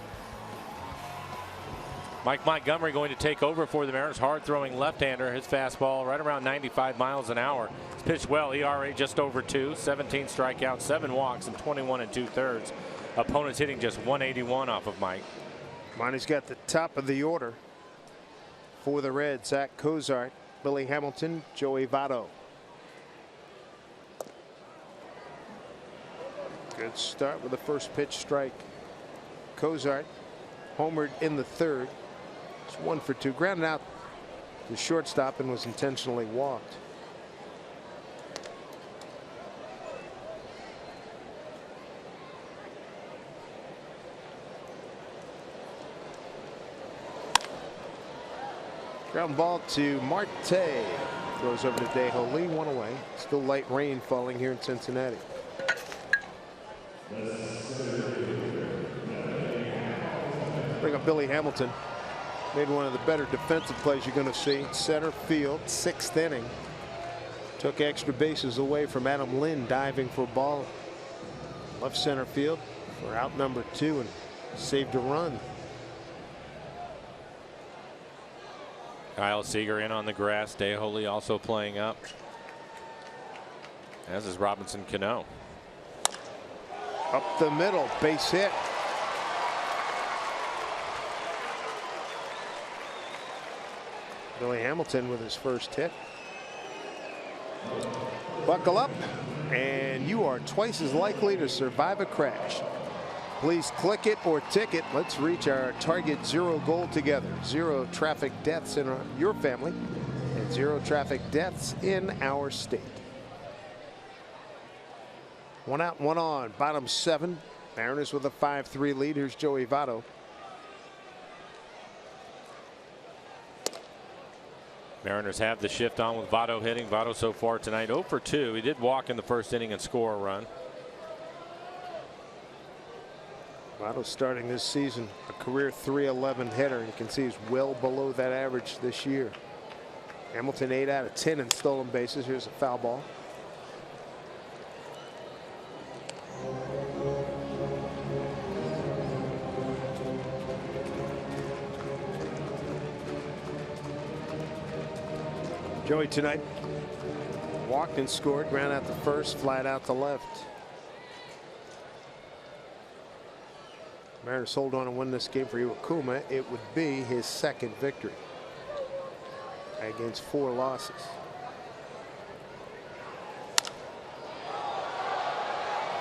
Mike Montgomery going to take over for the Mariners. Hard-throwing left-hander. His fastball right around 95 miles an hour. He's pitched well. ERA just over 2. 17 strikeouts, 7 walks, and 21 2/3. Opponents hitting just 181 off of Mike. Monty's got the top of the order for the Reds. Zach Cozart, Billy Hamilton, Joey Votto. Good start with the first pitch strike. Cozart homered in the 3rd. It's 1 for 2. Grounded out to shortstop and was intentionally walked. Ground ball to Marte. Throws over to DeHo Lee. 1 away. Still light rain falling here in Cincinnati. Bring up Billy Hamilton. Made one of the better defensive plays you're going to see. Center field, 6th inning. Took extra bases away from Adam Lynn diving for a ball. Left center field for out number 2 and saved a run. Kyle Seager in on the grass. DeHo Lee also playing up, as is Robinson Cano. Up the middle, base hit. Billy Hamilton with his first hit. Buckle up, and you are twice as likely to survive a crash. Please click it or ticket. Let's reach our target 0 goal together. 0 traffic deaths in your family and 0 traffic deaths in our state. 1 out, 1 on. Bottom 7. Mariners with a 5-3 lead. Here's Joey Votto. Mariners have the shift on with Votto hitting. Votto so far tonight 0 for 2. He did walk in the 1st inning and score a run. Votto starting this season a career .311 hitter. You can see he's well below that average this year. Hamilton 8 out of 10 in stolen bases. Here's a foul ball. Joey tonight walked and scored. Ground out to first, flat out to left. Mariners hold on and win this game for Iwakuma. It would be his 2nd victory against 4 losses.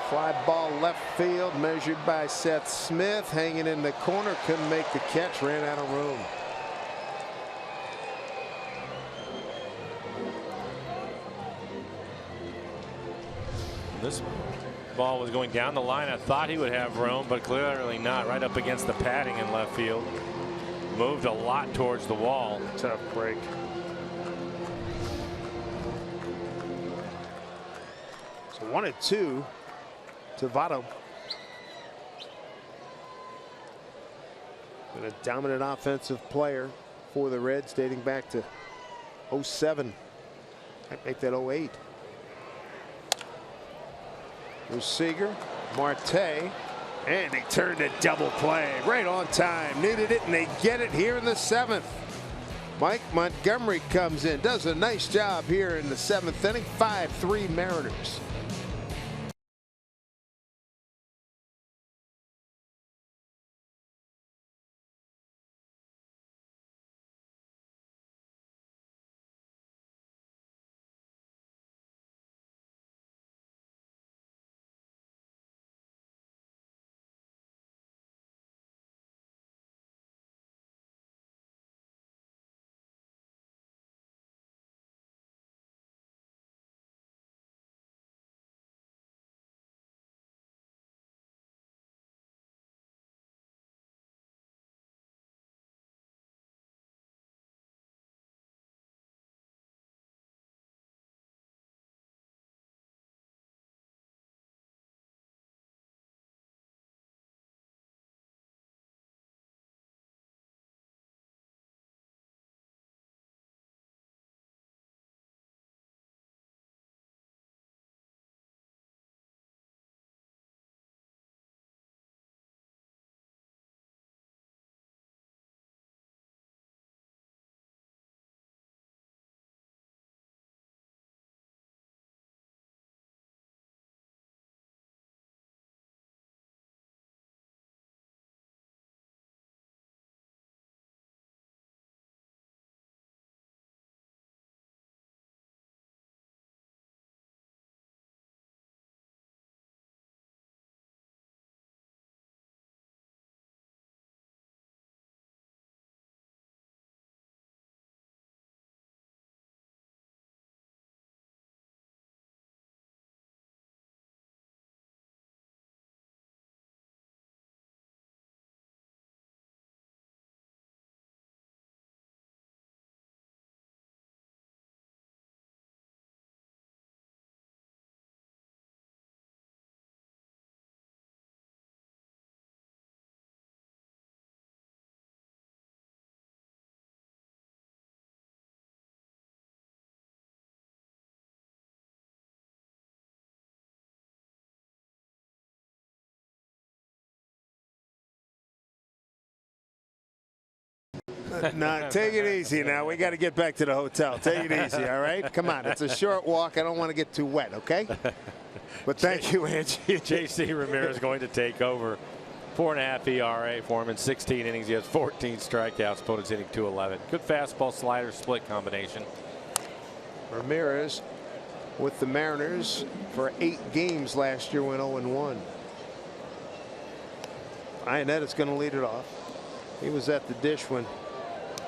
Fly ball left field, measured by Seth Smith, hanging in the corner, couldn't make the catch, ran out of room. This ball was going down the line. I thought he would have room, but clearly not. Right up against the padding in left field. Moved a lot towards the wall. Tough break. So 1-2 to Votto. And a dominant offensive player for the Reds dating back to 07. I'd make that 08. There's Seager, Marte, and they turned a double play right on time. Needed it, and they get it here in the 7th. Mike Montgomery comes in, does a nice job here in the 7th inning. 5-3 Mariners. No, take it easy now. We got to get back to the hotel. Take it easy, all right? Come on. It's a short walk. I don't want to get too wet, okay? But thank you, Angie. J.C. Ramirez going to take over. 4.5 ERA for him in 16 innings. He has 14 strikeouts. Opponents hitting .211. Good fastball slider split combination. Ramirez with the Mariners for 8 games last year, went 0-1. Ionetta's going to lead it off. He was at the dish when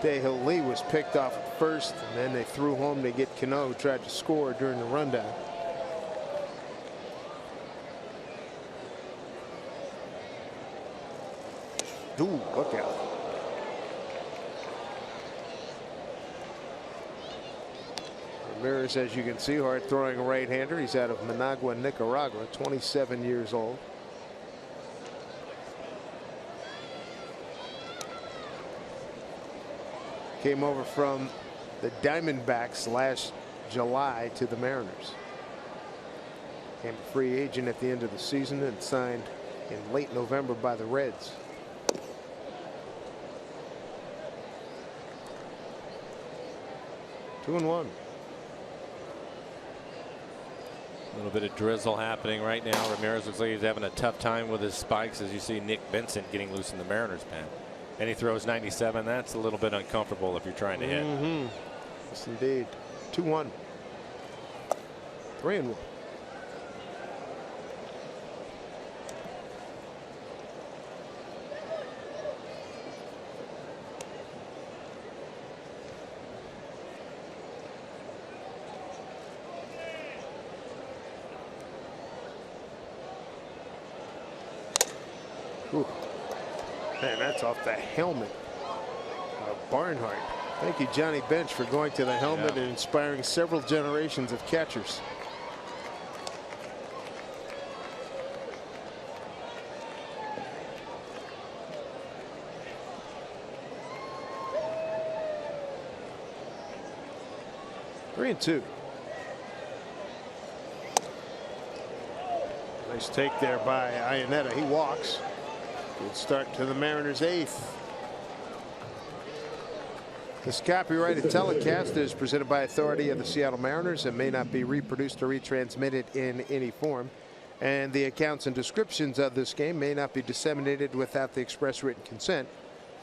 Dahill Lee was picked off at first, and then they threw home to get Cano, who tried to score during the rundown. Ooh, look out. Ramirez, as you can see, hard throwing right-hander. He's out of Managua, Nicaragua, 27 years old. Came over from the Diamondbacks last July to the Mariners. Became a free agent at the end of the season and signed in late November by the Reds. Two and one. A little bit of drizzle happening right now. Ramirez looks like he's having a tough time with his spikes, as you see Nick Benson getting loose in the Mariners pen. And he throws 97. That's a little bit uncomfortable if you're trying to hit. Yes, indeed. 2-1. 3-1. Ooh. Man, that's off the helmet of Barnhart. Thank you, Johnny Bench, for going to the helmet and inspiring several generations of catchers. Three and two. Nice take there by Ionetta. He walks. Good start to the Mariners' 8th. This copyrighted telecast is presented by authority of the Seattle Mariners and may not be reproduced or retransmitted in any form. And the accounts and descriptions of this game may not be disseminated without the express written consent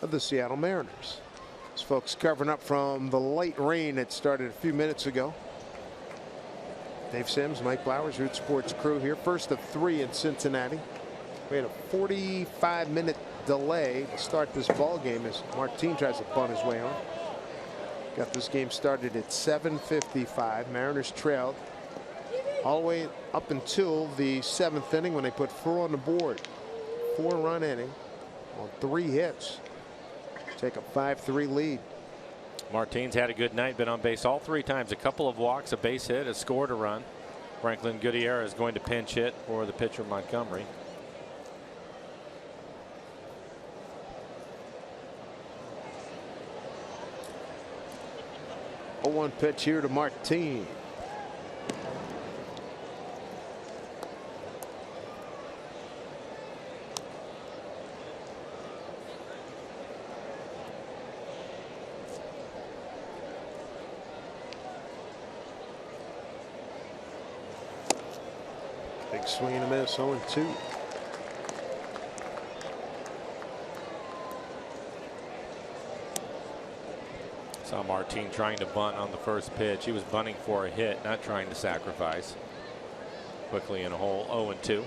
of the Seattle Mariners. These folks covering up from the light rain that started a few minutes ago. Dave Sims, Mike Blowers, Root Sports crew here. First of 3 in Cincinnati. We had a 45-minute delay to start this ball game as Martin tries to bunt his way on. Got this game started at 7:55. Mariners trailed all the way up until the 7th inning when they put 4 on the board. 4-run inning on 3 hits. Take a 5-3 lead. Martin's had a good night, been on base all 3 times. A couple of walks, a base hit, a scored a run. Franklin Gutierrez is going to pinch hit for the pitcher Montgomery. 0-1 pitch here to Martin. Big swing and a miss. 0-2. Saw Martin trying to bunt on the first pitch. He was bunting for a hit, not trying to sacrifice. Quickly in a hole. 0-2.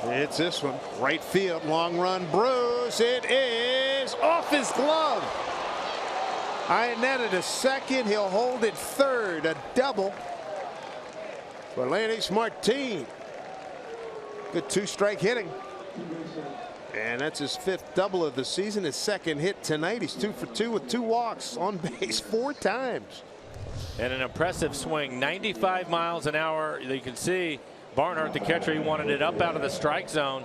It's this one. Right field. Long run. Bruce. It is off his glove. Ionetta to second. He'll hold it third. A double for Lennox Martin. Good 2-strike hitting. And that's his 5th double of the season. His 2nd hit tonight. He's 2 for 2 with 2 walks, on base 4 times. And an impressive swing. 95 miles an hour. You can see Barnhart, the catcher, he wanted it up out of the strike zone.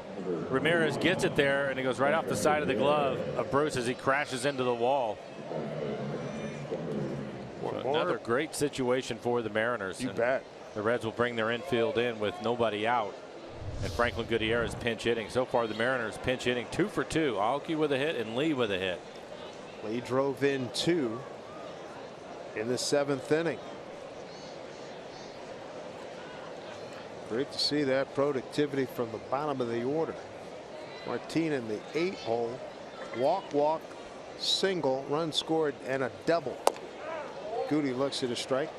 Ramirez gets it there, and it goes right off the side of the glove of Bruce as he crashes into the wall. So another great situation for the Mariners. You bet. The Reds will bring their infield in with nobody out. And Franklin Gutierrez pinch hitting. So far, the Mariners pinch hitting 2 for 2. Aoki with a hit and Lee with a hit. Lee drove in 2 in the 7th inning. Great to see that productivity from the bottom of the order. Martin in the 8th hole. Walk, single, run scored, and a double. Goody looks at a strike.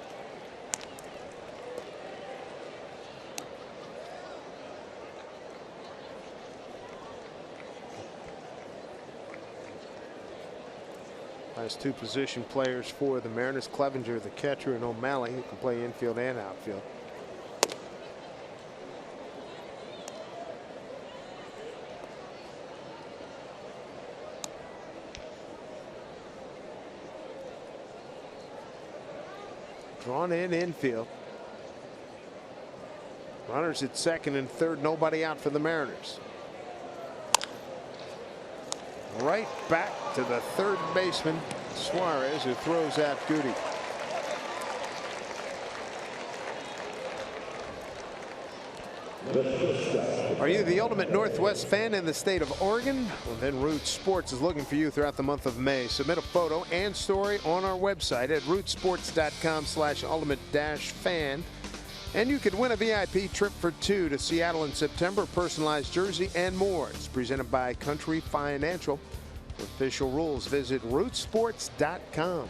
Last 2 position players for the Mariners, Clevenger, the catcher, and O'Malley, who can play infield and outfield. Drawn in infield. Runners at second and third, nobody out for the Mariners. Right back to the third baseman, Suarez, who throws out Goody. Are you the ultimate Northwest fan in the state of Oregon? Well, then Roots Sports is looking for you throughout the month of May. Submit a photo and story on our website at rootsports.com/ultimate-fan. And you could win a VIP trip for 2 to Seattle in September, personalized jersey, and more. It's presented by Country Financial. For official rules, visit rootsports.com.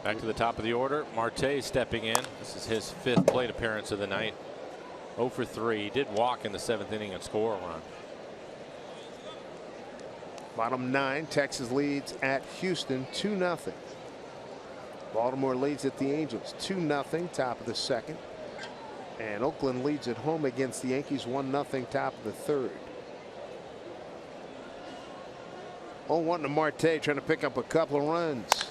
Back to the top of the order. Marte stepping in. This is his 5th plate appearance of the night. 0 for 3. He did walk in the 7th inning and score a run. Bottom 9, Texas leads at Houston 2-0. Baltimore leads at the Angels 2-0, top of the 2nd. And Oakland leads at home against the Yankees 1-0, top of the 3rd. 0-1 to Marte, trying to pick up a couple of runs.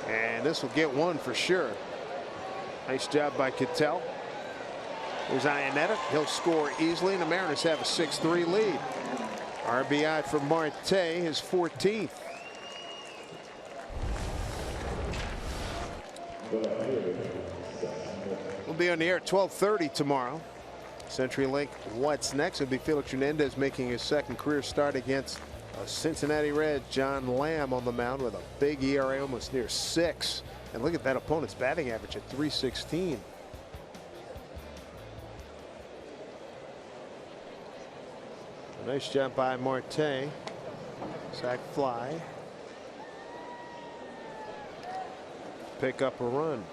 And this will get one for sure. Nice job by Ketel. There's Iannetta. He'll score easily, and the Mariners have a 6-3 lead. RBI for Marte, his 14th. We'll be on the air at 12:30 tomorrow. CenturyLink What's Next will be Felix Hernandez making his 2nd career start against a Cincinnati Red. John Lamb on the mound with a big ERA, almost near 6. And look at that opponent's batting average at .316. Nice job by Marte. Sac fly. Pick up a run.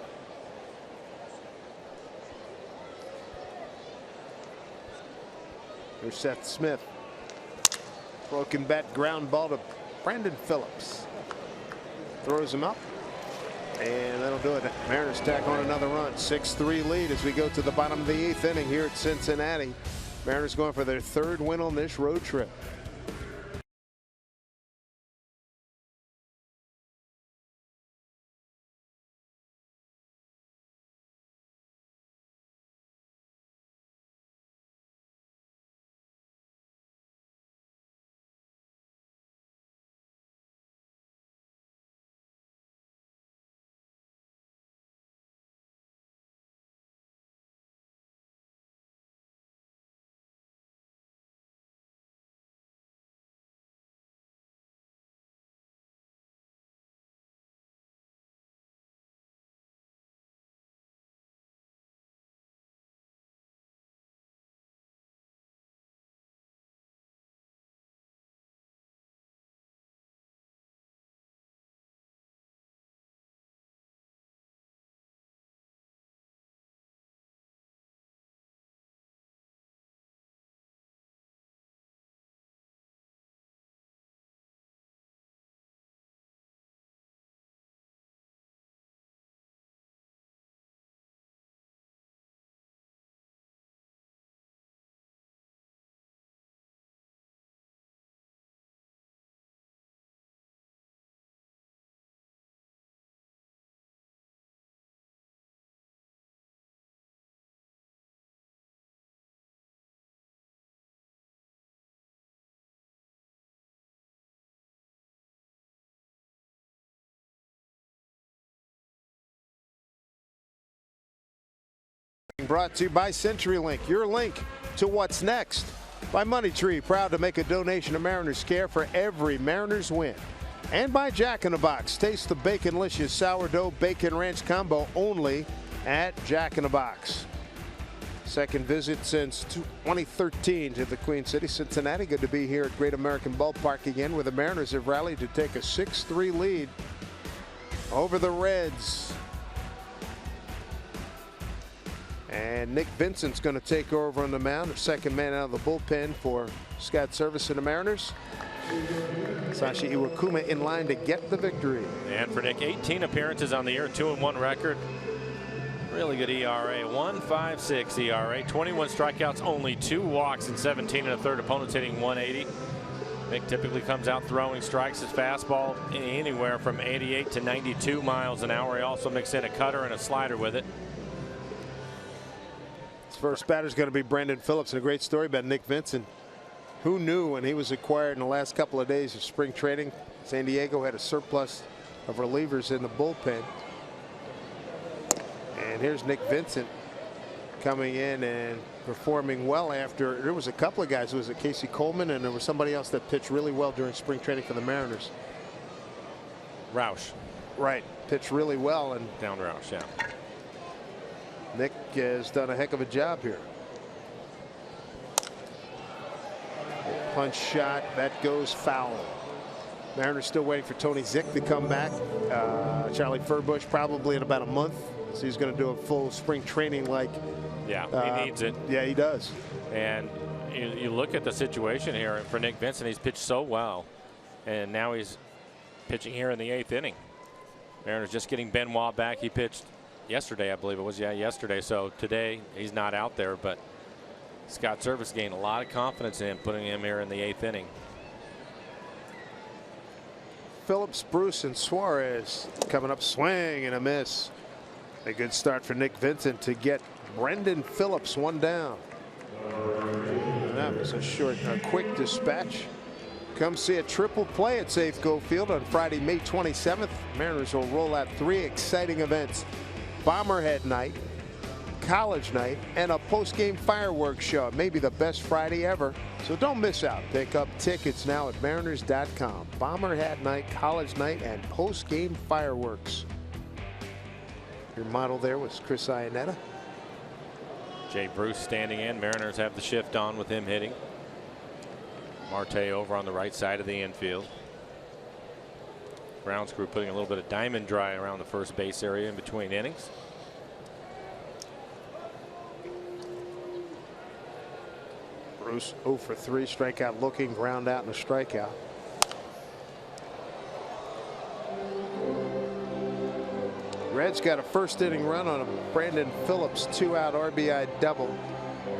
Here's Seth Smith. Broken bat ground ball to Brandon Phillips. Throws him up. And that'll do it. Mariners tack on another run. 6-3 lead as we go to the bottom of the 8th inning here at Cincinnati. Mariners going for their 3rd win on this road trip. brought to you by CenturyLink, your link to what's next. By Money Tree, proud to make a donation to Mariners Care for every Mariners win. And by Jack in the Box, taste the Baconlicious Sourdough Bacon Ranch Combo only at Jack in the Box. Second visit since 2013 to the Queen City, Cincinnati. Good to be here at Great American Ballpark again, where the Mariners have rallied to take a 6-3 lead over the Reds. And Nick Vincent's going to take over on the mound, the second man out of the bullpen for Scott Service and the Mariners. Sashi Iwakuma in line to get the victory. And for Nick, 18 appearances on the year, 2-1 record. Really good ERA, 1.56 ERA, 21 strikeouts, only 2 walks, and 17 and a third. Opponents hitting 180. Nick typically comes out throwing strikes. His fastball anywhere from 88 to 92 miles an hour. He also mixed in a cutter and a slider with it. His first batter is going to be Brandon Phillips, and a great story about Nick Vincent. Who knew when he was acquired in the last couple of days of spring training, San Diego had a surplus of relievers in the bullpen. And here's Nick Vincent coming in and performing well after there was a couple of guys. It was Casey Coleman, and there was somebody else that pitched really well during spring training for the Mariners. Roush. Right. Pitched really well. And down Roush, yeah. Nick has done a heck of a job here. Punch shot that goes foul. Mariners still waiting for Tony Zick to come back. Charlie Furbush probably in about a month. So he's going to do a full spring training like. Yeah, he needs it. Yeah, he does. And you look at the situation here for Nick Vincent. He's pitched so well, and now he's pitching here in the 8th inning. Mariners just getting Benoit back. He pitched yesterday, I believe it was. Yeah, yesterday. So today he's not out there, but Scott Service gained a lot of confidence in putting him here in the 8th inning. Phillips, Bruce, and Suarez coming up, swing and a miss. A good start for Nick Vincent to get Brendan Phillips one down. And that was a quick dispatch. Come see a triple play at Safeco Field on Friday, May 27th. Mariners will roll out 3 exciting events: Bomberhead Night, College Night, and a post-game fireworks show. Maybe the best Friday ever. So don't miss out. Pick up tickets now at mariners.com. Bomberhead Night, College Night, and post-game fireworks. Your model there was Chris Iannetta. Jay Bruce standing in. Mariners have the shift on with him hitting. Marte over on the right side of the infield. Grounds crew putting a little bit of diamond dry around the first base area in between innings. Bruce 0 for 3, strikeout looking, ground out and a strikeout. Reds got a first inning run on a Brandon Phillips 2-out RBI double.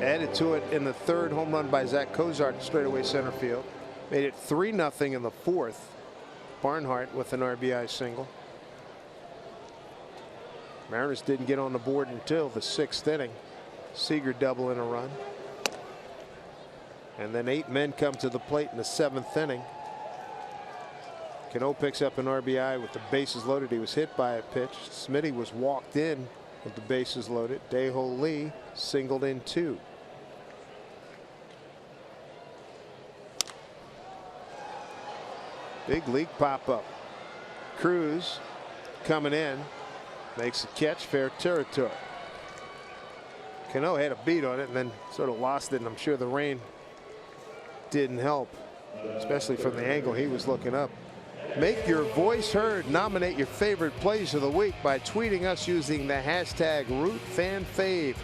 Added to it in the 3rd, home run by Zach Cozart, straightaway center field. Made it 3-0 in the 4th. Barnhart with an RBI single. Mariners didn't get on the board until the 6th inning. Seager double in a run. And then 8 men come to the plate in the 7th inning. Cano picks up an RBI with the bases loaded. He was hit by a pitch. Smitty was walked in with the bases loaded. Dae-Ho Lee singled in 2. Big league pop up. Cruz coming in, makes a catch, fair territory. Cano had a beat on it and then sort of lost it, and I'm sure the rain didn't help, especially from the angle he was looking up. Make your voice heard. Nominate your favorite plays of the week by tweeting us using the hashtag #RootFanFave.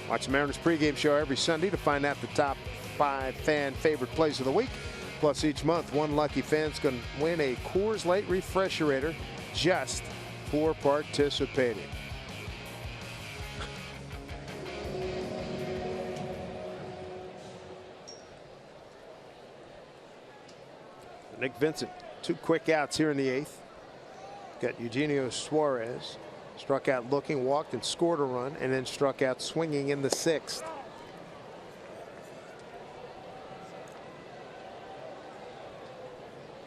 Watch the Mariners pregame show every Sunday to find out the top 5 fan favorite plays of the week. Plus, each month, one lucky fan's going to win a Coors Light Refresherator just for participating. Nick Vincent, 2 quick outs here in the 8th. Got Eugenio Suarez. Struck out looking, walked and scored a run, and then struck out swinging in the 6th.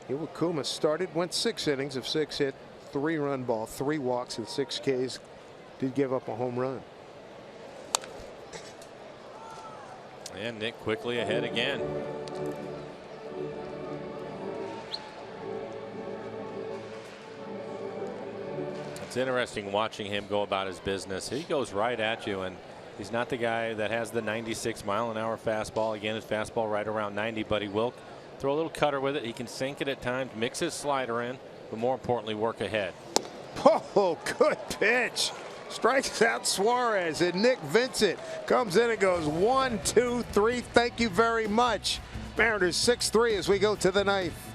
Iwakuma started, went 6 innings of 6 hit, 3-run ball, 3 walks and 6 Ks. Did give up a home run. And Nick quickly ahead again. It's interesting watching him go about his business. He goes right at you, and he's not the guy that has the 96-mile-an-hour fastball. Again, his fastball right around 90, but he will throw a little cutter with it. He can sink it at times, mix his slider in, but more importantly, work ahead. Oh, good pitch. Strikes out Suarez, and Nick Vincent comes in and goes 1, 2, 3. Thank you very much. Mariners 6-3 as we go to the ninth.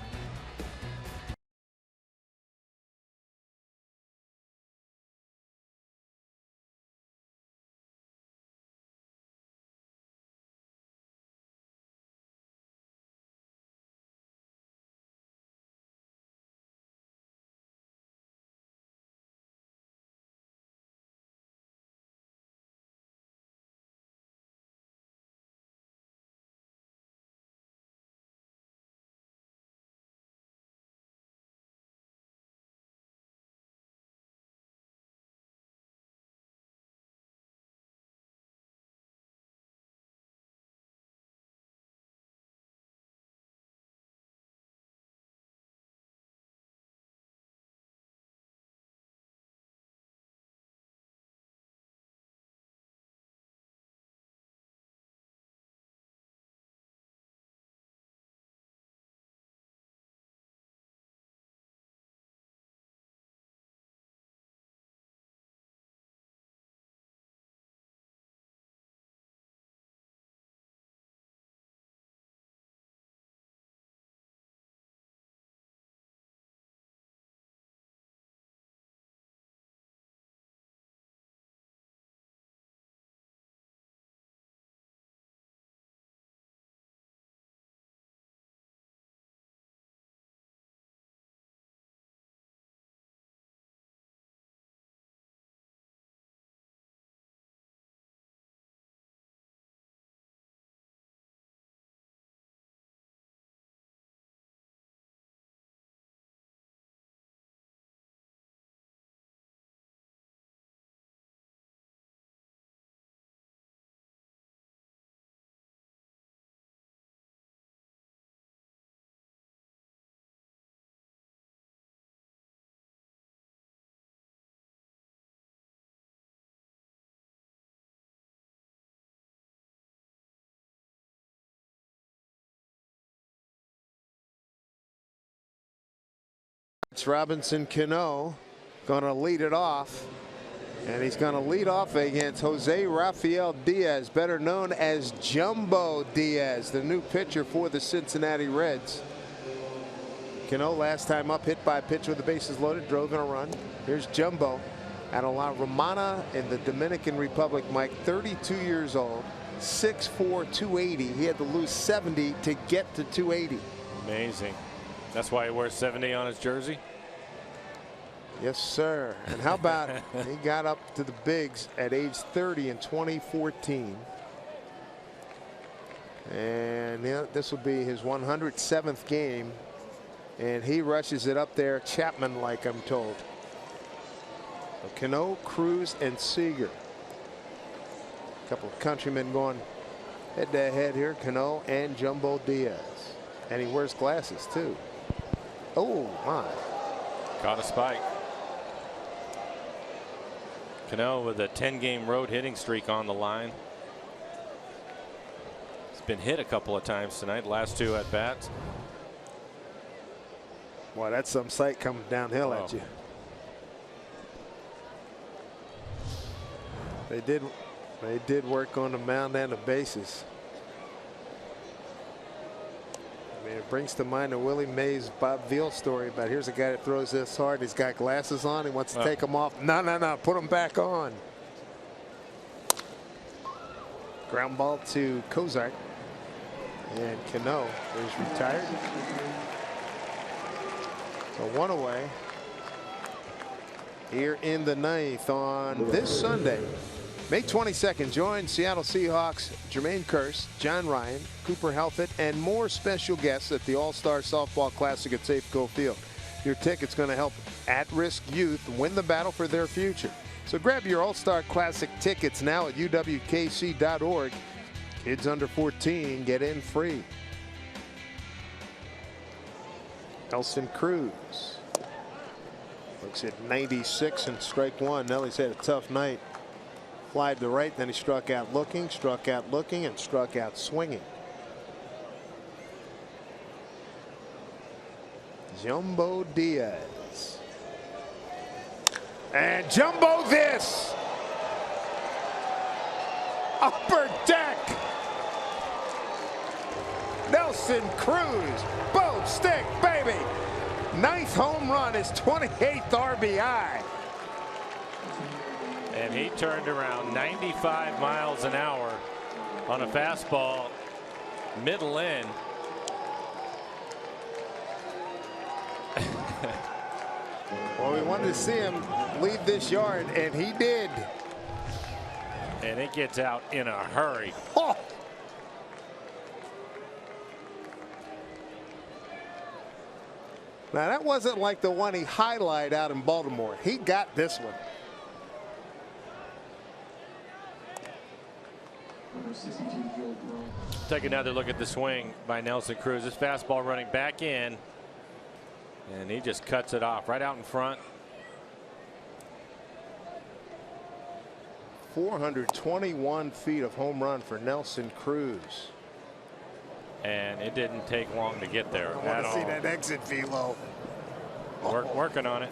Robinson Cano going to lead it off, and he's going to lead off against Jose Rafael Diaz, better known as Jumbo Diaz, the new pitcher for the Cincinnati Reds. Cano last time up, hit by a pitch with the bases loaded, drove in a run. Here's Jumbo out of La Romana in the Dominican Republic. Mike, 32 years old, 6'4", 280. He had to lose 70 to get to 280. Amazing. That's why he wears 70 on his jersey. Yes, sir. And how about he got up to the bigs at age 30 in 2014. And this will be his 107th game. And he rushes it up there, Chapman like, I'm told. So Cano, Cruz, and Seager. A couple of countrymen going head to head here. Cano and Jumbo Diaz. And he wears glasses, too. Oh, my. Caught a spike. Cano with a 10-game road hitting streak on the line. He's been hit a couple of times tonight, last 2 at bats. Boy, that's some sight coming downhill at you. They did work on the mound and the bases. I mean, it brings to mind the Willie Mays Bob Veal story about here's a guy that throws this hard. He's got glasses on. He wants to take them off. No, no, no. Put them back on. Ground ball to Kozart. And Cano is retired. So 1 away here in the ninth on this Sunday, May 22nd. Join Seattle Seahawks Jermaine Kearse, John Ryan, Cooper Helfett, and more special guests at the All-Star Softball Classic at Safeco Field. Your ticket's going to help at-risk youth win the battle for their future. So grab your All-Star Classic tickets now at uwkc.org. Kids under 14 get in free. Nelson Cruz looks at 96 and strike one. Nelly's had a tough night. Fly to the right, then he struck out looking, and struck out swinging. Jumbo Diaz. And Jumbo this. Upper deck. Nelson Cruz. Boom, stick, baby. 9th home run, his 28th RBI. And he turned around 95 miles an hour on a fastball, middle in. Well, we wanted to see him leave this yard, and he did. And it gets out in a hurry. Oh. Now, that wasn't like the one he highlighted out in Baltimore. He got this one. Take another look at the swing by Nelson Cruz. His fastball running back in, and he just cuts it off right out in front. 421 feet of home run for Nelson Cruz. And it didn't take long to get there. I want to see that exit velo. Working on it.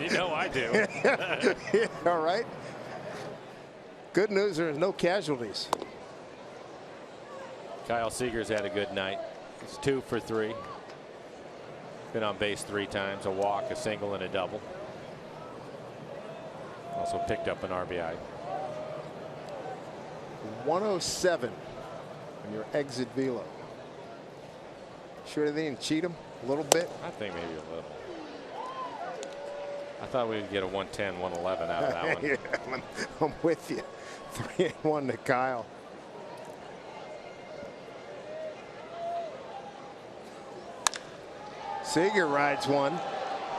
You know I do. Yeah, all right. Good news, there is no casualties. Kyle Seager's had a good night. He's 2 for 3. Been on base 3 times, a walk, a single, and a double. Also picked up an RBI. 107 on your exit velo. Sure they didn't cheat him a little bit? I think maybe a little. I thought we'd get a 110, 111 out of that one. Yeah, I'm with you. 3-1 to Kyle. Seager rides one.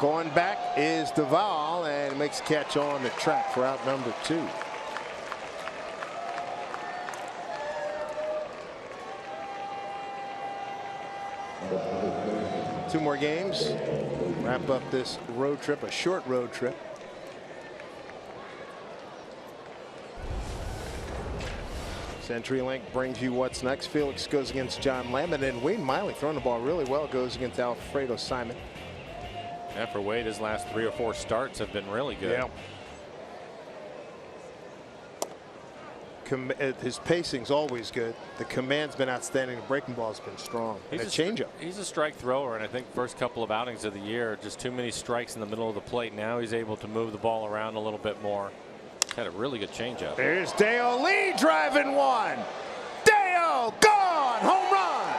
Going back is Duvall, and makes a catch on the track for out number 2. Two more games. Wrap up this road trip, a short road trip. CenturyLink brings you what's next. Felix goes against John Lamb, and Wade Miley throwing the ball really well goes against Alfredo Simon. Yeah, for Wade, his last 3 or 4 starts have been really good. Yeah. His pacing's always good. The command's been outstanding. The breaking ball's been strong. He's a changeup. He's a strike thrower, and I think first couple of outings of the year, just too many strikes in the middle of the plate. Now he's able to move the ball around a little bit more. Had a really good changeup. There's Dale Lee driving one. Dale gone. Home run.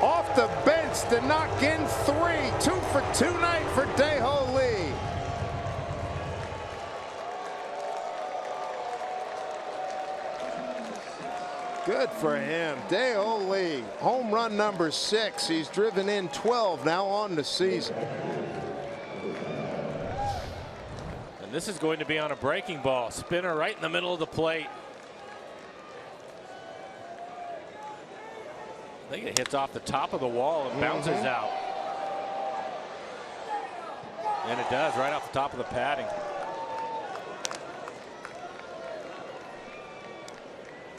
Off the bench to knock in 3. 2 for 2 night for Dale Lee. Good for him. Dale Lee, home run number 6. He's driven in 12 now on the season. And this is going to be on a breaking ball. Spinner right in the middle of the plate. I think it hits off the top of the wall and bounces out. And it does, right off the top of the padding.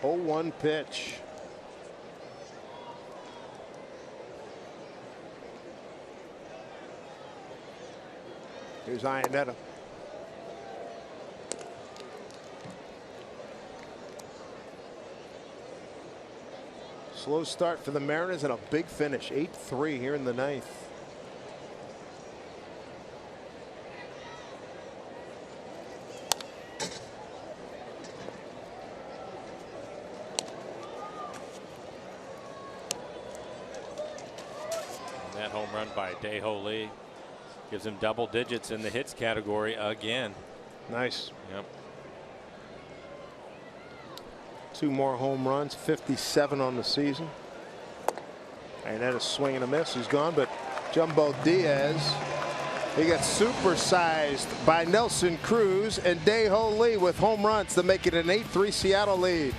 Oh, 1 pitch. Here's Iannetta. Slow start for the Mariners and a big finish. 8-3 here in the 9th. That home run by Dale Lee gives him double digits in the hits category again. Nice. Yep. 2 more home runs, 57 on the season. And that is swing and a miss. He's gone, but Jumbo Diaz He got supersized by Nelson Cruz and Dae-Ho Lee with home runs to make it an 8-3 Seattle lead.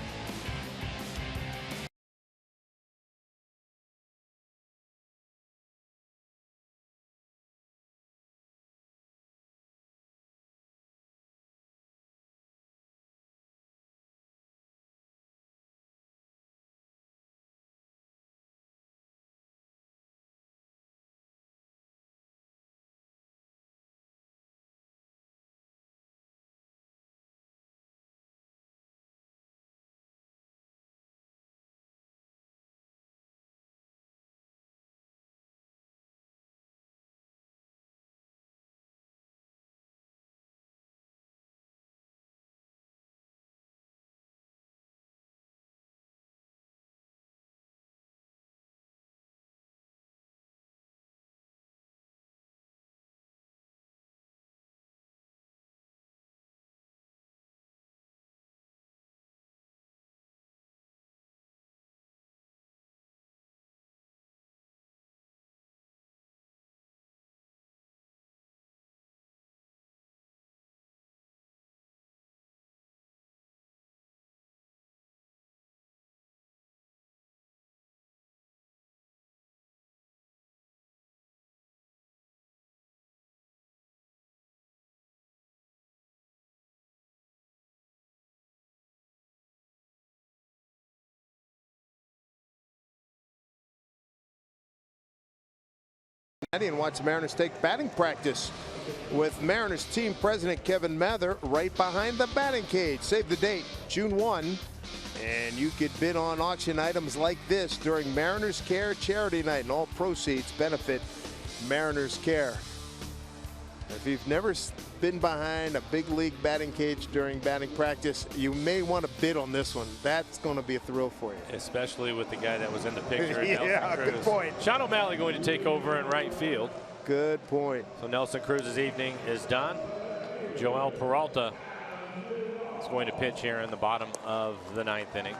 And watch Mariners take batting practice with Mariners team president Kevin Mather right behind the batting cage. Save the date, June 1. And you could bid on auction items like this during Mariners Care Charity Night, and all proceeds benefit Mariners Care. If you've never been behind a big league batting cage during batting practice, you may want to bid on this one. That's going to be a thrill for you. Especially with the guy that was in the picture. Yeah, good point. Sean O'Malley going to take over in right field. Good point. So Nelson Cruz's evening is done. Joel Peralta is going to pitch here in the bottom of the 9th inning.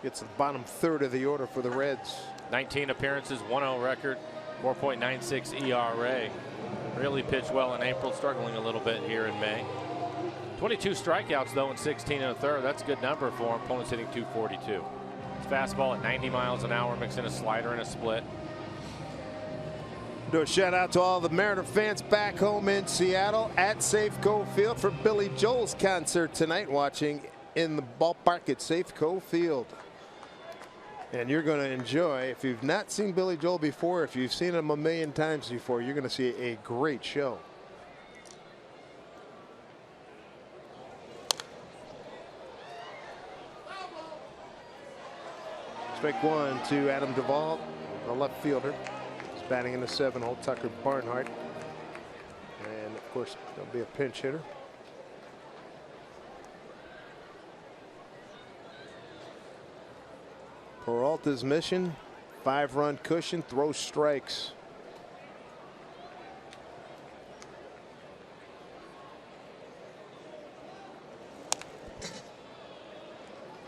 It's the bottom third of the order for the Reds. 19 appearances, 1-0 record, 4.96 ERA. Really pitched well in April, struggling a little bit here in May. 22 strikeouts though in 16 1/3. That's a good number for him. Opponent's hitting .242. His fastball at 90 miles an hour, mixing a slider and a split. Do a shout out to all the Mariner fans back home in Seattle at Safeco Field for Billy Joel's concert tonight, watching in the ballpark at Safeco Field. And you're going to enjoy, if you've not seen Billy Joel before, if you've seen him a million times before, you're going to see a great show. Strike one to Adam Duvall, the left fielder. He's batting in the 7-hole, Tucker Barnhart. And of course, there'll be a pinch hitter. Peralta's mission, 5-run cushion, throw strikes.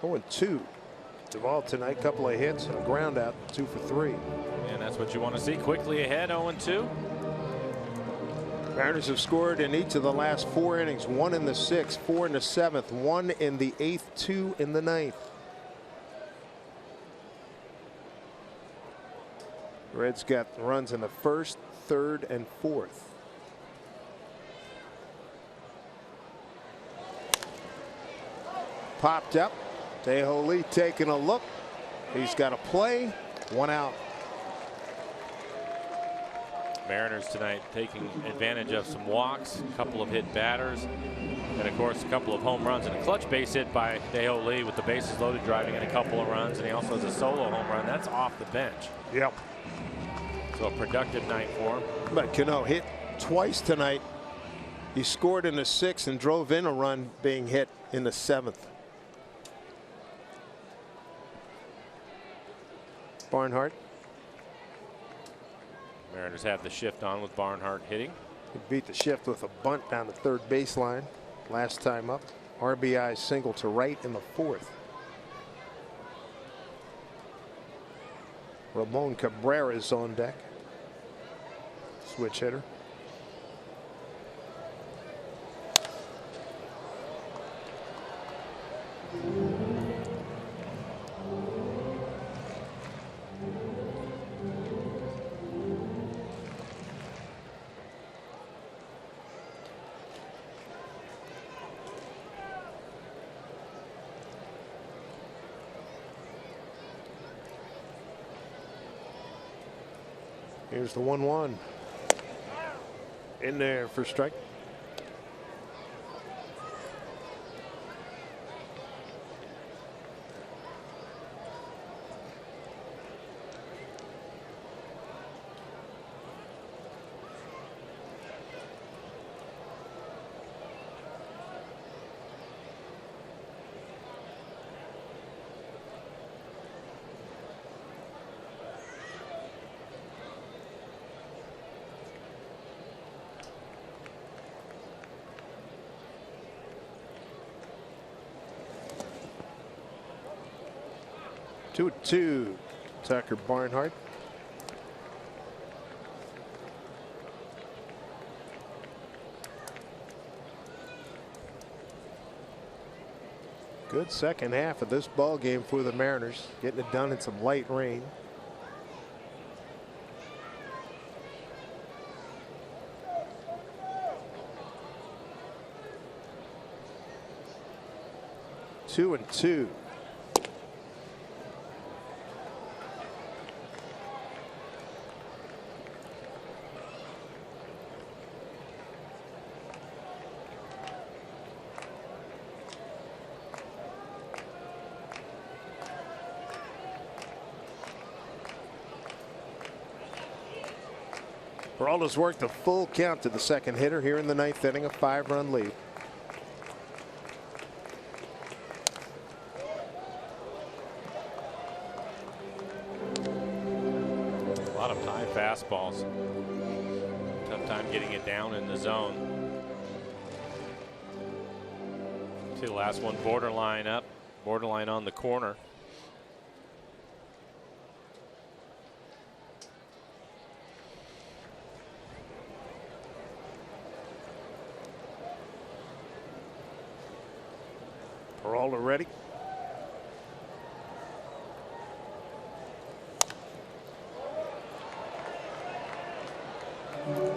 Oh, and 2. Duvall tonight, couple of hits and a ground out, 2 for 3. And that's what you want to see. Quickly ahead, 0-2. Mariners have scored in each of the last 4 innings, 1 in the 6th, 4 in the 7th, 1 in the 8th, 2 in the 9th. Reds got runs in the 1st, 3rd, and 4th. Popped up. Dae-Ho Lee taking a look. He's got a play. 1 out. Mariners tonight taking advantage of some walks, a couple of hit batters, and of course a couple of home runs, and a clutch base hit by Dae-Ho Lee with the bases loaded, driving in a couple of runs, and he also has a solo home run. That's off the bench. Yep. So a productive night for him. But Cano hit twice tonight. He scored in the 6th and drove in a run being hit in the 7th. Barnhart. Mariners have the shift on with Barnhart hitting. He beat the shift with a bunt down the 3rd baseline last time up. RBI single to right in the 4th. Ramon Cabrera is on deck. Switch hitter. Here's the 1-1. In there for strike. Two, Tucker Barnhart. Good second half of this ball game for the Mariners, getting it done in some light rain. Two and two. Peralta's worked a full count to the second hitter here in the ninth inning, a 5-run lead. A lot of high fastballs. Tough time getting it down in the zone. See the last one, borderline up, borderline on the corner. Peralta ready.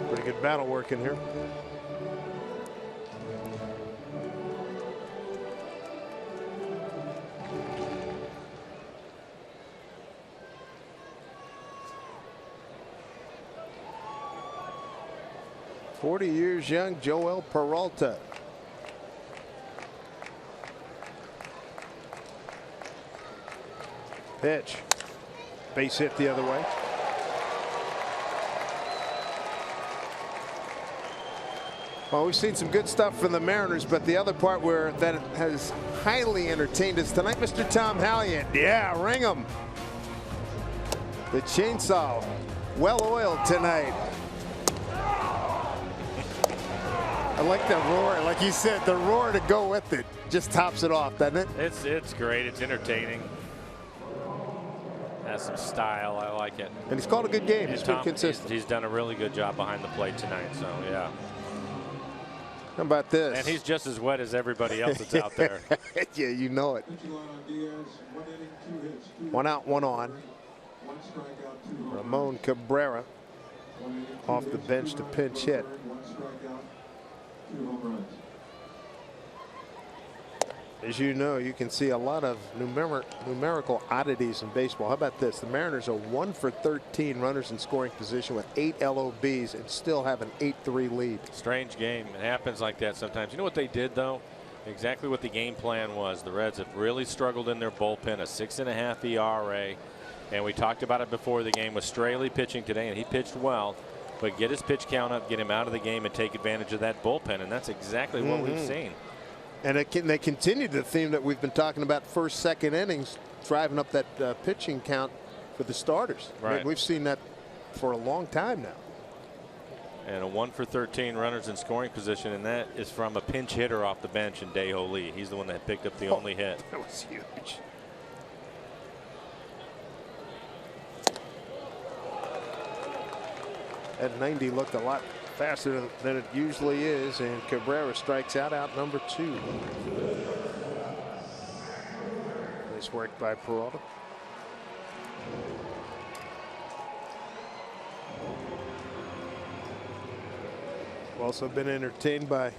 Pretty good battle work in here. "40 years young, Joel Peralta." Pitch. Base hit the other way. Well, we've seen some good stuff from the Mariners, but the other part where that has highly entertained us tonight, Mr. Tom Hallian. Yeah, ring 'em. The chainsaw, well oiled tonight. I like that roar. Like you said, the roar to go with it just tops it off, doesn't it? It's great. It's entertaining. Has some style. I like it. And he's called a good game. He's been consistent. He's done a really good job behind the plate tonight. So yeah. How about this? And he's just as wet as everybody else that's out there. Yeah, you know it. One out, one on. Ramon Cabrera off the bench to pinch hit. As you know, you can see a lot of numerical oddities in baseball. How about this? The Mariners are 1 for 13 runners in scoring position with 8 LOBs and still have an 8-3 lead. Strange game. It happens like that sometimes. You know what they did, though? Exactly what the game plan was. The Reds have really struggled in their bullpen, a 6.5 ERA. And we talked about it before the game with Straley pitching today, and he pitched well. But get his pitch count up, get him out of the game, and take advantage of that bullpen. And that's exactly what we've seen. And they continue the theme that we've been talking about first, second innings, driving up that pitching count for the starters. Right. I mean, we've seen that for a long time now. And a 1 for 13 runners in scoring position, and that is from a pinch hitter off the bench in Dae-Ho Lee. He's the one that picked up the only hit. That was huge. That 90 looked a lot faster than it usually is, and Cabrera strikes out number 2. Nice work by Peralta. Also been entertained by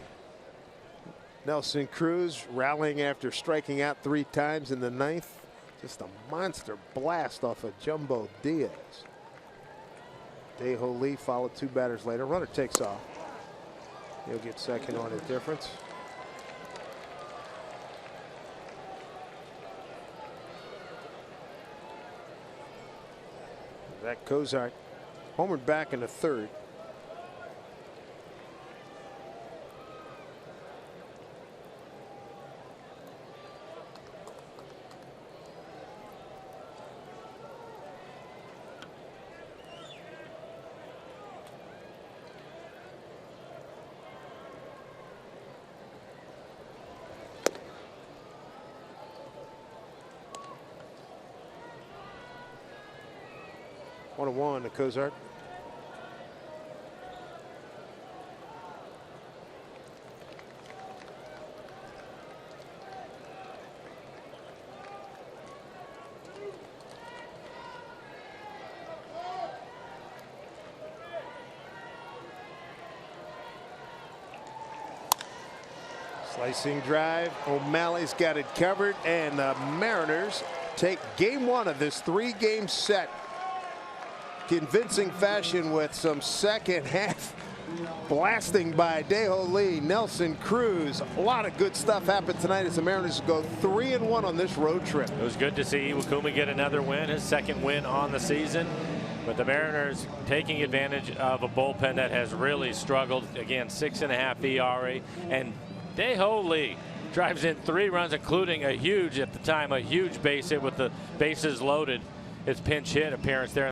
Nelson Cruz rallying after striking out 3 times in the 9th. Just a monster blast off of Jumbo Diaz. Dae-Ho Lee followed 2 batters later. Runner takes off. He'll get second on his difference. Zach Cozart homered back in the 3rd. One to Cozart. Slicing drive. O'Malley's got it covered, and the Mariners take game 1 of this 3-game set. Convincing fashion with some second half blasting by Dae-Ho Lee, Nelson Cruz. A lot of good stuff happened tonight as the Mariners go 3-1 on this road trip. It was good to see Iwakuma get another win, his 2nd win on the season. But the Mariners taking advantage of a bullpen that has really struggled. Again, 6.5 ERA. And Dae-Ho Lee drives in 3 runs, including a huge, at the time, a huge base hit with the bases loaded. His pinch hit appearance there.